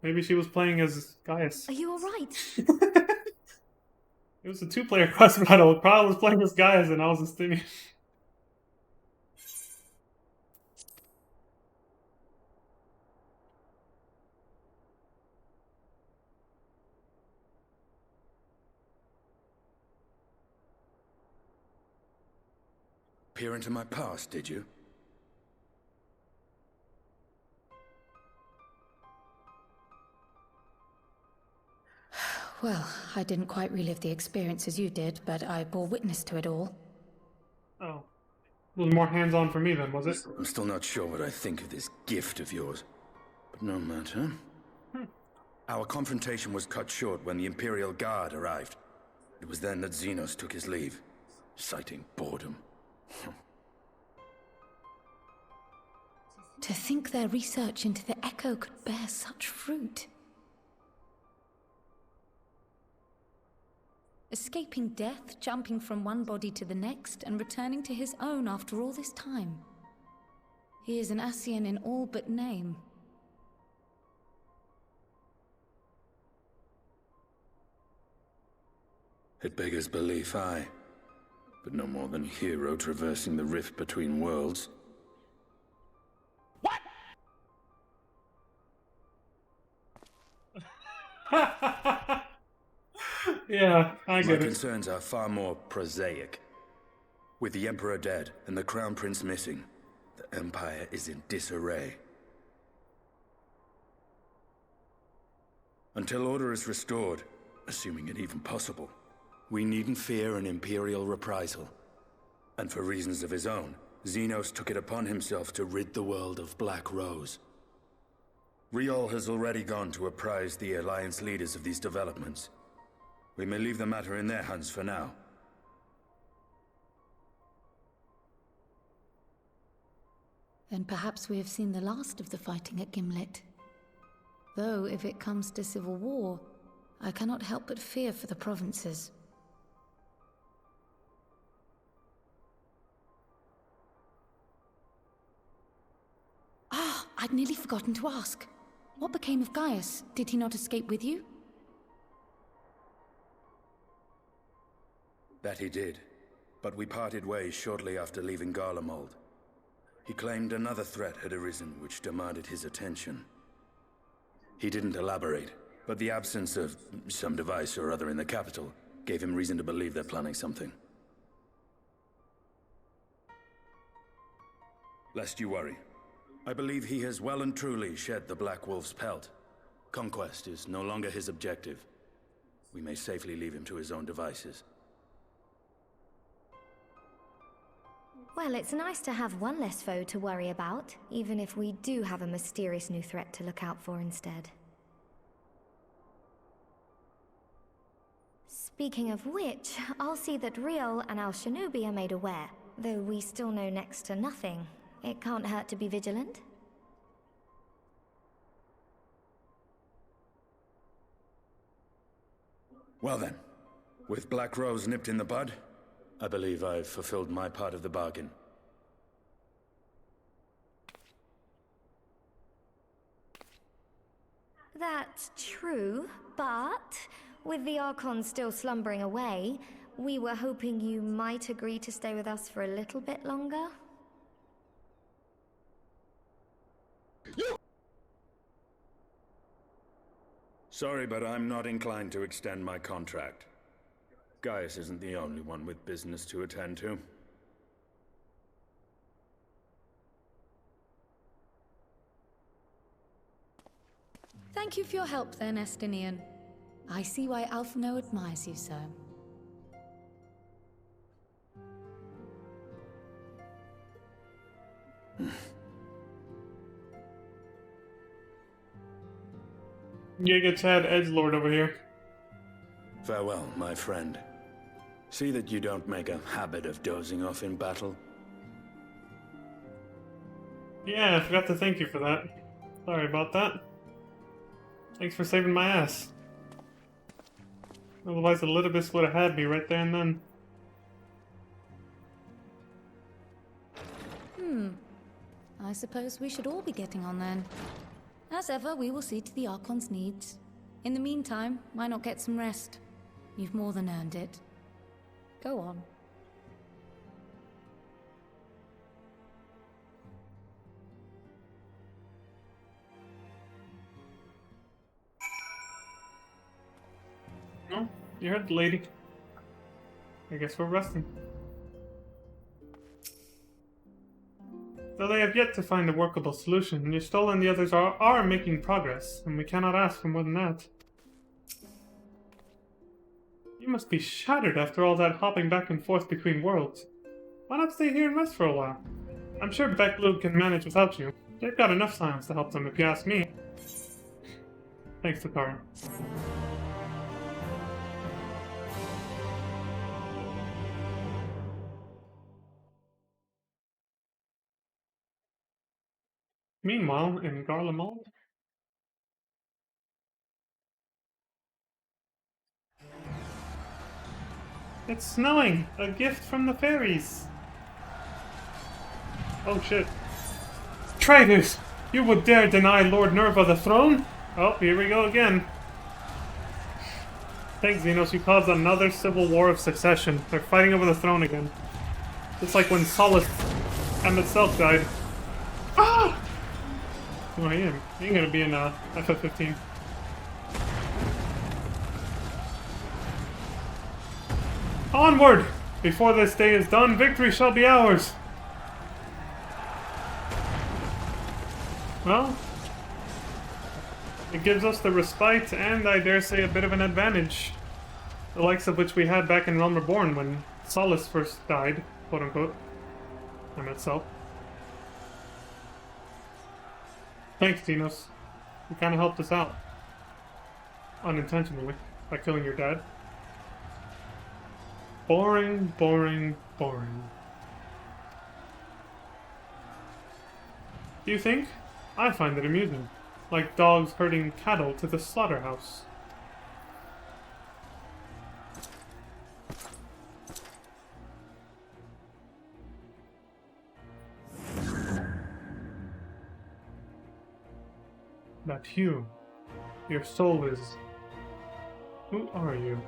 Maybe she was playing as Gaius. Are you alright? It was a two-player quest battle. Prala was playing as Gaius and I was Estinian. Peer into my past, did you? Well, I didn't quite relive the experience as you did, but I bore witness to it all. Oh. It was more hands-on for me then, was it? I'm still not sure what I think of this gift of yours. But no matter. Our confrontation was cut short when the Imperial Guard arrived. It was then that Xenos took his leave, citing boredom. To think their research into the Echo could bear such fruit. Escaping death, jumping from one body to the next, and returning to his own after all this time. He is an Ascian in all but name. It beggars belief, aye. But no more than hero traversing the rift between worlds. What? Yeah, I get it. My concerns are far more prosaic. With the Emperor dead and the Crown Prince missing, the Empire is in disarray. Until order is restored, assuming it even possible, we needn't fear an Imperial reprisal. And for reasons of his own, Xenos took it upon himself to rid the world of Black Rose. Riol has already gone to apprise the Alliance leaders of these developments. We may leave the matter in their hands for now. Then perhaps we have seen the last of the fighting at Gimlet. Though, if it comes to civil war, I cannot help but fear for the provinces. Ah, I'd nearly forgotten to ask. What became of Gaius? Did he not escape with you? That he did, but we parted ways shortly after leaving Garlemald. He claimed another threat had arisen which demanded his attention. He didn't elaborate, but the absence of some device or other in the capital gave him reason to believe they're planning something. Lest you worry, I believe he has well and truly shed the Black Wolf's pelt. Conquest is no longer his objective. We may safely leave him to his own devices. Well, it's nice to have one less foe to worry about, even if we do have a mysterious new threat to look out for instead. Speaking of which, I'll see that Riol and Al Shinobi are made aware. Though we still know next to nothing, it can't hurt to be vigilant. Well then, with Black Rose nipped in the bud, I believe I've fulfilled my part of the bargain. That's true, but with the Archon still slumbering away, we were hoping you might agree to stay with us for a little bit longer. Sorry, but I'm not inclined to extend my contract. Gaius isn't the only one with business to attend to. Thank you for your help then, Estinian. I see why Alphino admires you so. Giga Chad Edgelord over here. Farewell, my friend. See that you don't make a habit of dozing off in battle. Yeah, I forgot to thank you for that. Sorry about that. Thanks for saving my ass. Otherwise, Elidibus would have had me right there and then. I suppose we should all be getting on then. As ever, we will see to the Archon's needs. In the meantime, why not get some rest? You've more than earned it. Go on. Oh, you heard the lady. I guess we're resting. Though they have yet to find a workable solution, Yustol and the others are making progress, and we cannot ask for more than that. You must be shattered after all that hopping back and forth between worlds. Why not stay here and rest for a while? I'm sure Beklug can manage without you. They've got enough science to help them, if you ask me. Thanks, Takara. Meanwhile, in Garlemald, it's snowing! A gift from the fairies! Oh shit. Traitors! You would dare deny Lord Nerva the throne? Oh, here we go again. Thanks, Xenos, you caused another civil war of succession. They're fighting over the throne again. Just like when Solus and itself died. Ah! Oh, I am. You're gonna be in FF15. Onward! Before this day is done, victory shall be ours! Well, it gives us the respite and, I dare say, a bit of an advantage. The likes of which we had back in Realm Reborn when Solus first died, quote-unquote. I meant self. Thanks, Dinos. You kinda helped us out. Unintentionally, by killing your dad. Boring, boring, boring. Do you think? I find it amusing. Like dogs herding cattle to the slaughterhouse. That hue. Your soul is... Who are you?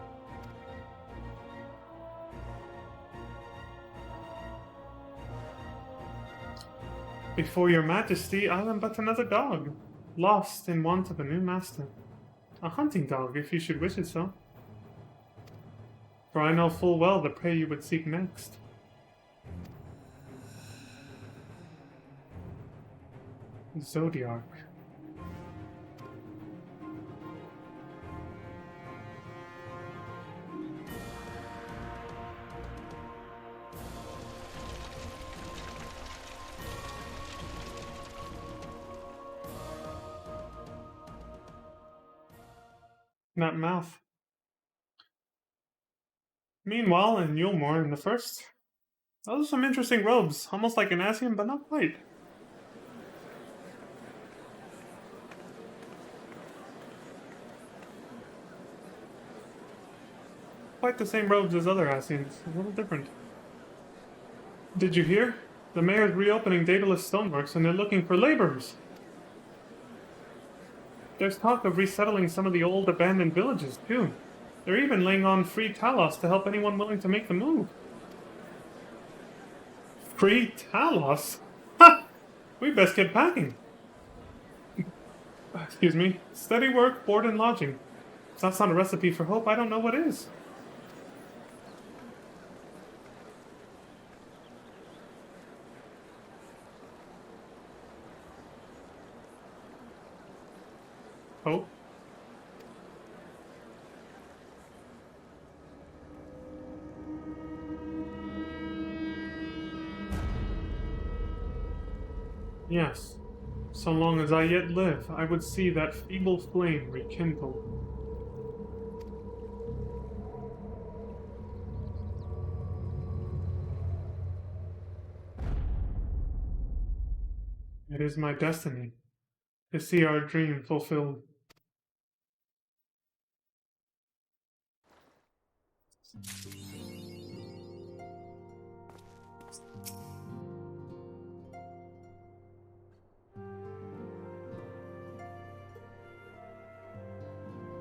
Before your majesty, I am but another dog, lost in want of a new master. A hunting dog, if you should wish it so. For I know full well the prey you would seek next. Zodiac. That mouth. Meanwhile, in Yulmore in the first, those are some interesting robes, almost like an Asian, but not quite. Quite the same robes as other Asians, a little different. Did you hear? The mayor's reopening Daedalus Stoneworks and they're looking for laborers. There's talk of resettling some of the old abandoned villages, too. They're even laying on free Talos to help anyone willing to make the move. Free Talos? Ha! We best get packing. Excuse me. Steady work, board and lodging. If that's not a recipe for hope, I don't know what is. Hope? Yes. So long as I yet live, I would see that feeble flame rekindle. It is my destiny to see our dream fulfilled.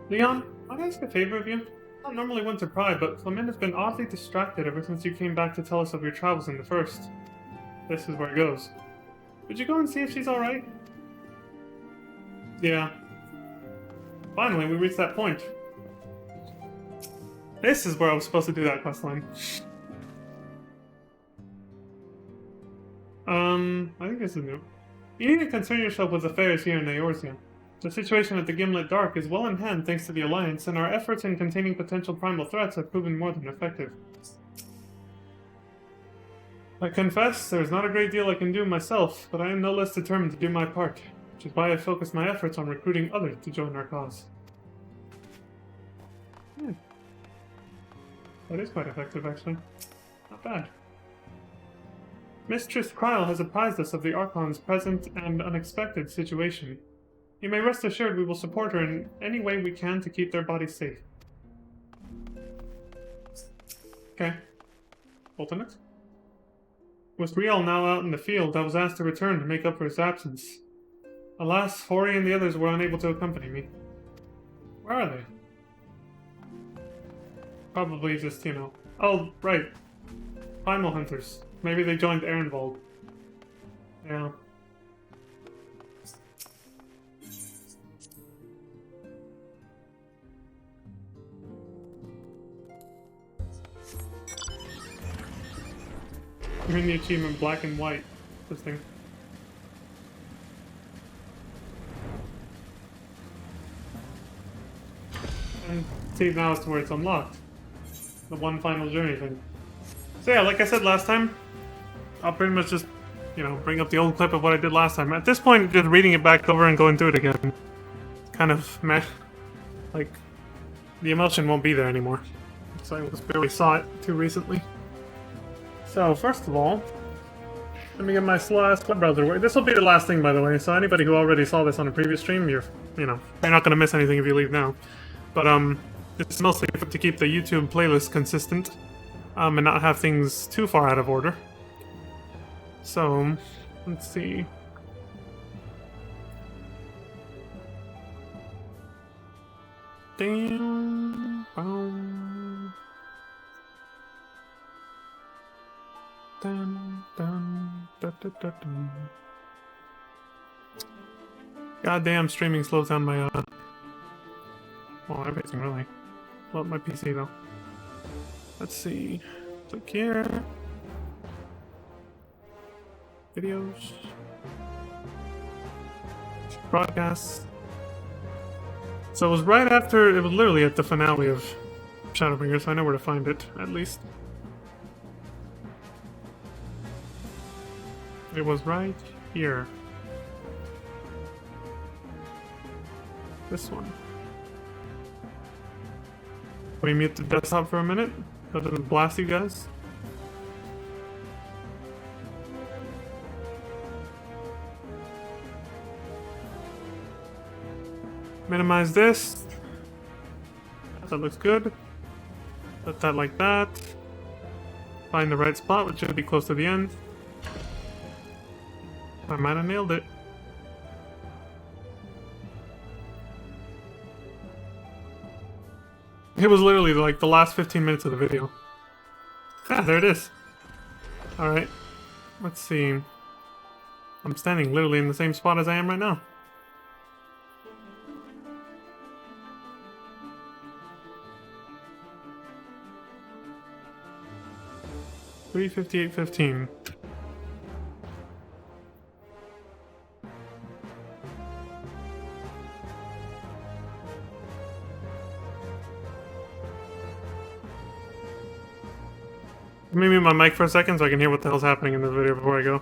Leon, might I ask a favor of you? Not normally one to pry, but Flaminda's been oddly distracted ever since you came back to tell us of your travels in the first. This is where it goes. Would you go and see if she's alright? Yeah. Finally, we reached that point. This is where I was supposed to do that questline. I think this is new. You need to concern yourself with affairs here in Eorzea. The situation at the Gimlet Dark is well in hand thanks to the Alliance, and our efforts in containing potential primal threats have proven more than effective. I confess, there is not a great deal I can do myself, but I am no less determined to do my part, which is why I focus my efforts on recruiting others to join our cause. That is quite effective, actually. Not bad. Mistress Kryl has apprised us of the Archon's present and unexpected situation. You may rest assured we will support her in any way we can to keep their bodies safe. Okay. Ultimate? With Riel now out in the field, I was asked to return to make up for his absence. Alas, Hori and the others were unable to accompany me. Where are they? Probably just, you know... Oh, right. Primal Hunters. Maybe they joined Ehrenwald. Yeah. You're in the achievement black and white. This thing. And see, now it's where it's unlocked. The one final journey thing. So yeah, like I said last time, I'll pretty much just, you know, bring up the old clip of what I did last time. At this point, just reading it back over and going through it again, kind of meh. Like, the emotion won't be there anymore. So I just barely saw it too recently. So, first of all, let me get my last web browser work. This will be the last thing, by the way, so anybody who already saw this on a previous stream, you're not gonna miss anything if you leave now. But, it's mostly to keep the YouTube playlist consistent, and not have things too far out of order. So, let's see. Damn. Dun, dun, dun, dun, dun, dun. Goddamn, streaming slows down my, well, everything really. Well, my PC though. Let's see. Click here. Videos. Broadcasts. So it was right after, it was literally at the finale of Shadowbringers, so I know where to find it, at least. It was right here. This one. Let me mute the desktop for a minute, so it doesn't blast you guys. Minimize this. That looks good. Set that like that. Find the right spot, which should be close to the end. I might have nailed it. It was literally like the last 15 minutes of the video. Ah, there it is. Alright. Let's see. I'm standing literally in the same spot as I am right now. $3:58:15. Let me mute my mic for a second so I can hear what the hell's happening in the video before I go.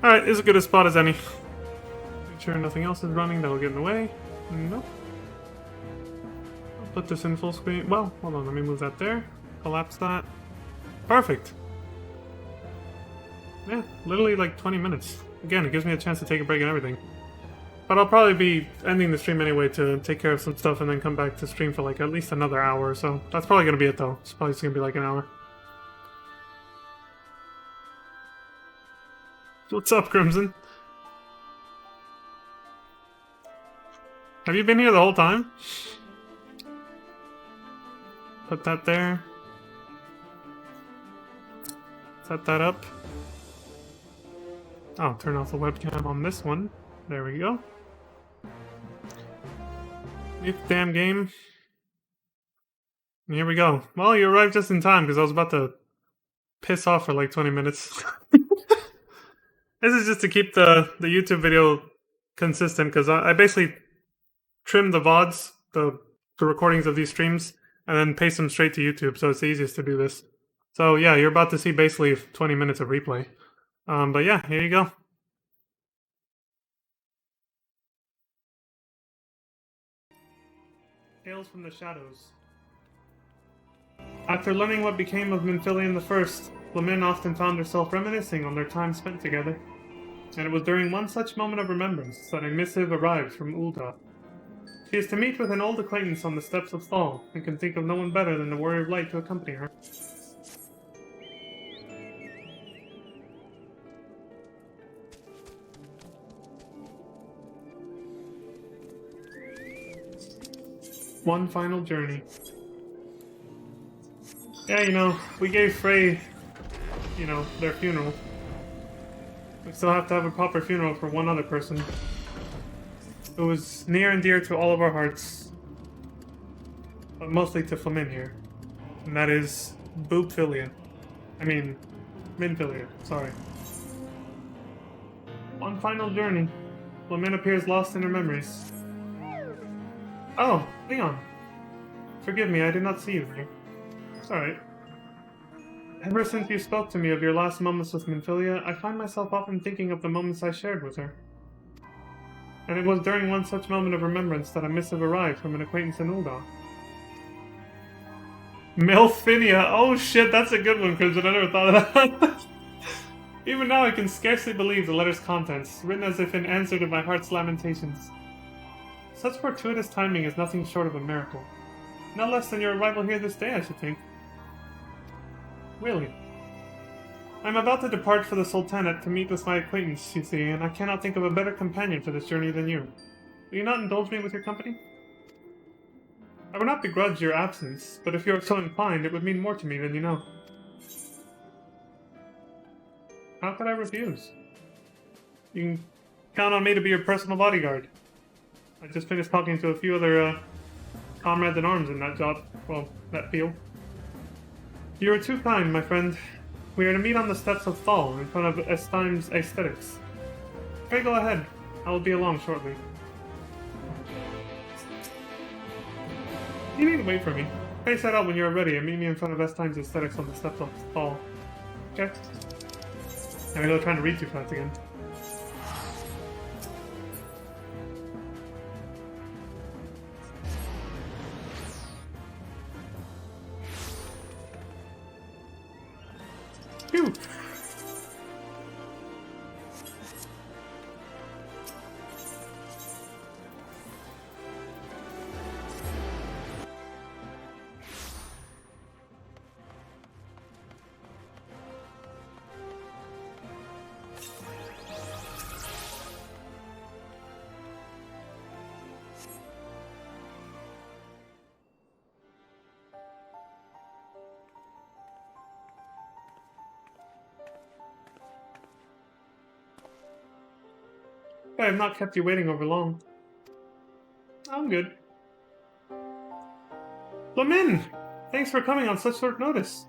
Alright, this is as good a spot as any. Make sure nothing else is running that'll get in the way. Nope. I'll put this in full screen. Well, hold on, let me move that there. Collapse that. Perfect. Yeah, literally like 20 minutes. Again, it gives me a chance to take a break and everything. But I'll probably be ending the stream anyway to take care of some stuff and then come back to stream for like at least another hour or so. That's probably gonna be it though. It's probably just gonna be like an hour. What's up, Crimson? Have you been here the whole time? Put that there. Set that up. Oh, turn off the webcam on this one. There we go. Mute the damn game. And here we go. Well, you arrived just in time because I was about to piss off for like 20 minutes. This is just to keep the YouTube video consistent because I basically trim the VODs, the recordings of these streams, and then paste them straight to YouTube, so it's the easiest to do this. So yeah, you're about to see basically 20 minutes of replay. But yeah, here you go. Tales from the Shadows. After learning what became of Minfilion I, Flamin often found herself reminiscing on their time spent together. And it was during one such moment of remembrance that a missive arrived from Ulda. She is to meet with an old acquaintance on the steps of Thal, and can think of no one better than the Warrior of Light to accompany her. One final journey. Yeah, you know, we gave Frey, you know, their funeral. We still have to have a proper funeral for one other person who was near and dear to all of our hearts, but mostly to Flamin here, and that is Minfilion. Sorry. One final journey. Flamin appears lost in her memories. Oh, Leon. Forgive me, I did not see you there. It's alright. Ever since you spoke to me of your last moments with Minfilia, I find myself often thinking of the moments I shared with her. And it was during one such moment of remembrance that a missive arrived from an acquaintance in Ul'dah. Melfinia! Oh shit, that's a good one, Crimson. I never thought of that. Even now I can scarcely believe the letter's contents, written as if in answer to my heart's lamentations. Such fortuitous timing is nothing short of a miracle. No less than your arrival here this day, I should think. Really. I'm about to depart for the Sultanate to meet with my acquaintance, you see, and I cannot think of a better companion for this journey than you. Will you not indulge me with your company? I would not begrudge your absence, but if you are so inclined, it would mean more to me than you know. How could I refuse? You can count on me to be your personal bodyguard. I just finished talking to a few other comrades-in-arms in that job, well, that field. You are too kind, my friend. We are to meet on the steps of Thal, in front of Esteim's Aesthetics. Pray go ahead. I will be along shortly. You need to wait for me. Pray set out when you are ready and meet me in front of Esteim's Aesthetics on the steps of Thal. Okay? I'm gonna go trying to read too fast again. Phew! I have not kept you waiting over long. I'm good. Flamin! Thanks for coming on such short notice.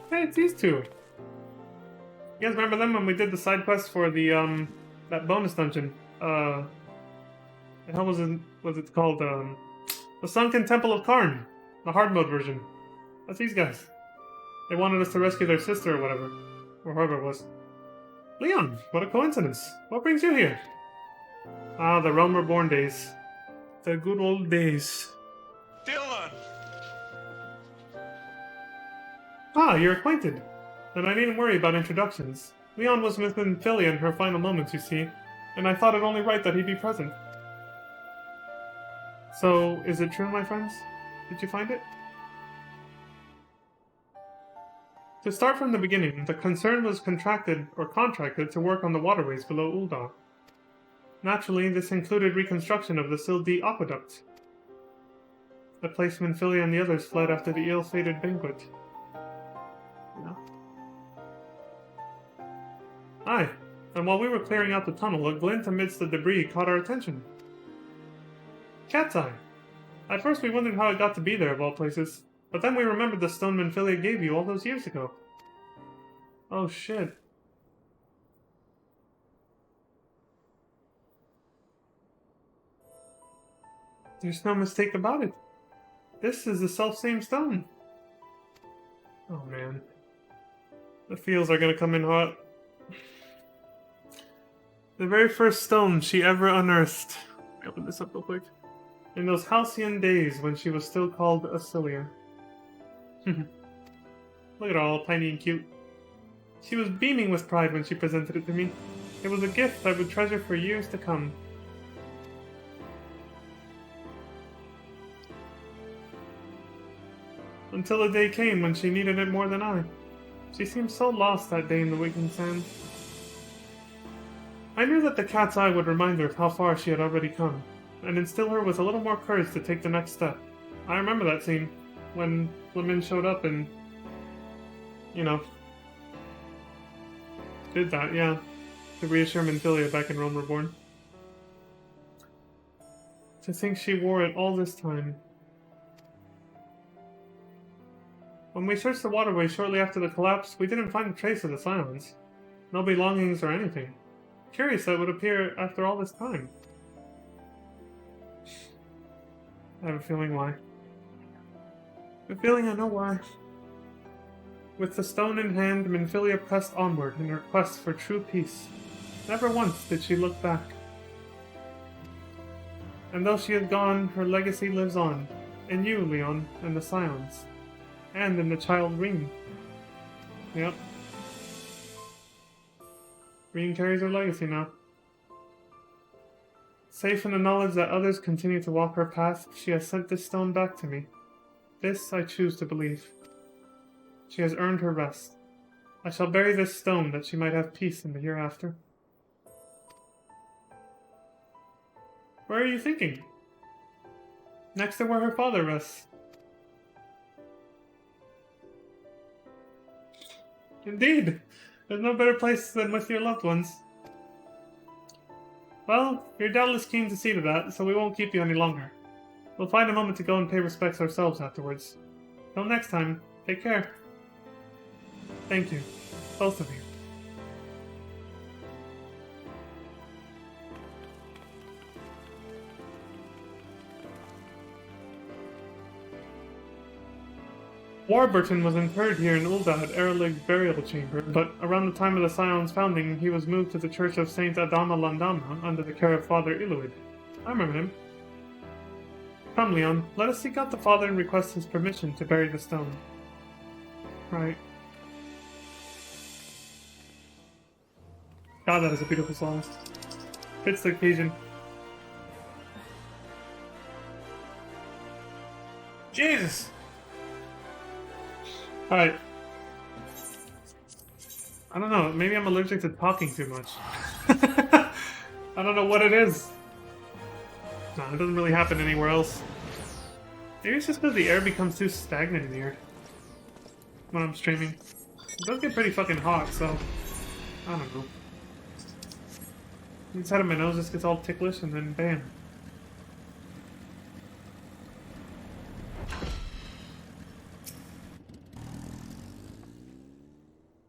Hey, it's these two. You guys remember them when we did the side quest for the, that bonus dungeon? The hell was it called? The Sunken Temple of Karn. The hard mode version. That's these guys. They wanted us to rescue their sister or whatever. Or whoever it was. Leon, what a coincidence. What brings you here? Ah, the Realm Reborn days. The good old days. Dylan! Ah, you're acquainted. Then I needn't worry about introductions. Leon was with Minfilia in her final moments, you see, and I thought it only right that he be present. So, is it true, my friends? Did you find it? To start from the beginning, the concern was contracted to work on the waterways below Ul'dah. Naturally, this included reconstruction of the Sildee Aqueduct. The place Minfilia and the others fled after the ill-fated banquet. Yeah. Aye, and while we were clearing out the tunnel, a glint amidst the debris caught our attention. Cat's eye. At first we wondered how it got to be there, of all places. But then we remembered the stone Minfilia gave you all those years ago. Oh shit. There's no mistake about it. This is the self-same stone. Oh man. The feels are gonna come in hot. The very first stone she ever unearthed. Let me open this up real quick. In those halcyon days when she was still called Acilia. Look at her, all tiny and cute. She was beaming with pride when she presented it to me. It was a gift I would treasure for years to come. Until the day came when she needed it more than I. She seemed so lost that day in the waking sand. I knew that the cat's eye would remind her of how far she had already come, and instill her with a little more courage to take the next step. I remember that scene, when Flamin showed up and, you know, did that, yeah, to reassure Minfilia back in Realm Reborn. To think she wore it all this time. When we searched the waterway shortly after the collapse, we didn't find a trace of the silence. No belongings or anything. Curious that it would appear after all this time. I have a feeling why. A feeling I know why. With the stone in hand, Minfilia pressed onward in her quest for true peace. Never once did she look back. And though she had gone, her legacy lives on. In you, Leon, and the Scions. And in the child Reen. Yep. Reen carries her legacy now. Safe in the knowledge that others continue to walk her path, she has sent this stone back to me. This I choose to believe. She has earned her rest. I shall bury this stone that she might have peace in the hereafter. Where are you thinking? Next to where her father rests. Indeed. There's no better place than with your loved ones. Well, you're doubtless keen to see to that, so we won't keep you any longer. We'll find a moment to go and pay respects ourselves afterwards. Till next time, take care. Thank you, both of you. Warburton was interred here in Ul'dah at Eralig's burial chamber, but around the time of the Scion's founding, he was moved to the Church of Saint Adama Landama under the care of Father Illud. I remember him. Come, Leon, let us seek out the Father and request his permission to bury the stone. Right. God, that is a beautiful song. Fits the occasion. Jesus! Alright. I don't know, maybe I'm allergic to talking too much. I don't know what it is. No, it doesn't really happen anywhere else. Maybe it's just because the air becomes too stagnant in here when I'm streaming. It does get pretty fucking hot, so I don't know. Inside of my nose just gets all ticklish and then bam.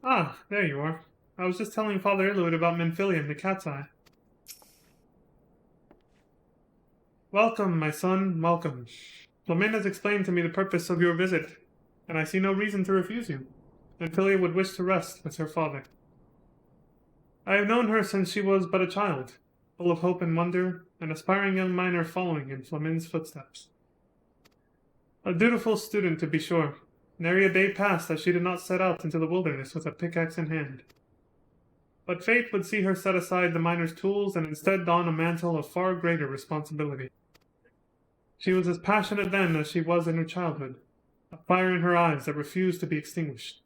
Ah, there you are. I was just telling Father Illud about Minfilia and the cat's eye. Welcome, my son, welcome. Flamin has explained to me the purpose of your visit, and I see no reason to refuse you. Minfilia would wish to rest with her father. I have known her since she was but a child, full of hope and wonder, an aspiring young miner following in Flamin's footsteps. A dutiful student, to be sure. Nary a day passed that she did not set out into the wilderness with a pickaxe in hand. But fate would see her set aside the miner's tools and instead don a mantle of far greater responsibility. She was as passionate then as she was in her childhood, a fire in her eyes that refused to be extinguished.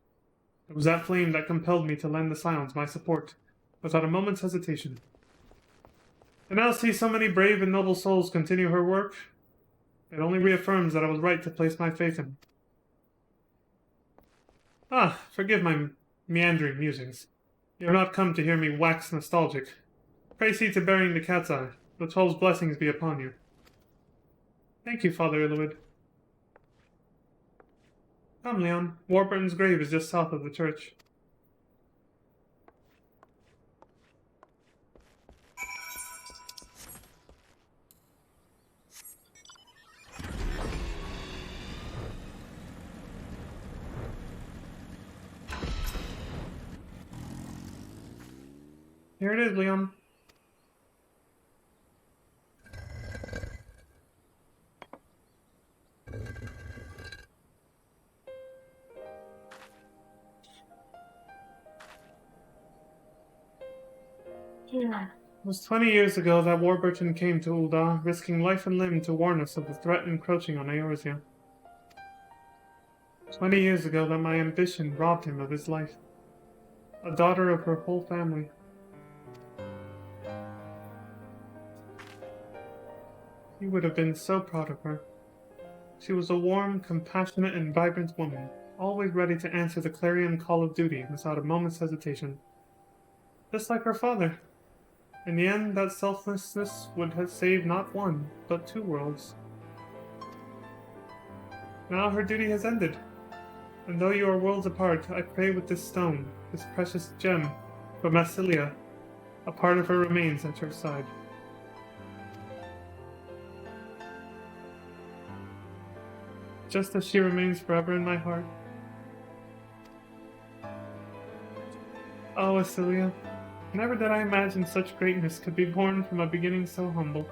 It was that flame that compelled me to lend the Scions my support, without a moment's hesitation. To now see so many brave and noble souls continue her work, it only reaffirms that I was right to place my faith in. Ah, forgive my meandering musings. You have not come to hear me wax nostalgic. Pray see to burying the cat's eye. The 12's blessings be upon you. Thank you, Father Illud. Come, Leon. Warburton's grave is just south of the church. Here it is, Leon. It was 20 years ago that Warburton came to Ul'dah, risking life and limb to warn us of the threat encroaching on Eorzea. 20 years ago that my ambition robbed him of his life. A daughter of her whole family. He would have been so proud of her. She was a warm, compassionate, and vibrant woman, always ready to answer the clarion call of duty without a moment's hesitation. Just like her father. In the end, that selflessness would have saved not one, but 2 worlds. Now her duty has ended, and though you are worlds apart, I pray with this stone, this precious gem, But Massilia, a part of her remains at your side. Just as she remains forever in my heart. Oh, Massilia, never did I imagine such greatness could be born from a beginning so humble.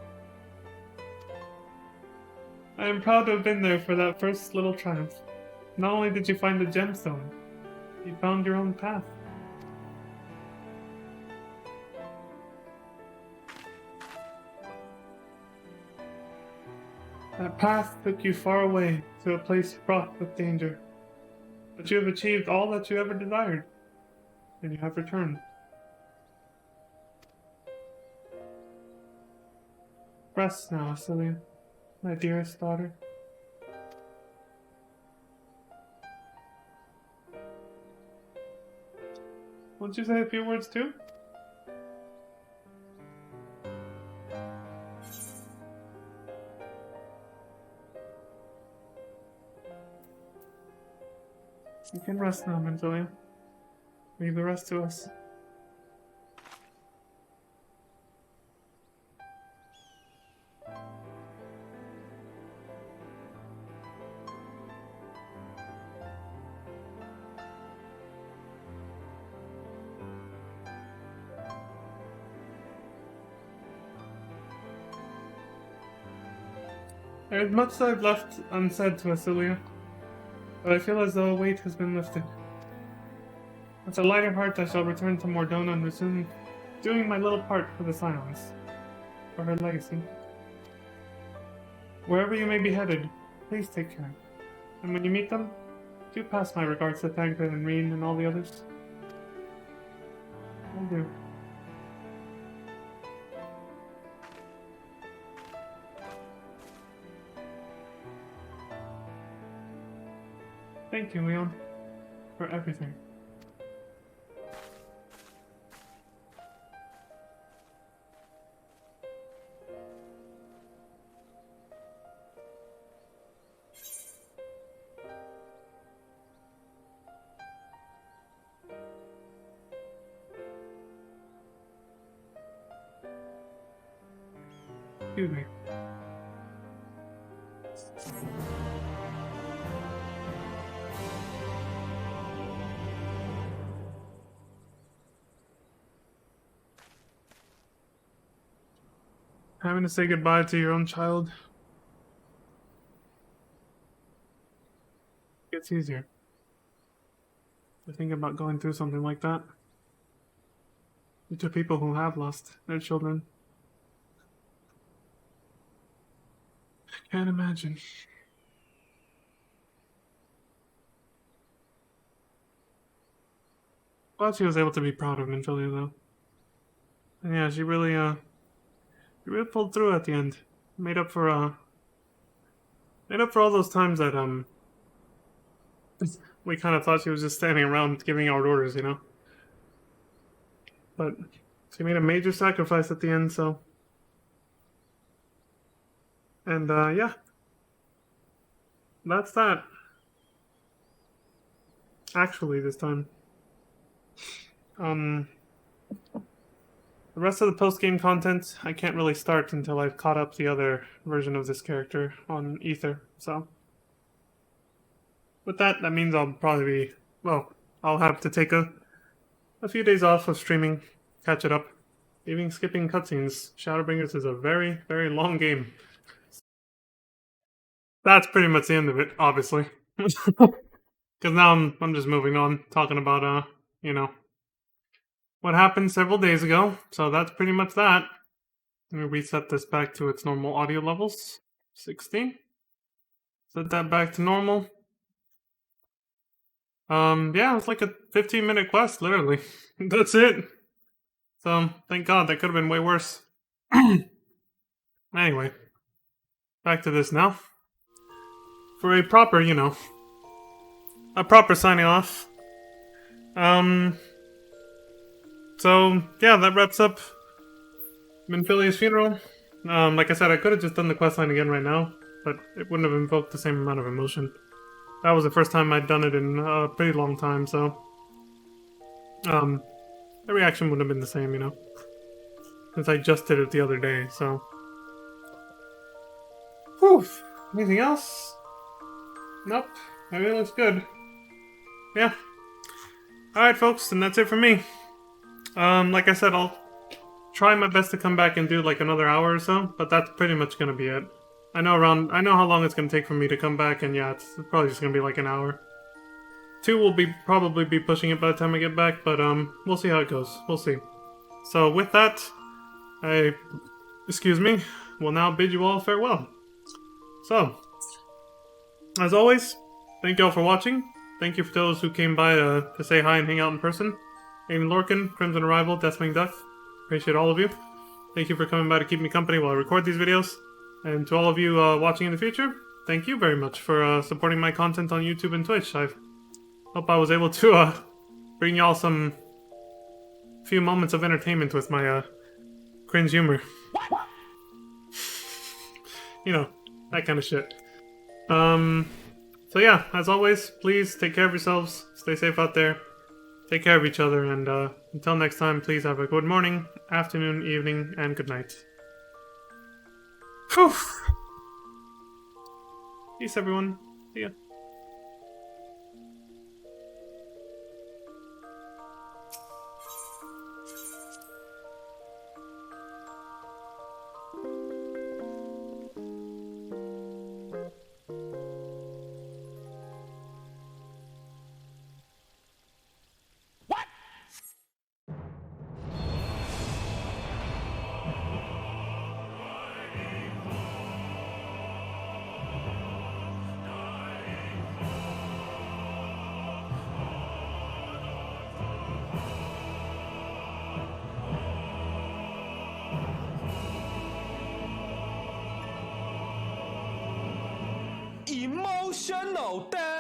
I am proud to have been there for that first little triumph. Not only did you find the gemstone, you found your own path. That path took you far away to a place fraught with danger. But you have achieved all that you ever desired, and you have returned. Rest now, Celia, my dearest daughter. Won't you say a few words too? You can rest now, Menzolia. Leave the rest to us. There is much that I've left unsaid to Asilia, but I feel as though a weight has been lifted. With a lighter heart I shall return to Mordona and resume doing my little part for the Scions, for her legacy. Wherever you may be headed, please take care. And when you meet them, do pass my regards to Thancred and Reen and all the others. Will do. Thank you, Leon, for everything. Excuse me. Having to say goodbye to your own child gets easier. To think about going through something like that. To people who have lost their children. I can't imagine. Glad she was able to be proud of Minfilia, though. And yeah, she really pulled through at the end. Made up for all those times that, we kind of thought she was just standing around giving out orders, you know? But she made a major sacrifice at the end, so... And, yeah. That's that. Actually, this time. The rest of the post-game content, I can't really start until I've caught up the other version of this character on Ether, so... With that, that means I'll probably be... Well, I'll have to take a few days off of streaming, catch it up. Even skipping cutscenes, Shadowbringers is a very, very long game. That's pretty much the end of it, obviously. Because now I'm just moving on, talking about, you know, what happened several days ago. So that's pretty much that. Let me reset this back to its normal audio levels. 16. Set that back to normal. Yeah, it's like a 15-minute quest, literally. That's it. So, thank God, that could have been way worse. Anyway. Back to this now. For a proper, you know, a proper signing off. So, yeah, that wraps up Minfilia's funeral. Like I said, I could have just done the questline again right now, but it wouldn't have invoked the same amount of emotion. That was the first time I'd done it in a pretty long time, so... the reaction wouldn't have been the same, you know? Since I just did it the other day, so... Whew! Anything else? Nope. Everything looks good. Yeah. Alright, folks, and that's it for me. Like I said, I'll try my best to come back and do like another hour or so, but that's pretty much gonna be it. I know how long it's gonna take for me to come back, and yeah, it's probably just gonna be like an hour. 2 will probably be pushing it by the time I get back, but we'll see how it goes. We'll see. So with that, excuse me, will now bid you all farewell. So, as always, thank you all for watching. Thank you for those who came by to say hi and hang out in person. Amy Lorcan, Crimson Arrival, Deathwing Duck. Appreciate all of you. Thank you for coming by to keep me company while I record these videos. And to all of you watching in the future, thank you very much for supporting my content on YouTube and Twitch. I hope I was able to bring y'all some few moments of entertainment with my cringe humor. You know, that kind of shit. So yeah, as always, please take care of yourselves, stay safe out there, take care of each other, and until next time, please have a good morning, afternoon, evening, and good night. Whew. Peace, everyone. See ya. Emotional damage.